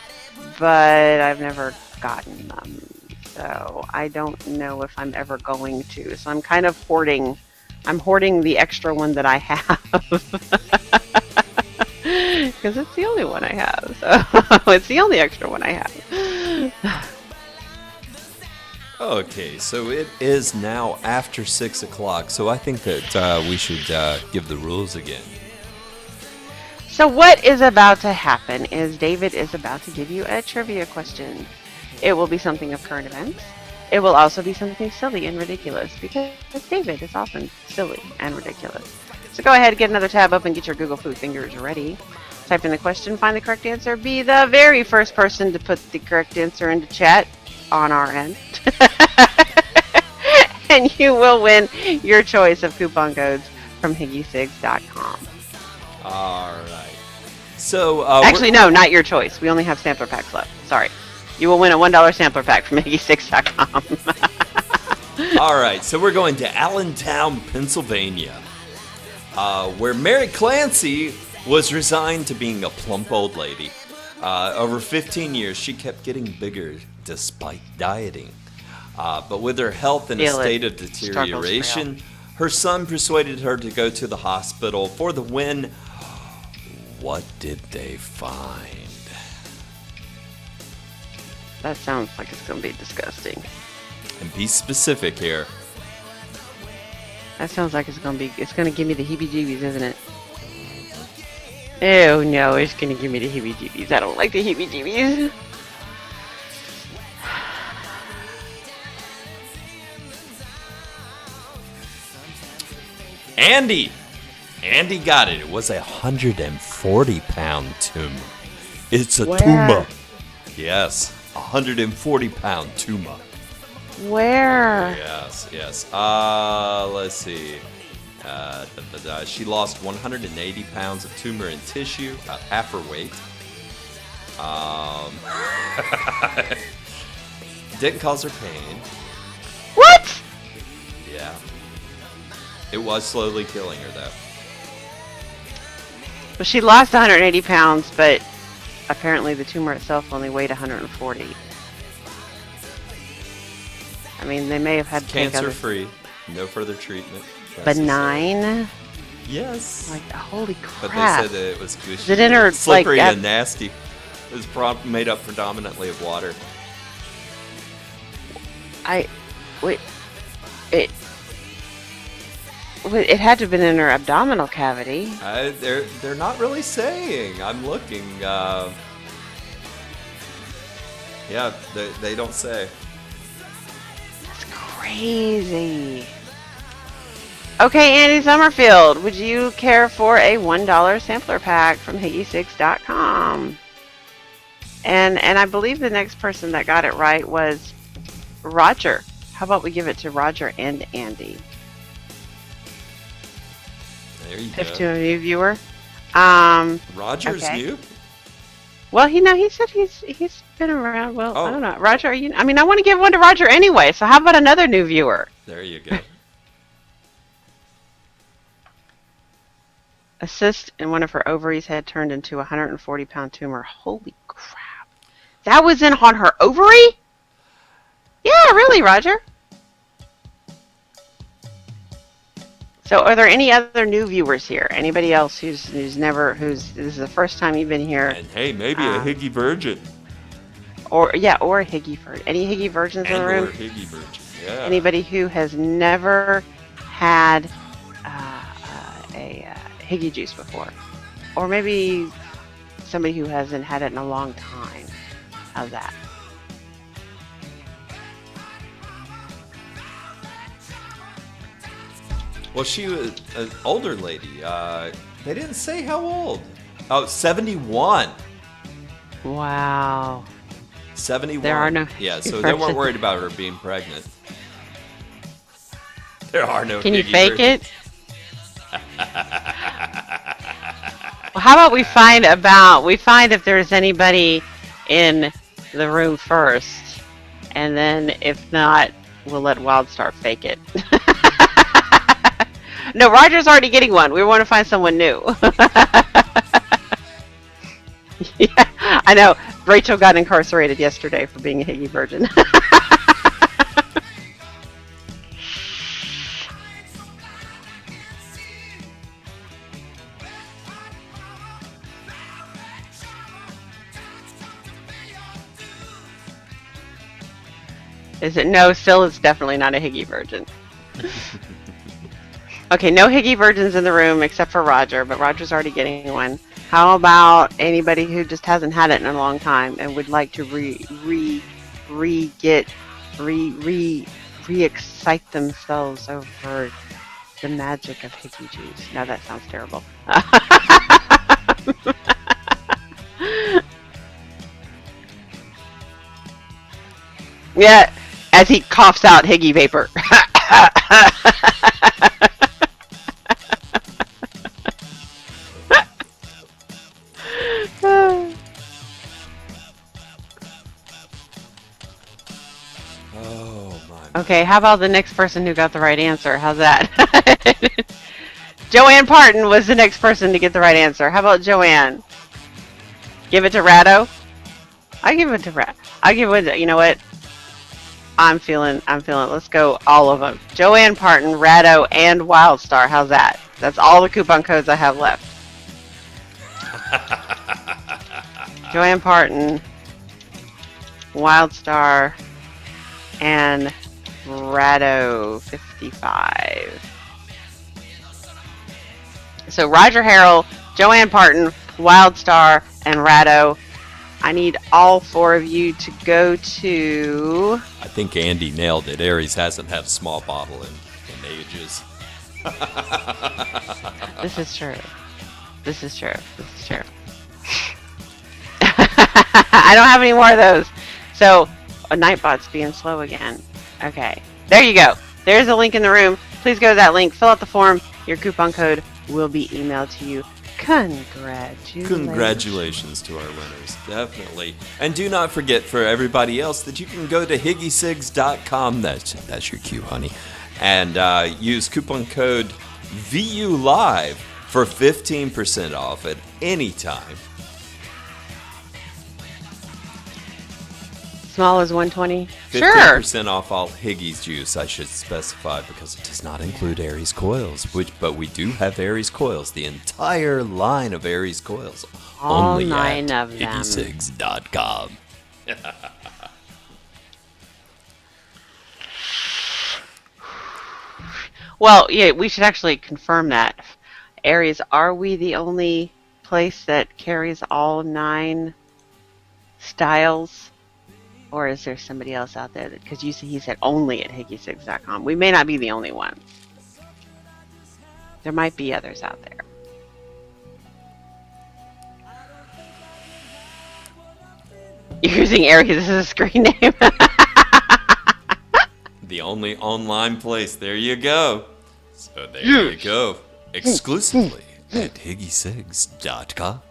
Speaker 7: but I've never gotten them. So I don't know if I'm ever going to. So I'm kind of hoarding. I'm hoarding the extra one that I have. Because it's the only one I have. So it's the only extra one I have.
Speaker 3: Okay, so it is now after 6 o'clock, so I think that we should give the rules again.
Speaker 7: So what is about to happen is David is about to give you a trivia question. It will be something of current events. It will also be something silly and ridiculous because David is often silly and ridiculous. So go ahead, get another tab open, get your Google Food fingers ready. Type in the question, find the correct answer, be the very first person to put the correct answer into chat on our end. And you will win your choice of coupon codes from higgysigs.com.
Speaker 3: All right. So
Speaker 7: Actually, no, not your choice. We only have sampler packs left. Sorry. You will win a $1 sampler pack from higgy6.com.
Speaker 3: all right. So we're going to Allentown, Pennsylvania, where Mary Clancy was resigned to being a plump old lady. Over 15 years, she kept getting bigger despite dieting. But with her health in a state of deterioration, her son persuaded her to go to the hospital for the win. What did they find?
Speaker 7: That sounds like it's going to be disgusting.
Speaker 3: And be specific here.
Speaker 7: That sounds like it's going to give me the heebie-jeebies, isn't it? Oh no, it's going to give me the heebie-jeebies. I don't like the heebie-jeebies.
Speaker 3: Andy got it. It was a 140-pound tumor. It's a tumor. Yes, 140-pound tumor.
Speaker 7: Where?
Speaker 3: Yes. Let's see. She lost 180 pounds of tumor in tissue, about half her weight. Didn't cause her pain.
Speaker 7: What?
Speaker 3: Yeah. It was slowly killing her, though.
Speaker 7: Well, she lost 180 pounds, but apparently the tumor itself only weighed 140. I mean, they may have had to take other...
Speaker 3: Cancer-free, no further treatment.
Speaker 7: Benign?
Speaker 3: Yes.
Speaker 7: Like, holy
Speaker 3: But
Speaker 7: crap.
Speaker 3: they said that it was
Speaker 7: Is it in her,
Speaker 3: slippery
Speaker 7: like,
Speaker 3: and nasty. It was made up predominantly of water.
Speaker 7: It had to have been in her abdominal cavity.
Speaker 3: They're not really saying. I'm looking. Yeah, they don't say.
Speaker 7: That's crazy. Okay, Andy Summerfield, would you care for a $1 sampler pack from higgy6.com? And I believe the next person that got it right was Roger. How about we give it to Roger and Andy?
Speaker 3: There you
Speaker 7: If
Speaker 3: go.
Speaker 7: to a new viewer.
Speaker 3: Roger's
Speaker 7: okay.
Speaker 3: new?
Speaker 7: Well, he said he's been around. Well,
Speaker 3: Oh.
Speaker 7: I don't know. Roger, are you? I mean, I want to give one to Roger anyway. So how about another new viewer?
Speaker 3: There you go.
Speaker 7: A cyst in one of her ovaries had turned into a 140-pound tumor. Holy crap! That was on her ovary? Yeah, really, Roger. So, are there any other new viewers here? Anybody else who's this is the first time you've been here?
Speaker 3: And hey, maybe a Higgy virgin.
Speaker 7: Or a Higgy virgin. Any Higgy virgins in the room?
Speaker 3: Or a Higgy virgin. Yeah.
Speaker 7: Anybody who has never had a Higgy juice before, or maybe somebody who hasn't had it in a long time. How's that?
Speaker 3: Well, she was an older lady. They didn't say how old. Oh, 71.
Speaker 7: Wow.
Speaker 3: 71.
Speaker 7: There are no
Speaker 3: Yeah, so
Speaker 7: Higgy
Speaker 3: they weren't
Speaker 7: virgins.
Speaker 3: worried about her being pregnant. There are no
Speaker 7: Can you
Speaker 3: Higgy
Speaker 7: fake
Speaker 3: virgins.
Speaker 7: it? Well, how about we find if there's anybody in the room first, and then if not, we'll let Wildstar fake it. No, Roger's already getting one. We want to find someone new. Yeah, I know. Rachel got incarcerated yesterday for being a Higgy virgin. Is it? No, still it's definitely not a Higgy virgin. Okay, no Higgy virgins in the room except for Roger, but Roger's already getting one. How about anybody who just hasn't had it in a long time and would like to re-excite themselves over the magic of Higgy juice? Now that sounds terrible. Yeah, as he coughs out Higgy vapor.
Speaker 3: Oh my.
Speaker 7: Okay, how about the next person who got the right answer? How's that? Joanne Parton was the next person to get the right answer. How about Joanne? Give it to Rado? I give it to Rado. I give it to, you know what? I'm feeling, let's go all of them. Joanne Parton, Rado, and Wildstar. How's that? That's all the coupon codes I have left. Joanne Parton, Wildstar, and Rado 55. So Roger Harrell, Joanne Parton, Wildstar, and Rado. I need all 4 of you to go to...
Speaker 3: I think Andy nailed it. Aries hasn't had a small bottle in ages.
Speaker 7: This is true. This is true. This is true. I don't have any more of those. So, Nightbot's being slow again. Okay. There you go. There's a link in the room. Please go to that link. Fill out the form. Your coupon code will be emailed to you.
Speaker 3: Congratulations to our winners, definitely. And do not forget for everybody else that you can go to higgysigs.com, that's your cue, honey, and use coupon code VULIVE for 15% off at any time.
Speaker 7: Small as 120?
Speaker 3: 15% off all Higgy's juice, I should specify, because it does not include Aries coils, but we do have Aries coils, the entire line of Aries coils.
Speaker 7: All
Speaker 3: only
Speaker 7: 9
Speaker 3: at
Speaker 7: of them.
Speaker 3: higgysigs.com.
Speaker 7: Well, yeah, we should actually confirm that. Aries, are we the only place that carries all 9 styles? Or is there somebody else out there? Because he said only at higgy6.com. We may not be the only one. There might be others out there. You're using Aries as a screen name.
Speaker 3: The only online place. There you go. So there you go. Exclusively at higgysigs.com.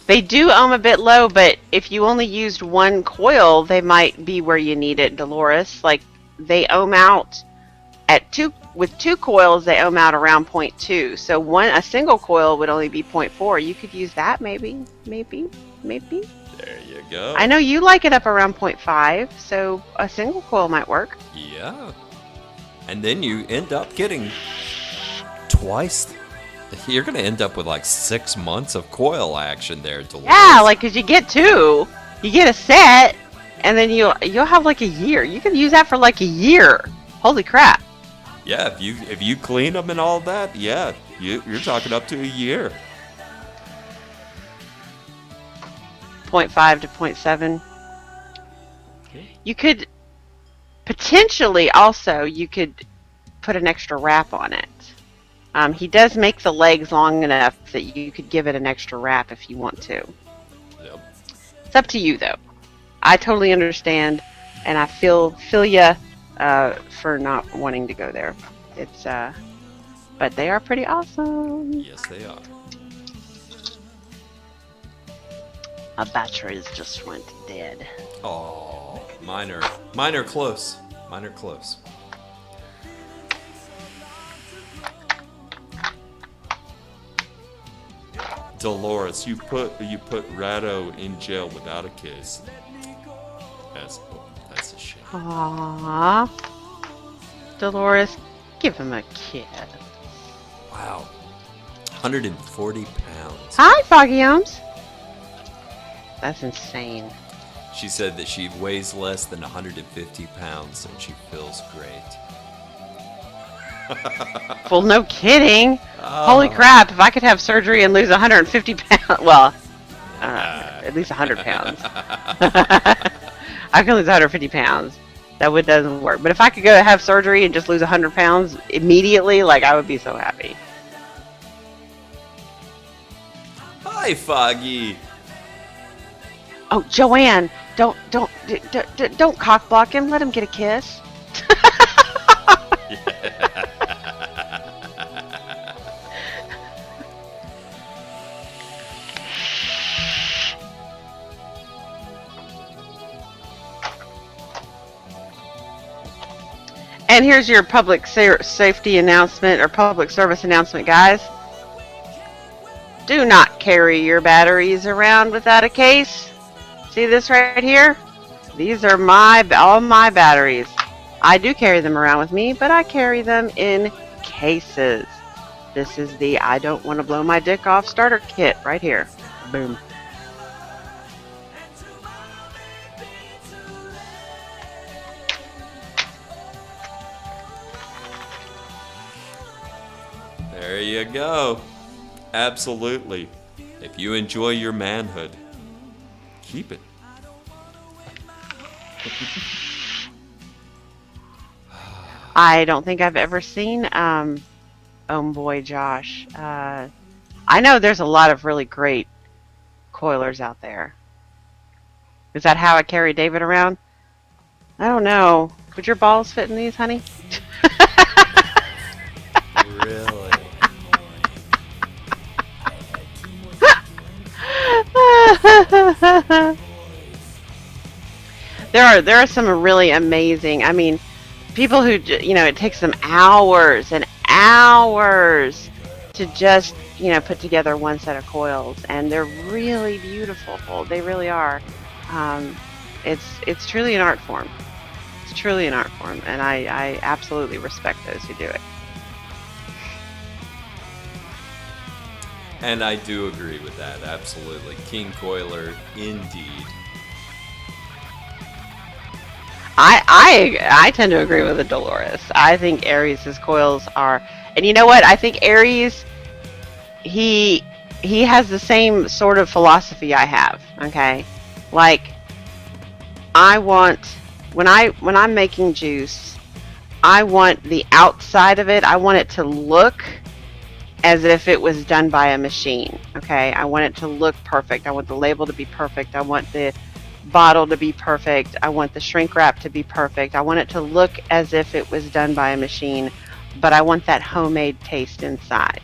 Speaker 7: They do ohm a bit low, but if you only used 1 coil, they might be where you need it, Dolores. Like, they ohm out at 2, with 2 coils, they ohm out around 0.2. So a single coil would only be 0.4. You could use that maybe.
Speaker 3: There you go.
Speaker 7: I know you like it up around 0.5, so a single coil might work.
Speaker 3: Yeah. And then you end up getting twice. You're going to end up with like 6 months of coil action there, Dolores.
Speaker 7: Yeah, like, because you get 2, you get a set, and then you'll have like a year. You can use that for like a year. Holy crap.
Speaker 3: Yeah, if you clean them and all that, yeah, you're talking up to a year.
Speaker 7: 0.5 to 0.7. You could potentially also, you could put an extra wrap on it. He does make the legs long enough that you could give it an extra wrap if you want to.
Speaker 3: Yep.
Speaker 7: It's up to you, though. I totally understand, and I feel ya for not wanting to go there. It's but they are pretty awesome.
Speaker 3: Yes, they are.
Speaker 7: My batteries just went dead.
Speaker 3: Oh, mine are close. Mine are close. Dolores, you put Rado in jail without a kiss. That's a shame.
Speaker 7: Aww. Dolores, give him a kiss.
Speaker 3: Wow. 140 pounds.
Speaker 7: Hi, Foggy Ohms. That's insane.
Speaker 3: She said that she weighs less than 150 pounds and she feels great.
Speaker 7: Well, no kidding. Holy
Speaker 3: Oh.
Speaker 7: crap! If I could have surgery and lose 150 pounds, well, at least 100 pounds. I can lose 150 pounds. That doesn't work. But if I could go have surgery and just lose 100 pounds immediately, like, I would be so happy.
Speaker 3: Hi, Foggy.
Speaker 7: Oh, Joanne, don't cock block him. Let him get a kiss. And here's your public safety announcement or public service announcement, guys. Do not carry your batteries around without a case. See this right here? These are all my batteries. I do carry them around with me, but I carry them in cases. This is the I don't want to blow my dick off starter kit right here. Boom.
Speaker 3: There you go. Absolutely. If you enjoy your manhood, keep it.
Speaker 7: I don't think I've ever seen Boy Josh. I know there's a lot of really great coilers out there. Is that how I carry David around? I don't know. Would your balls fit in these, honey?
Speaker 3: Really?
Speaker 7: There are some really amazing. I mean, people who it takes them hours and hours to just put together one set of coils, and they're really beautiful. They really are. It's truly an art form. It's truly an art form, and I absolutely respect those who do it.
Speaker 3: And I do agree with that, absolutely. King Coiler, indeed.
Speaker 7: I tend to agree with the Dolores. I think Aries' coils are, and you know what? I think Aries, he has the same sort of philosophy I have. Okay, like I want when I'm making juice, I want the outside of it. I want it to look as if it was done by a machine. Okay, I want it to look perfect. I want the label to be perfect. I want the bottle to be perfect. I want the shrink wrap to be perfect. I want it to look as if it was done by a machine, but I want that homemade taste inside.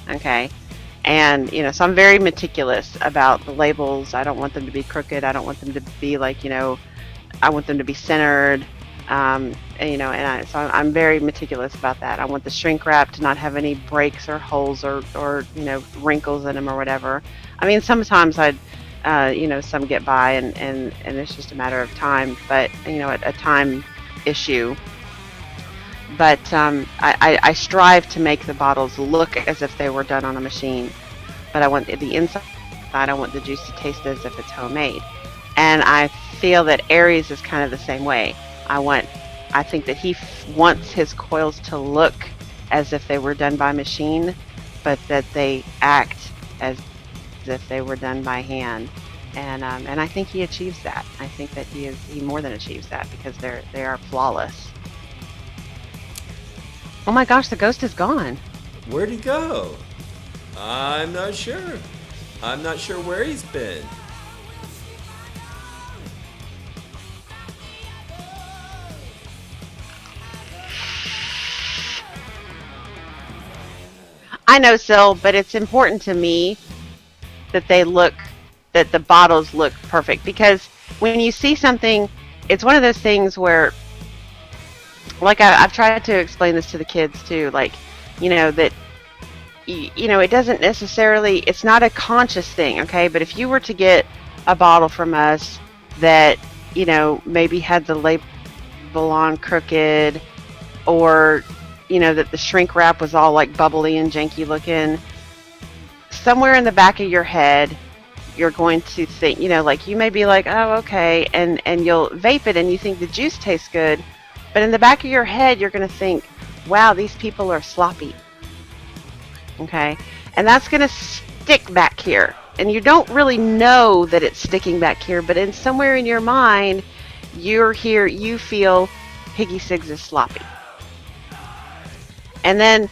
Speaker 7: Okay, and so I'm very meticulous about the labels. I don't want them to be crooked. I don't want them to be like I want them to be centered. So I'm very meticulous about that. I want the shrink wrap to not have any breaks or holes or wrinkles in them or whatever. I mean, sometimes some get by and it's just a matter of time, but a time issue. But I strive to make the bottles look as if they were done on a machine, but I want the inside. I want the juice to taste as if it's homemade, and I feel that Aries is kind of the same way. I think that he wants his coils to look as if they were done by machine, but that they act as if they were done by hand. And I think he achieves that. I think that he more than achieves that, because they are flawless. Oh my gosh, the ghost is gone.
Speaker 3: Where'd he go? I'm not sure. I'm not sure where he's been.
Speaker 7: I know, Sil, but it's important to me that that the bottles look perfect, because when you see something, it's one of those things where, like I've tried to explain this to the kids too, like, that, it doesn't necessarily, it's not a conscious thing, okay? But if you were to get a bottle from us that, maybe had the label on crooked, or that the shrink wrap was all like bubbly and janky looking, somewhere in the back of your head, you're going to think, like you may be like, oh, okay, and you'll vape it and you think the juice tastes good, but in the back of your head, you're going to think, wow, these people are sloppy. Okay, and that's going to stick back here, and you don't really know that it's sticking back here, but in somewhere in your mind, you feel Higgy Sigs is sloppy, and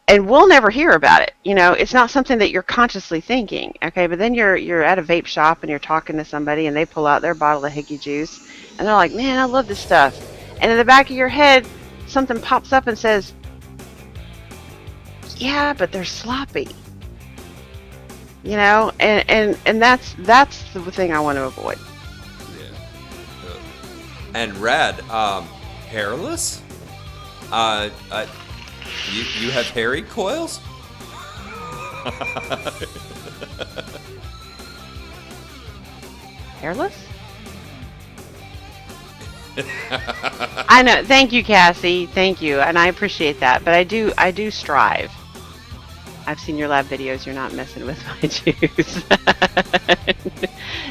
Speaker 7: we'll never hear about it. It's not something that you're consciously thinking. Okay, but then you're at a vape shop and you're talking to somebody, and they pull out their bottle of Higgy juice, and they're like, man, I love this stuff, and in the back of your head, something pops up and says, yeah, but they're sloppy. And that's the thing I want to avoid.
Speaker 3: Yeah. And Rad, hairless? You have hairy coils?
Speaker 7: Hairless? I know. Thank you, Cassie. Thank you, and I appreciate that. But I do strive. I've seen your lab videos. You're not messing with my juice.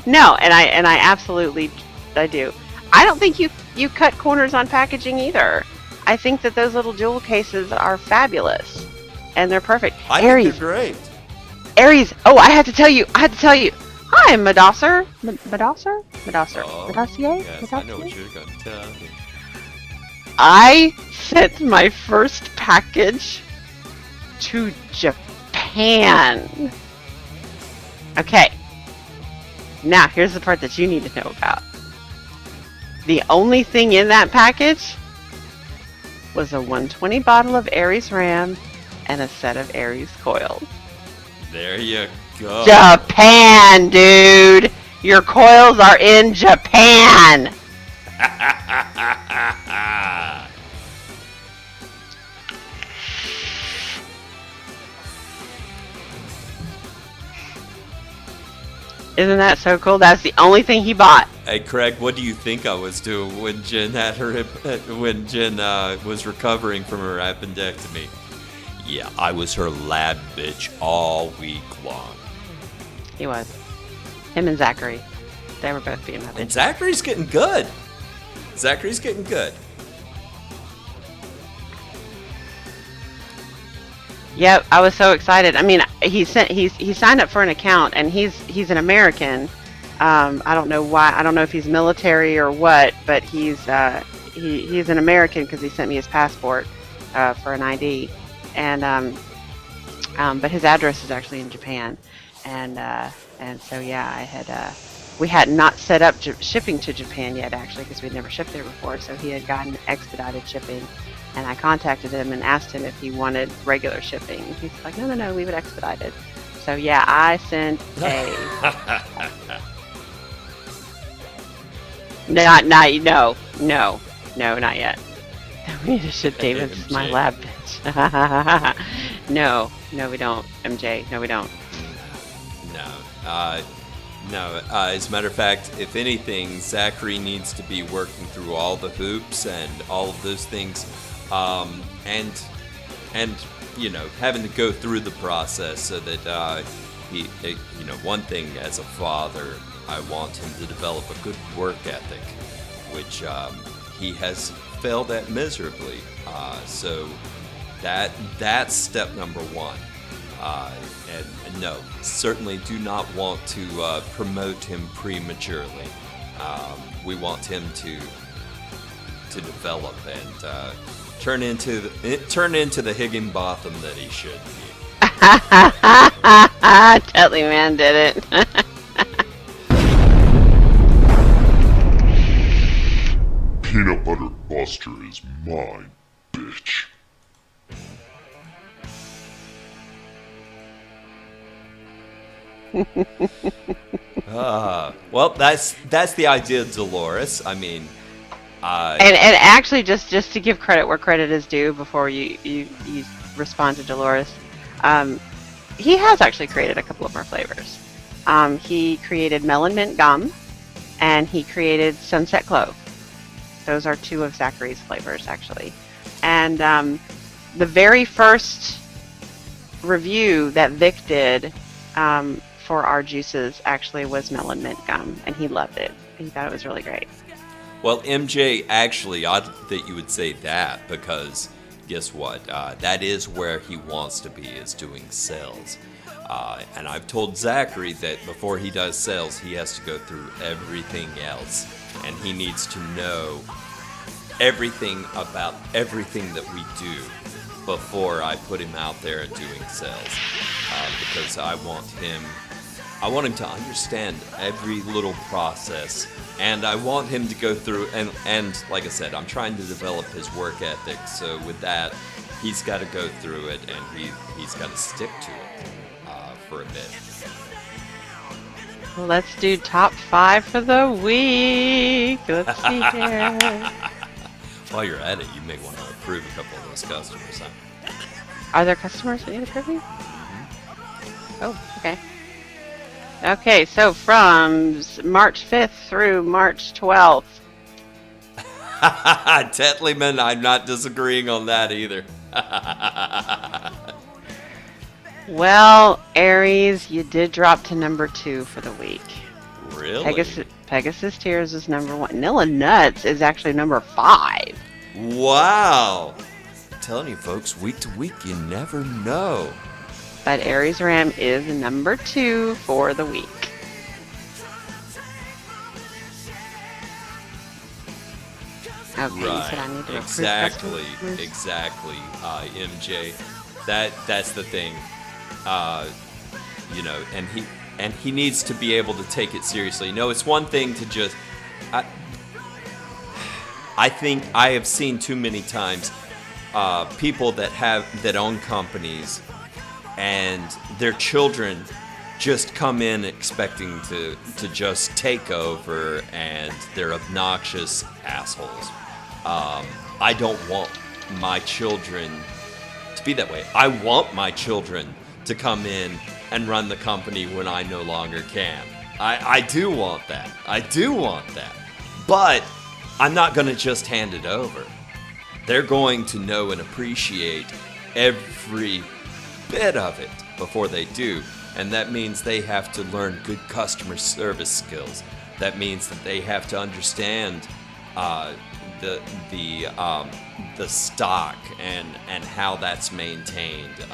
Speaker 7: No, and I absolutely do. I don't think you cut corners on packaging either. I think that those little jewel cases are fabulous, and they're perfect.
Speaker 3: I
Speaker 7: Aries,
Speaker 3: think they're great.
Speaker 7: Aries. Oh, I had to tell you. Hi, Madosser. Madosser?
Speaker 3: Oh,
Speaker 7: Madosser?
Speaker 3: yes, I know what you're going to tell me.
Speaker 7: I sent my first package to Japan. Okay. Now, here's the part that you need to know about. The only thing in that package was a 120 bottle of Aries Ram and a set of Aries coils.
Speaker 3: There you go.
Speaker 7: Japan, dude! Your coils are in Japan! Isn't that so cool? That's the only thing he bought.
Speaker 3: Hey Craig, what do you think I was doing when Jen was recovering from her appendectomy? Yeah, I was her lab bitch all week long.
Speaker 7: He was. Him and Zachary. They were both being my
Speaker 3: And
Speaker 7: bitch.
Speaker 3: Zachary's getting good. Zachary's getting good.
Speaker 7: Yep, I was so excited. I mean, he signed up for an account, and he's an American. I don't know why. I don't know if he's military or what, but he's an American because he sent me his passport for an ID, and but his address is actually in Japan, and so yeah, we had not set up shipping to Japan yet actually because we'd never shipped there before, so he had gotten expedited shipping. And I contacted him and asked him if he wanted regular shipping. He's like, no, leave it expedited. So yeah, I sent a no, not yet. We need to ship David. This is my lab bitch. No, we don't. MJ, no, we don't.
Speaker 3: No. As a matter of fact, if anything, Zachary needs to be working through all the hoops and all of those things. And having to go through the process so that one thing as a father, I want him to develop a good work ethic, which he has failed at miserably. So that's step number one. And no, certainly do not want to promote him prematurely. We want him to develop and turn into the Higginbotham that he should be.
Speaker 7: Tetley man did it.
Speaker 8: Peanut Butter Buster is mine, bitch.
Speaker 3: Well, that's the idea of Dolores. I mean,
Speaker 7: and actually, just to give credit where credit is due, before you respond to Dolores, he has actually created a couple of more flavors. He created melon mint gum, and he created sunset clove. Those are two of Zachary's flavors, actually. And the very first review that Vic did for our juices actually was melon mint gum, and he loved it. He thought it was really great.
Speaker 3: Well, MJ, actually, odd that you would say that because guess what? That is where he wants to be, is doing sales. And I've told Zachary that before he does sales, he has to go through everything else. And he needs to know everything about everything that we do before I put him out there and doing sales. Because I want him to understand every little process. And I want him to go through, and like I said, I'm trying to develop his work ethic. So with that, he's got to go through it, and he's got to stick to it for a bit.
Speaker 7: Let's do top 5 for the week. Let's see here.
Speaker 3: While you're at it, you may want to approve a couple of those customers, huh?
Speaker 7: Are there customers that need approving? Oh, okay. Okay, so from March 5th through March 12th.
Speaker 3: Tetleyman, I'm not disagreeing on that either.
Speaker 7: Well, Aries, you did drop to number 2 for the week.
Speaker 3: Really?
Speaker 7: Pegasus Tears is number 1. Nilla Nuts is actually number 5.
Speaker 3: Wow. I'm telling you, folks, week to week, you never know.
Speaker 7: But Aries Ram is number 2 for the week. Okay, you said I need to
Speaker 3: Exactly,
Speaker 7: approve
Speaker 3: exactly, MJ. That's the thing, you know, and he needs to be able to take it seriously. No, it's one thing to just. I think I have seen too many times people that own companies and their children just come in expecting to just take over, and they're obnoxious assholes. I don't want my children to be that way. I want my children to come in and run the company when I no longer can. I do want that. I do want that. But I'm not going to just hand it over. They're going to know and appreciate every bit of it before they do. And that means they have to learn good customer service skills. That means that they have to understand the stock and how that's maintained.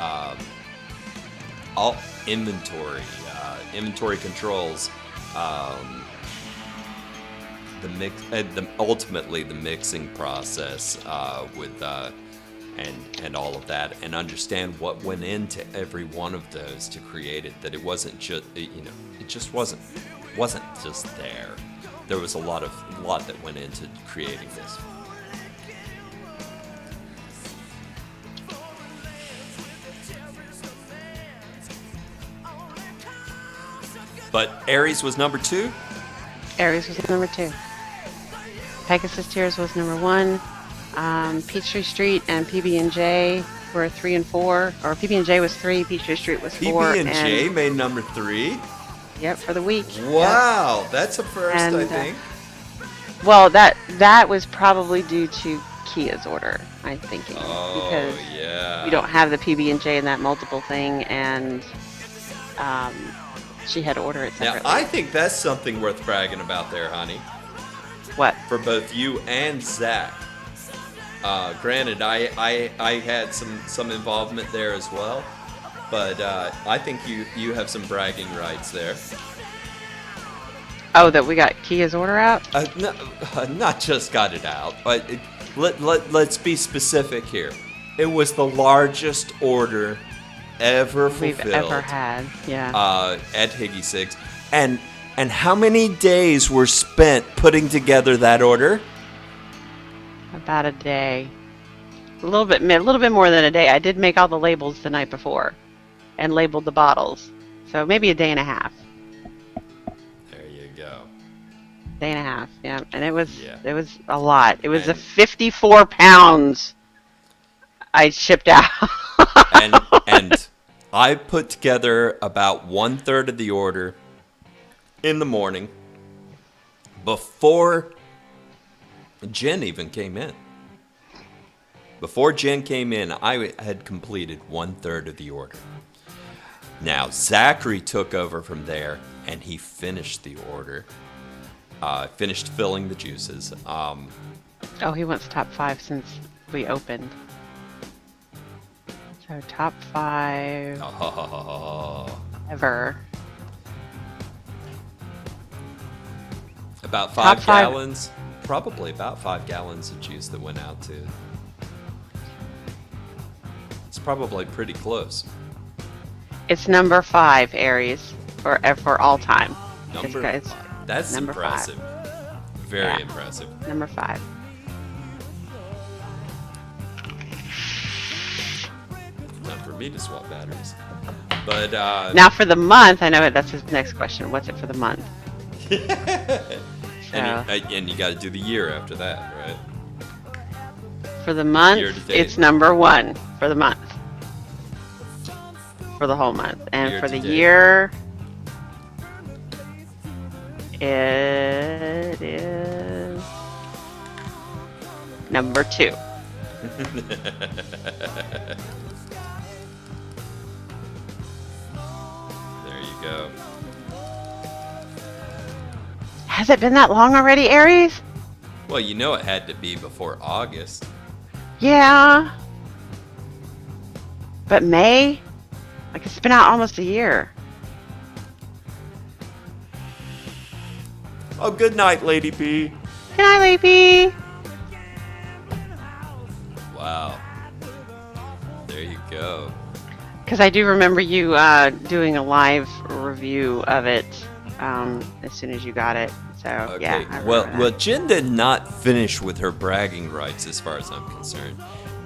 Speaker 3: All inventory controls, ultimately the mixing process with and all of that, and understand what went into every one of those to create it. That it wasn't just it just wasn't just there. There was a lot that went into creating this. But Aries was number 2?
Speaker 7: Aries was number 2. Pegasus Tears was number 1. Peachtree Street and PB&J were 3 and 4. Or PB&J was 3, Peachtree Street was 4.
Speaker 3: PB&J made number 3?
Speaker 7: Yep, for the week.
Speaker 3: Wow,
Speaker 7: yep.
Speaker 3: That's a first, I think.
Speaker 7: Well, that was probably due to Kia's order, I'm thinking.
Speaker 3: Oh,
Speaker 7: because
Speaker 3: yeah.
Speaker 7: we don't have the PB&J in that multiple thing, and she had to order it separately.
Speaker 3: Now, I think that's something worth bragging about there, honey.
Speaker 7: What?
Speaker 3: For both you and Zach. Granted, I had some involvement there as well, but I think you have some bragging rights there.
Speaker 7: Oh, that we got Kia's order out?
Speaker 3: No, not just got it out, but let's be specific here. It was the largest order ever fulfilled.
Speaker 7: We've ever had, yeah.
Speaker 3: At Higgy Six, and how many days were spent putting together that order?
Speaker 7: About a day. A little bit more than a day. I did make all the labels the night before, and labeled the bottles. So maybe a day and a half.
Speaker 3: There you go.
Speaker 7: Day and a half, yeah. And it was a lot. It was 54 pounds I shipped out.
Speaker 3: and I put together about 1/3 of the order in the morning before Jen even came in. Before Jen came in, I had completed 1/3 of the order. Now, Zachary took over from there, and he finished the order. Finished filling the juices.
Speaker 7: Oh, he wants top 5 since we opened. So top 5 ever.
Speaker 3: About
Speaker 7: Top
Speaker 3: 5
Speaker 7: five.
Speaker 3: gallons. Probably about 5 gallons of juice that went out to. It's probably pretty close.
Speaker 7: It's number 5, Aries, for all time.
Speaker 3: Number
Speaker 7: It's
Speaker 3: 5. That's
Speaker 7: number
Speaker 3: impressive. Very
Speaker 7: Yeah.
Speaker 3: impressive.
Speaker 7: number 5.
Speaker 3: Not for me to swap batteries. But
Speaker 7: Now for the month, I know that's his next question. What's it for the month?
Speaker 3: and you got to do the year after that, right?
Speaker 7: For the month,
Speaker 3: Year to date.
Speaker 7: it's number 1 for the month. For the whole month. And
Speaker 3: Year
Speaker 7: for
Speaker 3: to
Speaker 7: the
Speaker 3: date.
Speaker 7: year, it is number 2.
Speaker 3: There you go.
Speaker 7: Has it been that long already, Aries?
Speaker 3: Well, you know it had to be before August.
Speaker 7: Yeah. But May? Like, it's been out almost a year.
Speaker 3: Oh, good night, Lady B.
Speaker 7: Good night, Leafy.
Speaker 3: Wow. There you go.
Speaker 7: Because I do remember you doing a live review of it as soon as you got it. So,
Speaker 3: Okay.
Speaker 7: yeah. I
Speaker 3: well,
Speaker 7: remember that.
Speaker 3: Jen did not finish with her bragging rights as far as I'm concerned.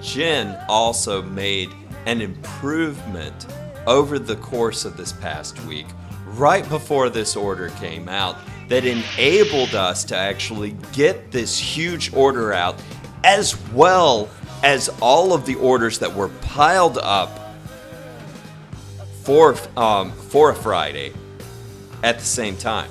Speaker 3: Jen also made an improvement over the course of this past week, right before this order came out, that enabled us to actually get this huge order out, as well as all of the orders that were piled up for a Friday at the same time.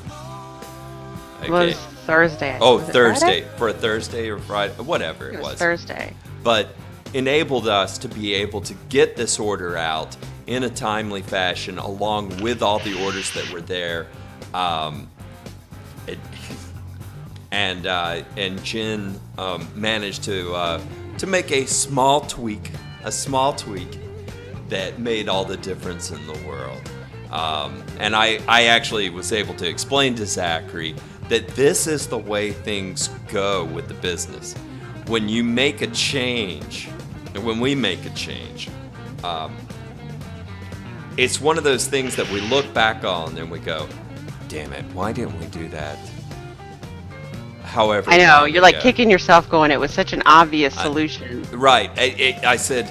Speaker 7: It was Thursday.
Speaker 3: Oh,
Speaker 7: Was it
Speaker 3: Thursday.
Speaker 7: Friday?
Speaker 3: For a Thursday or Friday, whatever
Speaker 7: It
Speaker 3: it
Speaker 7: was
Speaker 3: was.
Speaker 7: Thursday.
Speaker 3: But enabled us to be able to get this order out in a timely fashion, along with all the orders that were there. And Jen managed to make a small tweak that made all the difference in the world. And I actually was able to explain to Zachary that this is the way things go with the business. When you make a change, and when we make a change, it's one of those things that we look back on and we go, damn it, why didn't we do that? However,
Speaker 7: I know.
Speaker 3: long
Speaker 7: You're like
Speaker 3: ago?"
Speaker 7: kicking yourself going, it was such an obvious solution.
Speaker 3: Right. I said,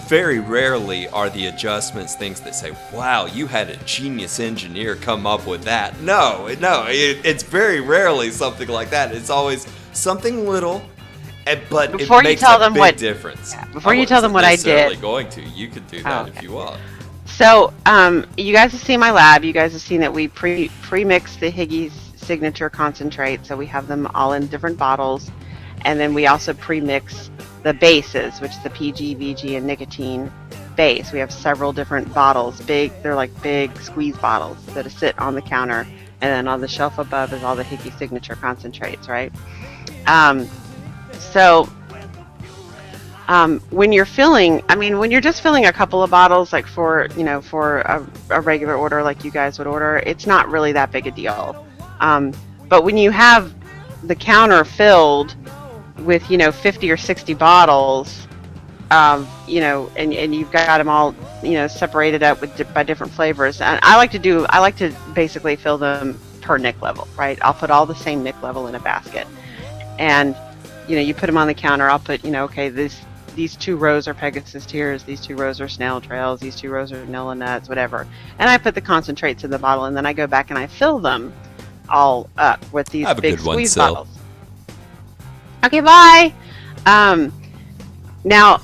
Speaker 3: very rarely are the adjustments things that say, wow, you had a genius engineer come up with that. No, it's very rarely something like that. It's always something little, but
Speaker 7: Before
Speaker 3: it
Speaker 7: you
Speaker 3: makes
Speaker 7: tell
Speaker 3: a
Speaker 7: them
Speaker 3: big
Speaker 7: what-
Speaker 3: difference.
Speaker 7: before you tell them what I
Speaker 3: wasn't necessarily
Speaker 7: did-
Speaker 3: going to. You could do that if you want.
Speaker 7: So, you guys have seen my lab. You guys have seen that we pre-mix the Higgy's signature concentrate. So we have them all in different bottles. And then we also pre-mix the bases, which is the PG, VG, and nicotine base. We have several different bottles. They're like big squeeze bottles that sit on the counter. And then on the shelf above is all the Higgy signature concentrates, right? When you're filling, when you're just filling a couple of bottles, like for a regular order like you guys would order, it's not really that big a deal. But when you have the counter filled with 50 or 60 bottles, and you've got them all separated up by different flavors, and I like to basically fill them per nick level, right? I'll put all the same nick level in a basket, and you put them on the counter. I'll put these 2 rows are Pegasus Tears, these 2 rows are Snail Trails, these 2 rows are Vanilla Nuts, whatever. And I put the concentrates in the bottle, and then I go back and I fill them all up with these
Speaker 3: Have a
Speaker 7: big
Speaker 3: good one,
Speaker 7: squeeze
Speaker 3: Sil.
Speaker 7: bottles. Okay, bye. Now,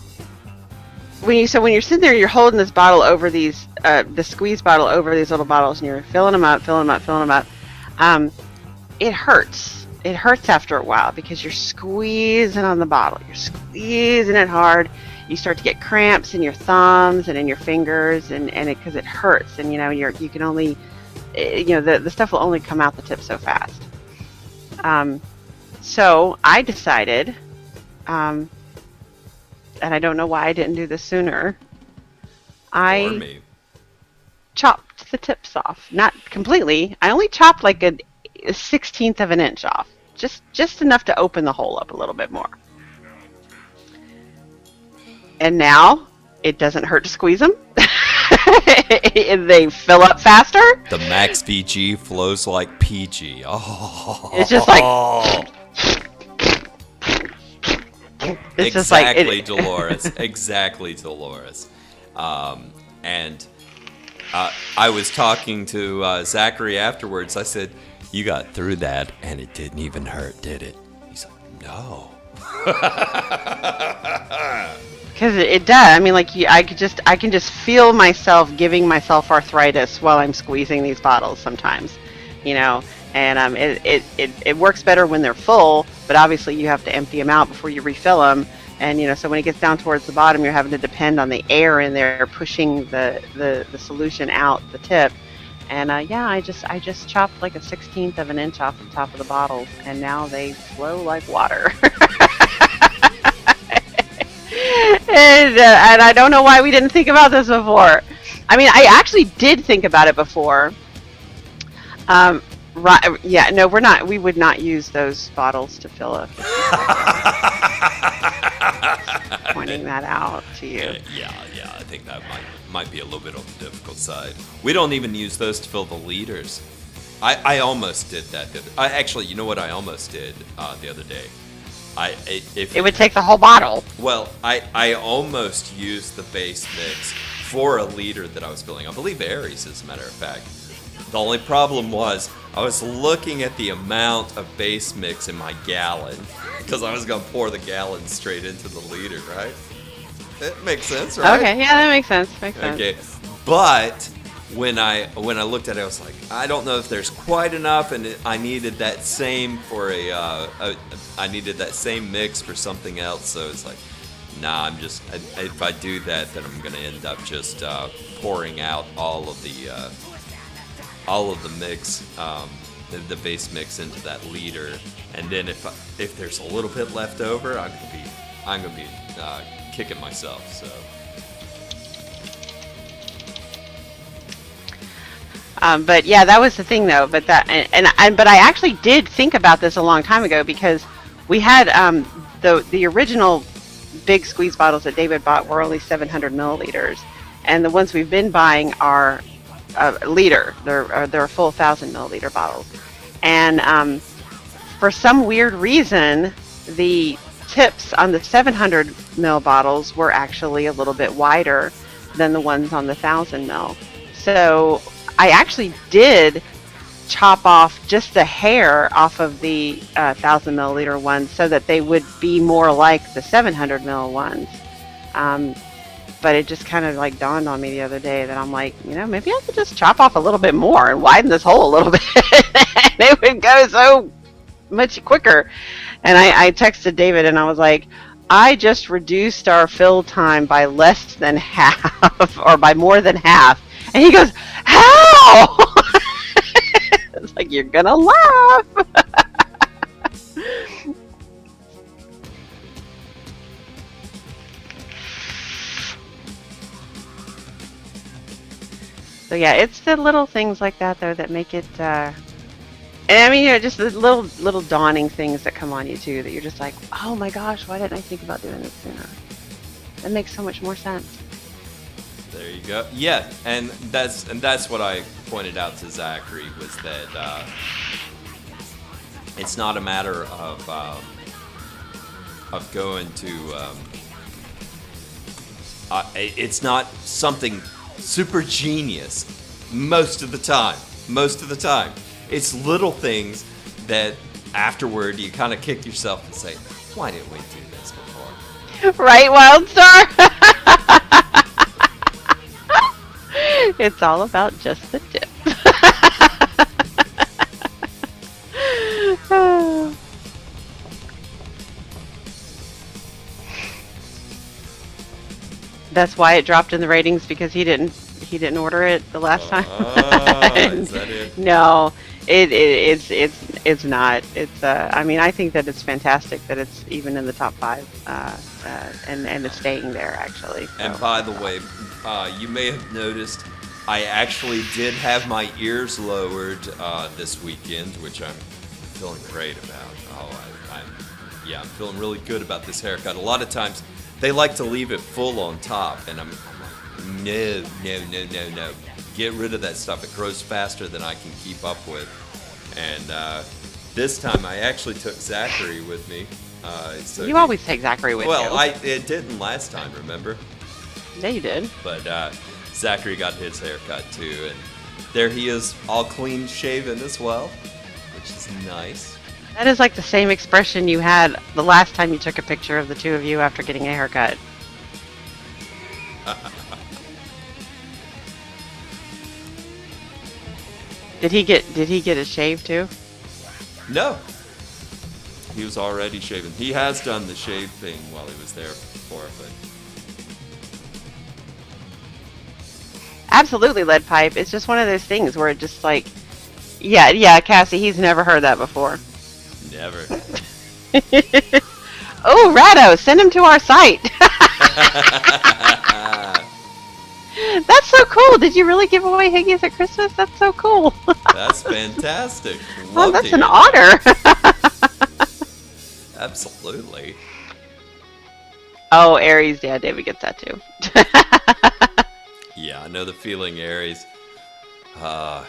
Speaker 7: when you're sitting there, you're holding this bottle over these, the squeeze bottle over these little bottles, and you're filling them up. It hurts. It hurts after a while because you're squeezing on the bottle. You're squeezing it hard. you start to get cramps in your thumbs and in your fingers, and because it hurts, and you can only, the stuff will only come out the tip so fast. So I decided, and I don't know why I didn't do this sooner.
Speaker 3: Or me.
Speaker 7: Chopped the tips off. Not completely. I only chopped like a 1/16 of an inch off. Just enough to open the hole up a little bit more. And now it doesn't hurt to squeeze them. They fill up faster.
Speaker 3: The Max VG flows like PG. Oh.
Speaker 7: It's just like it's just like
Speaker 3: exactly, Dolores. Exactly, Dolores. And I was talking to Zachary afterwards. I said, "You got through that, and it didn't even hurt, did it?" He's like, "No."
Speaker 7: Because it does. I mean, like I can just feel myself giving myself arthritis while I'm squeezing these bottles sometimes, And it works better when they're full, but obviously you have to empty them out before you refill them. And so when it gets down towards the bottom, you're having to depend on the air in there pushing the solution out the tip. And I just chopped like a 1/16 of an inch off the top of the bottles, and now they flow like water. And I don't know why we didn't think about this before. I mean, I actually did think about it before. Right? Yeah. No, we're not. We would not use those bottles to fill up. Pointing that out to you.
Speaker 3: Yeah. I think that might be a little bit on the difficult side. We don't even use those to fill the liters. I almost did that. Actually, you know what I almost did the other day?
Speaker 7: It would take the whole bottle.
Speaker 3: Well, I almost used the base mix for a liter that I was filling. I believe Aries, as a matter of fact. The only problem was I was looking at the amount of base mix in my gallon because I was going to pour the gallon straight into the liter, right? It makes sense, right?
Speaker 7: Okay, yeah, that makes sense.
Speaker 3: Okay, but when I looked at it, I was like, I don't know if there's quite enough, and I needed that same for I needed that same mix for something else. So it's like, nah, if I do that, then I'm gonna end up just pouring out all of the mix, the base mix into that liter, and then if there's a little bit left over, I'm gonna be kicking myself. So.
Speaker 7: But yeah, that was the thing though. But but I actually did think about this a long time ago because we had the original big squeeze bottles that David bought were only 700 milliliters, and the ones we've been buying are a liter. They're a full 1,000 milliliter bottles, and for some weird reason, the tips on the 700 ml bottles were actually a little bit wider than the ones on the 1,000 ml. So I actually did chop off just the hair off of the 1,000 milliliter ones so that they would be more like the 700 ml ones. But it just kind of like dawned on me the other day that I'm like, maybe I could just chop off a little bit more and widen this hole a little bit. And it would go so much quicker. And I texted David and I was like, I just reduced our fill time by less than half or by more than half. And he goes, how? It's like, you're gonna laugh. So yeah, it's the little things like that though that make it and I mean, just the little dawning things that come on you too, that you're just like, oh my gosh, why didn't I think about doing this sooner? That makes so much more sense.
Speaker 3: There you go. Yeah, and that's what I pointed out to Zachary was that it's not a matter of going to. It's not something super genius most of the time. It's little things that afterward you kind of kick yourself and say, why didn't we do this before?
Speaker 7: Right, Wildstar? It's all about just the tip. That's why it dropped in the ratings because he didn't order it the last time.
Speaker 3: Is that it?
Speaker 7: No, it's not. It's I mean I think that it's fantastic that it's even in the top 5 and it's staying there actually. So.
Speaker 3: And by the way, you may have noticed I actually did have my ears lowered this weekend, which I'm feeling great about. I'm feeling really good about this haircut. A lot of times they like to leave it full on top, and I'm like, no. Get rid of that stuff. It grows faster than I can keep up with. And this time I actually took Zachary with me. So
Speaker 7: You always take Zachary with you.
Speaker 3: Well, it didn't last time, remember?
Speaker 7: Yeah, you did.
Speaker 3: But Zachary got his haircut too, and there he is, all clean shaven as well, which is nice.
Speaker 7: That is like the same expression you had the last time you took a picture of the two of you after getting a haircut. Did he get a shave too?
Speaker 3: No, he was already shaven. He has done the shave thing while he was there before, but
Speaker 7: Absolutely, lead pipe. It's just one of those things where it just like, yeah, Cassie, he's never heard that before.
Speaker 3: never.
Speaker 7: Oh, Rado, send him to our site. That's so cool. Did you really give away Higgies at Christmas? That's so cool.
Speaker 3: That's fantastic.
Speaker 7: Oh,
Speaker 3: Love
Speaker 7: that's
Speaker 3: to
Speaker 7: an
Speaker 3: hear
Speaker 7: honor.
Speaker 3: that. Absolutely.
Speaker 7: Oh, Aries, yeah, David gets that too.
Speaker 3: Yeah, I know the feeling, Aries. Yeah.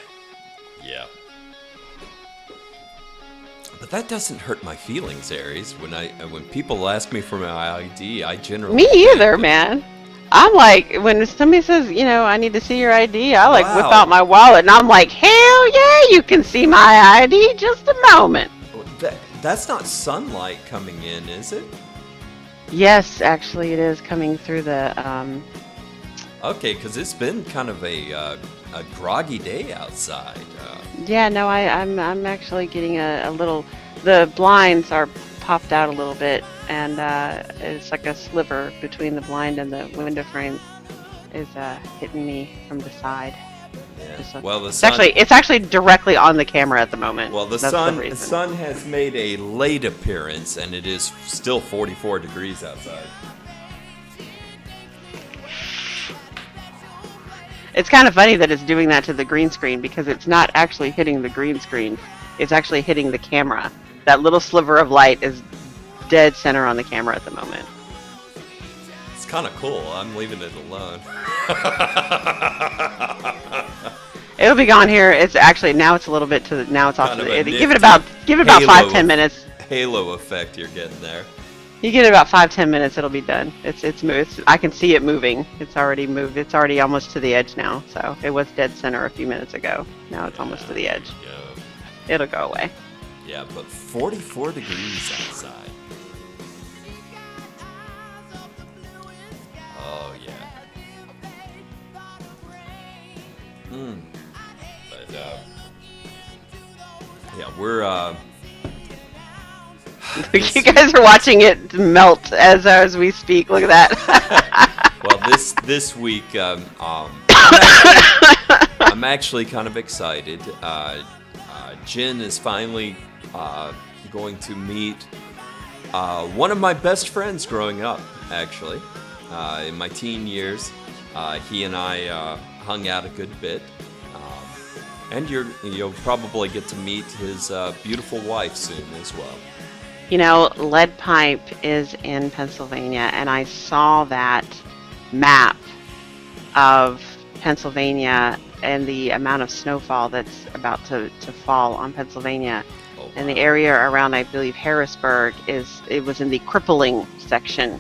Speaker 3: But that doesn't hurt my feelings, Aries. When people ask me for my ID, I generally
Speaker 7: Me either, man. I'm like, when somebody says, I need to see your ID, I like whip
Speaker 3: Wow.
Speaker 7: out my wallet and I'm like, hell yeah, you can see my ID. Just a moment.
Speaker 3: That's not sunlight coming in, is it?
Speaker 7: Yes, actually, it is coming through the.
Speaker 3: Okay, because it's been kind of a groggy day outside.
Speaker 7: Yeah, no, I'm actually getting a little. The blinds are popped out a little bit, and it's like a sliver between the blind and the window frame is hitting me from the side.
Speaker 3: Yeah. Well,
Speaker 7: It's actually directly on the camera at the moment.
Speaker 3: Well, the
Speaker 7: That's
Speaker 3: sun
Speaker 7: reason.
Speaker 3: the sun has made a late appearance, and it is still 44 degrees outside.
Speaker 7: It's kind of funny that it's doing that to the green screen because it's not actually hitting the green screen. It's actually hitting the camera. That little sliver of light is dead center on the camera at the moment.
Speaker 3: It's kind of cool. I'm leaving it alone.
Speaker 7: It'll be gone here. It's actually now it's a little bit to the, now it's off
Speaker 3: Kind
Speaker 7: to
Speaker 3: of
Speaker 7: the.
Speaker 3: a
Speaker 7: Give it
Speaker 3: nifty
Speaker 7: about
Speaker 3: halo
Speaker 7: 5-10 minutes.
Speaker 3: Halo effect you're getting there.
Speaker 7: You get it about 5-10 minutes, it'll be done. It's moved. I can see it moving. It's already moved. It's already almost to the edge now. So it was dead center a few minutes ago. Now it's almost to the edge.
Speaker 3: Yeah.
Speaker 7: It'll go away.
Speaker 3: Yeah, but 44 degrees outside. Oh yeah. But yeah, we're
Speaker 7: You guys are watching it melt as we speak. Look at that.
Speaker 3: well, this week I'm actually kind of excited. Jen is finally going to meet one of my best friends growing up. Actually, in my teen years, he and I hung out a good bit. And you'll probably get to meet his beautiful wife soon as well.
Speaker 7: Lead pipe is in Pennsylvania, and I saw that map of Pennsylvania and the amount of snowfall that's about to fall on Pennsylvania.
Speaker 3: Oh,
Speaker 7: And the area around, I believe, Harrisburg it was in the crippling section.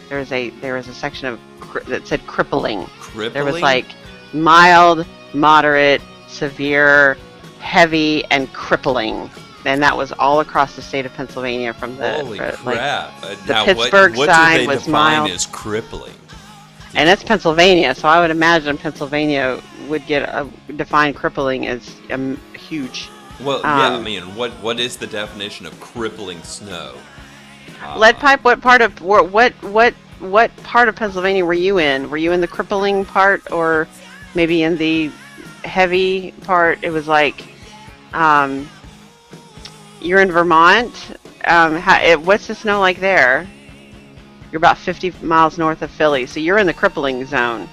Speaker 7: There was a section that said crippling.
Speaker 3: Crippling?
Speaker 7: There was like mild, moderate, severe, heavy, and crippling. And that was all across the state of Pennsylvania from the
Speaker 3: Holy crap!
Speaker 7: the
Speaker 3: Now,
Speaker 7: Pittsburgh
Speaker 3: what
Speaker 7: side
Speaker 3: do they
Speaker 7: was
Speaker 3: define
Speaker 7: mild.
Speaker 3: as crippling?
Speaker 7: And it's Pennsylvania, so I would imagine Pennsylvania would define crippling as huge.
Speaker 3: Well, yeah, I mean, what is the definition of crippling snow?
Speaker 7: Lead pipe. What part of what what part of Pennsylvania were you in? Were you in the crippling part, or maybe in the heavy part? It was like, um, you're in Vermont. What's the snow like there? You're about 50 miles north of Philly, so you're in the crippling zone.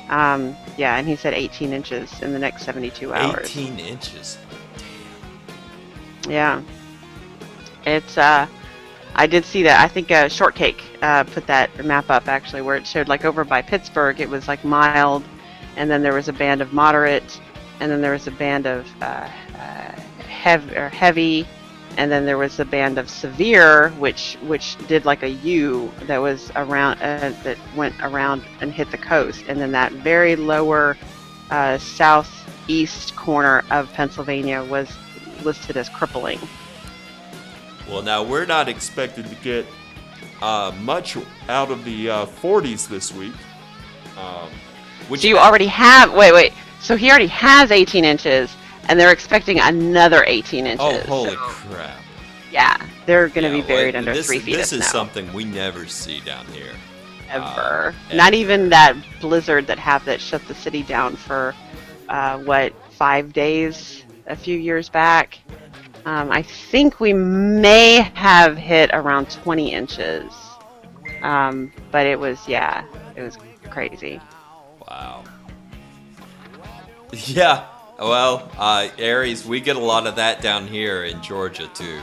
Speaker 7: Yeah, and he said 18 inches in the next 72 hours.
Speaker 3: 18 inches.
Speaker 7: Yeah. It's, I did see that. I think Shortcake put that map up, actually, where it showed, like, over by Pittsburgh, it was, like, mild, and then there was a band of moderate, and then there was a band of heavy, and then there was a band of severe, which did like a U that was around that went around and hit the coast, and then that very lower southeast corner of Pennsylvania was listed as crippling.
Speaker 6: Well, now we're not expected to get much out of the 40s this week.
Speaker 7: So you already have, wait. So he already has 18 inches, and they're expecting another 18 inches.
Speaker 3: Oh, holy crap.
Speaker 7: Yeah, they're going to be buried under 3 feet of
Speaker 3: This
Speaker 7: snow.
Speaker 3: is something we never see down here.
Speaker 7: Ever. Not even that blizzard that shut the city down for, 5 days a few years back. I think we may have hit around 20 inches. But it was crazy.
Speaker 3: Wow. Yeah, well, Aries, we get a lot of that down here in Georgia, too.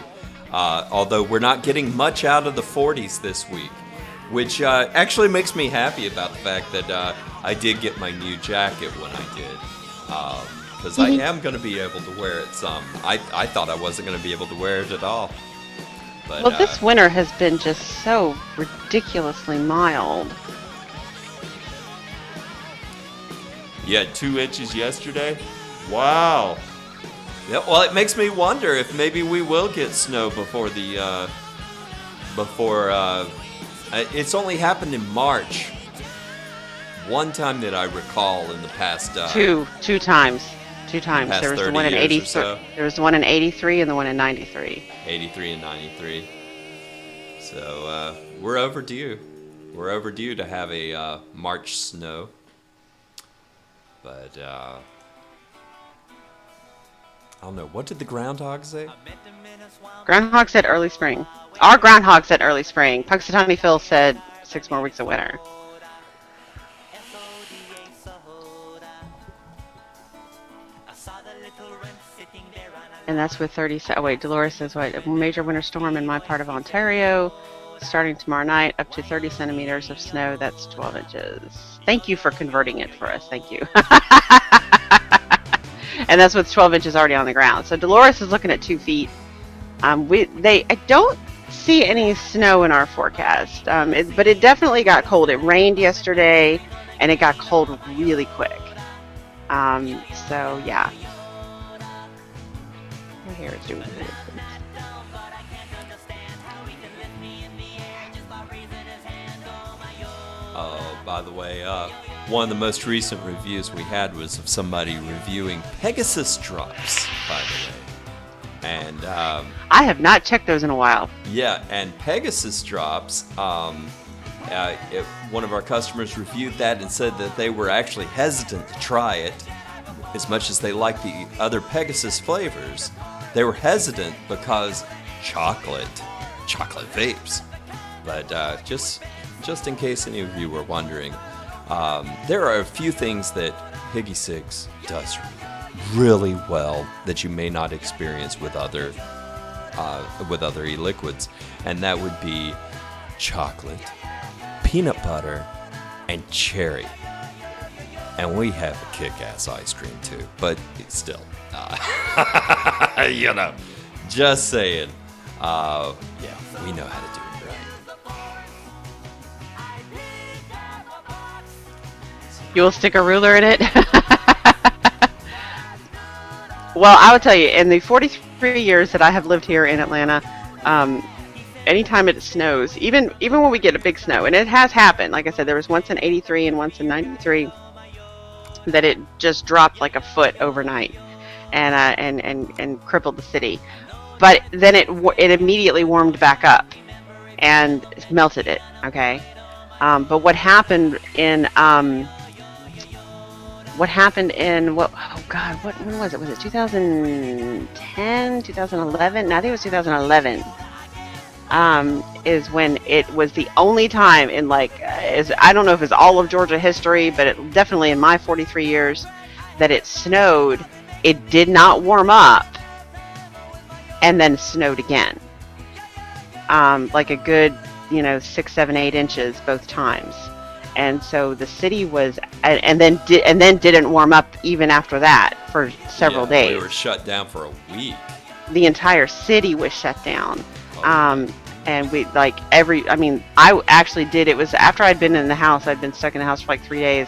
Speaker 3: Although we're not getting much out of the 40s this week, which actually makes me happy about the fact that I did get my new jacket when I did. Because I am going to be able to wear it some. I thought I wasn't going to be able to wear it at all. But,
Speaker 7: Well, this winter has been just so ridiculously mild.
Speaker 6: You had 2 inches yesterday? Wow.
Speaker 3: Yeah, well, it makes me wonder if maybe we will get snow before the it's only happened in March. One time that I recall in the past.
Speaker 7: Two times.
Speaker 3: Past
Speaker 7: There was the
Speaker 3: 30
Speaker 7: one in
Speaker 3: years or
Speaker 7: 83.
Speaker 3: so.
Speaker 7: There was the one in 83 and the one in 93.
Speaker 3: 83 and 93. So we're overdue. We're overdue to have a March snow. But I don't know. What did the groundhog say?
Speaker 7: Groundhog said early spring. Our groundhog said early spring. Punxsutawney Phil said 6 more weeks of winter. And that's with 30. Oh wait, Dolores says what? A major winter storm in my part of Ontario, starting tomorrow night, up to 30 centimeters of snow. That's 12 inches. Thank you for converting it for us. Thank you. And that's with 12 inches already on the ground. So Dolores is looking at 2 feet. I don't see any snow in our forecast, but it definitely got cold. It rained yesterday, and it got cold really quick. So yeah. My hair is doing weird things.
Speaker 3: By the way, one of the most recent reviews we had was of somebody reviewing Pegasus drops, by the way. And
Speaker 7: I have not checked those in a while.
Speaker 3: yeah, and Pegasus drops, one of our customers reviewed that and said that they were actually hesitant to try it as much as they like the other Pegasus flavors. They were hesitant because chocolate vapes. But just in case any of you were wondering, there are a few things that Higgy Six does really well that you may not experience with other e-liquids, and that would be chocolate, peanut butter, and cherry. And we have a kick-ass ice cream too, but still, you know, just saying. Yeah, we know how to do it right.
Speaker 7: You will stick a ruler in it? Well, I will tell you, in the 43 years that I have lived here in Atlanta, anytime it snows, even when we get a big snow, and it has happened, like I said, there was once in 83 and once in 93, that it just dropped like a foot overnight and crippled the city. But then it immediately warmed back up and melted it, okay? But what happened in what, oh God, when was it? Was it 2010, 2011? No, I think it was 2011. Is when it was the only time in I don't know if it's all of Georgia history, but it definitely in my 43 years that it snowed. It did not warm up, and then snowed again. Like a good, 6, 7, 8 inches both times. And so the city was, and then didn't warm up even after that for several days.
Speaker 3: We were shut down for a week.
Speaker 7: The entire city was shut down. And we I actually did. It was after I'd been in the house. I'd been stuck in the house for like 3 days.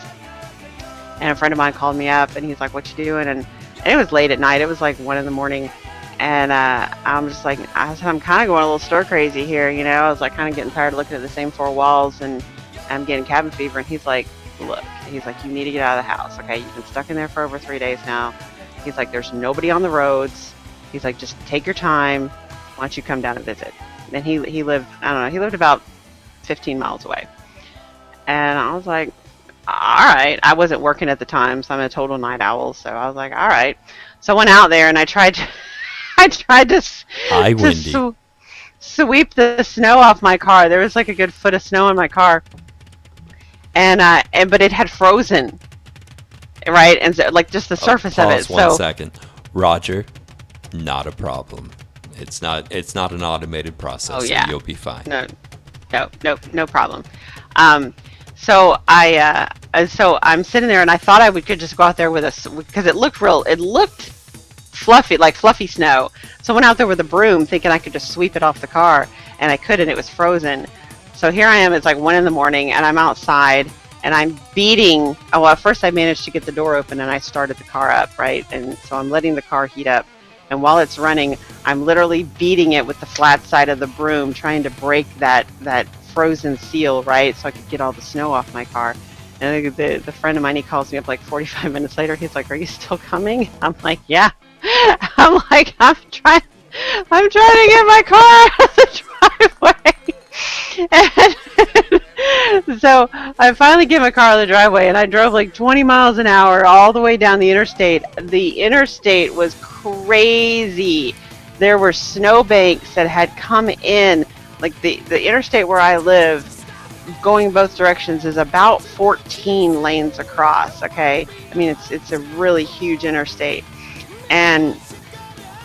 Speaker 7: And a friend of mine called me up and he's like, "What you doing?" And it was late at night. It was like 1 in the morning. And I'm just like, I'm kind of going a little stir crazy here. I was like kind of getting tired of looking at the same 4 walls, and I'm getting cabin fever. And he's like, "Look," he's like, "you need to get out of the house. Okay, you've been stuck in there for over 3 days now." He's like, "There's nobody on the roads." He's like, "Just take your time. Why don't you come down and visit?" And he lived, I don't know, he lived about 15 miles away. And I was like, all right. I wasn't working at the time, so I'm a total night owl. So I was like, all right. So I went out there and I tried to, sweep the snow off my car. There was like a good foot of snow in my car. But it had frozen. Right? And so, like just the surface of it.
Speaker 3: Pause 1 second. Roger, not a problem. It's not an automated process.
Speaker 7: Oh, yeah.
Speaker 3: So you'll be fine.
Speaker 7: No problem. So I'm sitting there and I thought we could just go out there with because it looked fluffy, like fluffy snow. So I went out there with a broom thinking I could just sweep it off the car, and I couldn't. It was frozen. So here I am. It's like 1 in the morning and I'm outside and I'm beating. Oh, well, at first I managed to get the door open and I started the car up, right? And so I'm letting the car heat up. And while it's running, I'm literally beating it with the flat side of the broom, trying to break that frozen seal, right? So I could get all the snow off my car. And the friend of mine, he calls me up like 45 minutes later. He's like, "Are you still coming?" I'm like, "Yeah." I'm like, I'm trying to get my car out of the driveway. And so I finally get my car out of the driveway, and I drove like 20 miles an hour all the way down the interstate. The interstate was crazy. There were snowbanks that had come in. Like the interstate where I live, going both directions, is about 14 lanes across. Okay, I mean it's a really huge interstate, and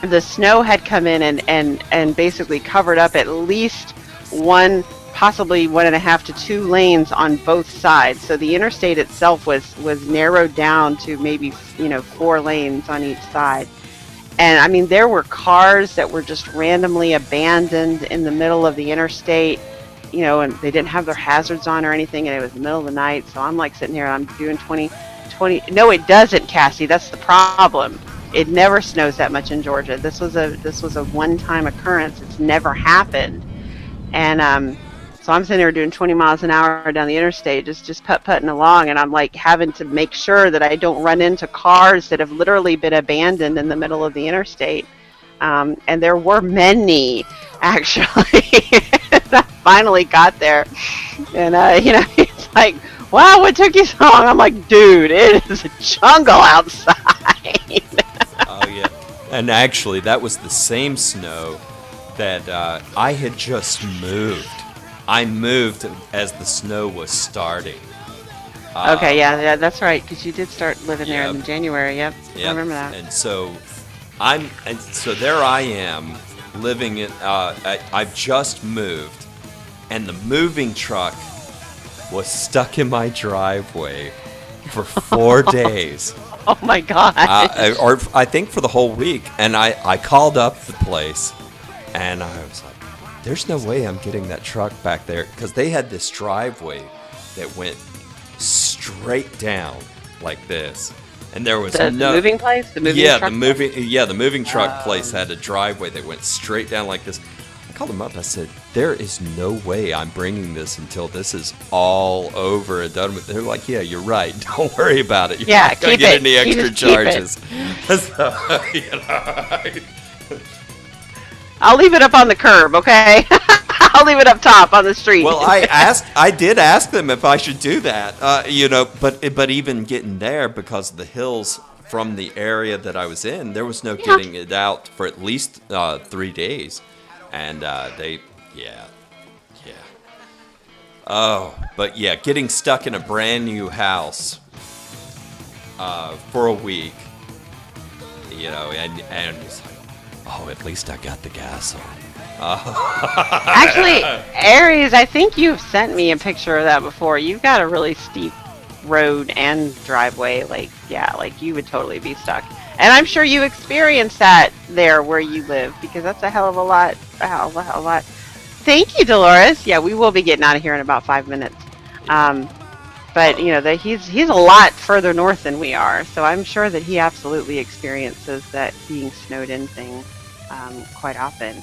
Speaker 7: the snow had come in and basically covered up at least one, possibly 1.5 to 2 lanes on both sides. So the interstate itself was narrowed down to maybe 4 lanes on each side. And I mean, there were cars that were just randomly abandoned in the middle of the interstate, and they didn't have their hazards on or anything, and it was the middle of the night. So I'm like sitting here, I'm doing 20. No, it doesn't, Cassie. That's the problem. It never snows that much in Georgia. This was a one-time occurrence. It's never happened. And so I'm sitting there doing 20 miles an hour down the interstate, just putt-putting along, and I'm like having to make sure that I don't run into cars that have literally been abandoned in the middle of the interstate. And there were many, actually. I finally got there, and it's like, "Wow, what took you so long?" I'm like, "Dude, it is a jungle outside."
Speaker 3: Oh yeah, and actually, that was the same snow that I had just moved. I moved as the snow was starting.
Speaker 7: Okay, yeah, that's right, because you did start living there in January. Yep, I remember that.
Speaker 3: And so there I am living in. I've just moved, and the moving truck was stuck in my driveway for 4 days.
Speaker 7: Oh my God!
Speaker 3: Or I think for the whole week. And I called up the place, and I was like, "There's no way I'm getting that truck back there," because they had this driveway that went straight down like this, and there was
Speaker 7: the moving place. The moving
Speaker 3: truck place had a driveway that went straight down like this. I called them up. I said, "There is no way I'm bringing this until this is all over and done with." They're like, "Yeah, you're right. Don't worry about it. You're not gonna get any extra charges." So,
Speaker 7: I'll leave it up on the curb, okay? I'll leave it up top on the street.
Speaker 3: Well, I did ask them if I should do that, but even getting there, because of the hills from the area that I was in, there was no getting it out for at least 3 days, and yeah. Oh, but yeah, getting stuck in a brand new house for a week, and it's like, oh, at least I got the gas on.
Speaker 7: Actually, Aries, I think you've sent me a picture of that before. You've got a really steep road and driveway. Like you would totally be stuck. And I'm sure you experienced that there where you live, because that's a hell of a lot. A lot. Thank you, Dolores. Yeah, we will be getting out of here in about 5 minutes. But he's a lot further north than we are, so I'm sure that he absolutely experiences that being snowed in thing quite often.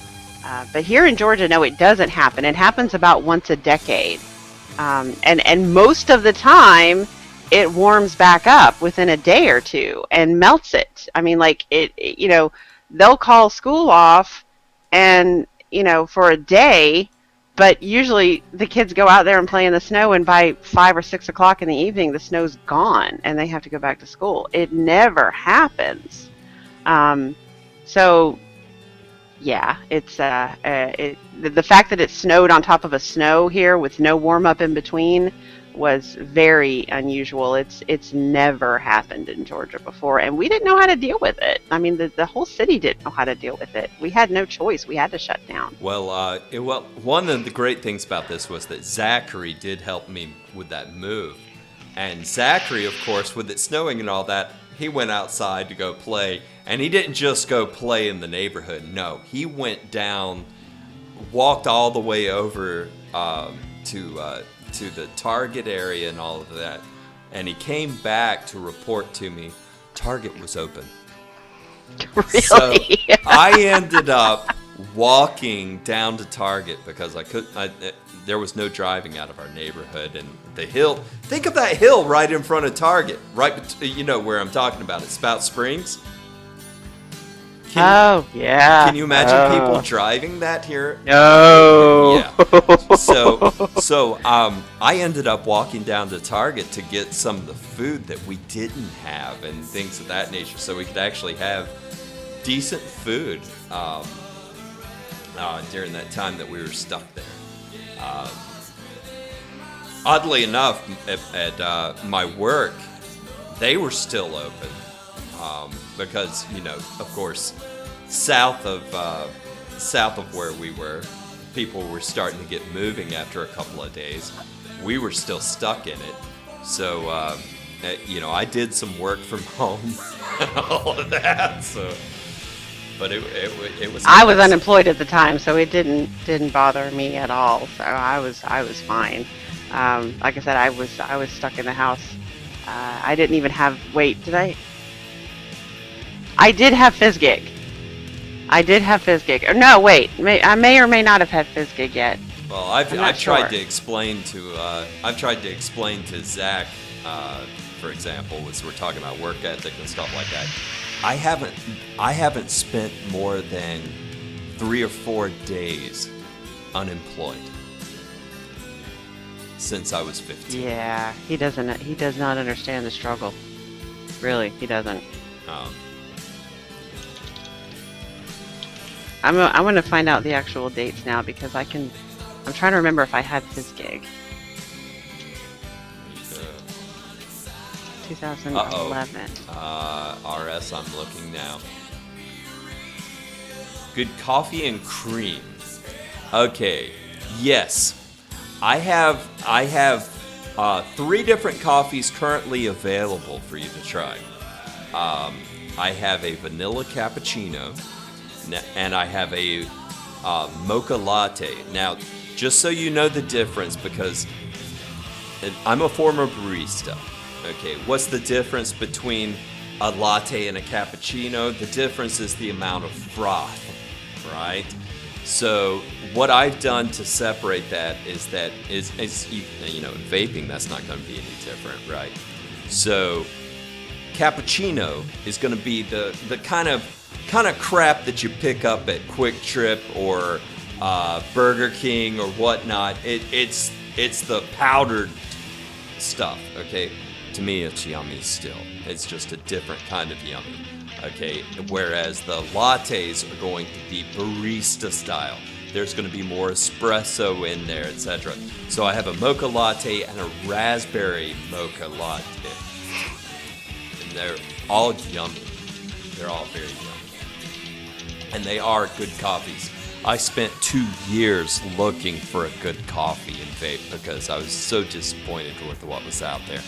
Speaker 7: But here in Georgia, no, it doesn't happen. It happens about once a decade, and most of the time, it warms back up within a day or two and melts it. I mean, like they'll call school off, and for a day. But usually the kids go out there and play in the snow, and by 5 or 6 o'clock in the evening, the snow's gone, and they have to go back to school. It never happens. So, yeah, it's the fact that it snowed on top of a snow here with no warm up in between was very unusual. It's never happened in Georgia before, and we didn't know how to deal with it. I mean, the whole city didn't know how to deal with it. We had no choice. We had to shut down.
Speaker 3: Well, one of the great things about this was that Zachary did help me with that move. And Zachary, of course, with it snowing and all that, he went outside to go play. And he didn't just go play in the neighborhood. No, he went down, walked all the way over to the Target area and all of that. And he came back to report to me, Target was open.
Speaker 7: Really?
Speaker 3: So I ended up walking down to Target because there was no driving out of our neighborhood, and the hill. Think of that hill right in front of Target, right? Where I'm talking about. It's Spout Springs.
Speaker 7: Yeah.
Speaker 3: Can you imagine people driving that here?
Speaker 7: No.
Speaker 3: Yeah. So I ended up walking down to Target to get some of the food that we didn't have and things of that nature, so we could actually have decent food during that time that we were stuck there. Oddly enough, at my work, they were still open because, of course, south of where we were, people were starting to get moving after a couple of days. We were still stuck in it, so I did some work from home and all of that. So, but it was.
Speaker 7: I was unemployed at the time, so it didn't bother me at all. So I was fine. Like I said, I was stuck in the house. I didn't even have. Wait, did I? I did have Fizzgig. No, wait. I may or may not have had Fizzgig yet.
Speaker 3: Well, I've tried to explain to Zach, for example, as we're talking about work ethic and stuff like that. I haven't spent more than 3 or 4 days unemployed since I was 15.
Speaker 7: Yeah, he does not understand the struggle. Really, he doesn't. I'm going to find out the actual dates now because I'm trying to remember if I had Fizzgig. 2011.
Speaker 3: RS, I'm looking now. Good coffee and cream. Okay, yes. I have 3 different coffees currently available for you to try. I have a vanilla cappuccino, and I have a mocha latte. Now, just so you know the difference, because I'm a former barista. Okay, what's the difference between a latte and a cappuccino? The difference is the amount of froth, right? So what I've done to separate that is in vaping, that's not going to be any different, right? So cappuccino is going to be the kind of crap that you pick up at Quick Trip or Burger King or whatnot. It's the powdered stuff, okay? To me, it's yummy still. It's just a different kind of yummy, okay? Whereas the lattes are going to be barista style. There's going to be more espresso in there, etc. So I have a mocha latte and a raspberry mocha latte. And they're all yummy. They're all very yummy. And they are good coffees. I spent 2 years looking for a good coffee in vape because I was so disappointed with what was out there.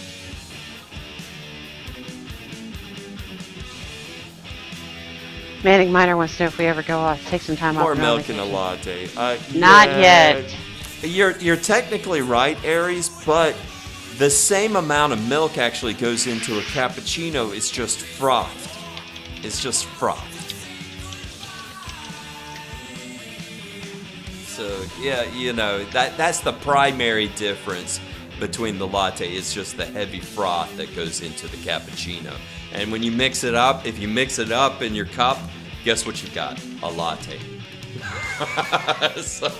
Speaker 7: Manic Miner wants to know if we ever go off, take some time off.
Speaker 3: More
Speaker 7: and
Speaker 3: milk
Speaker 7: go
Speaker 3: in
Speaker 7: on
Speaker 3: a latte.
Speaker 7: Not yet.
Speaker 3: You're technically right, Aries, but the same amount of milk actually goes into a cappuccino. It's just frothed. It's just frothed. So yeah, you know that's the primary difference between the latte. It's just the heavy froth that goes into the cappuccino. And when you mix it up, if you mix it up in your cup, guess what you got? A latte. So.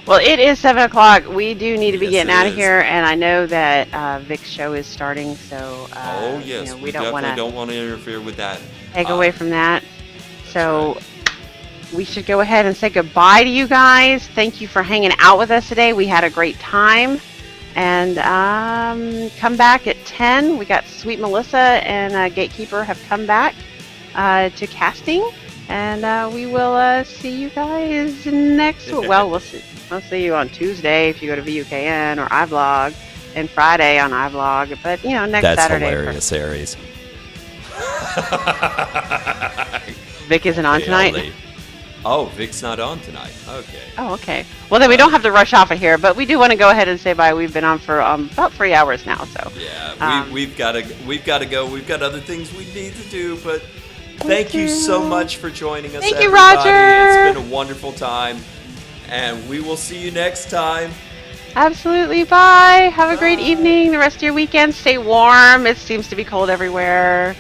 Speaker 7: Well, it is 7 o'clock. We do need to be
Speaker 3: Yes,
Speaker 7: getting
Speaker 3: it
Speaker 7: out of
Speaker 3: is.
Speaker 7: here, and I know that Vic's show is starting, so
Speaker 3: Oh yes,
Speaker 7: you know,
Speaker 3: we
Speaker 7: don't
Speaker 3: definitely
Speaker 7: want to
Speaker 3: don't want to interfere with that.
Speaker 7: take away from that. So we should go ahead and say goodbye to you guys. Thank you for hanging out with us today. We had a great time. And come back at 10. We got Sweet Melissa and Gatekeeper have come back to casting. And we will see you guys next week. Well, we'll see you on Tuesday if you go to VUKN or iVlog, and Friday on iVlog. But, you know, next
Speaker 3: That's
Speaker 7: Saturday.
Speaker 3: hilarious, Aries.
Speaker 7: Vic isn't on tonight?
Speaker 3: Oh, Vic's not on tonight. Okay.
Speaker 7: Oh, okay. Well, then we don't have to rush off of here, but we do want to go ahead and say bye. We've been on for about 3 hours now, so.
Speaker 3: Yeah, we've got to go. We've got other things we need to do, but thank you so much for joining us,
Speaker 7: Thank you,
Speaker 3: everybody.
Speaker 7: Roger.
Speaker 3: It's been a wonderful time, and we will see you next time.
Speaker 7: Absolutely. Bye. Have a great evening. The rest of your weekend. Stay warm. It seems to be cold everywhere.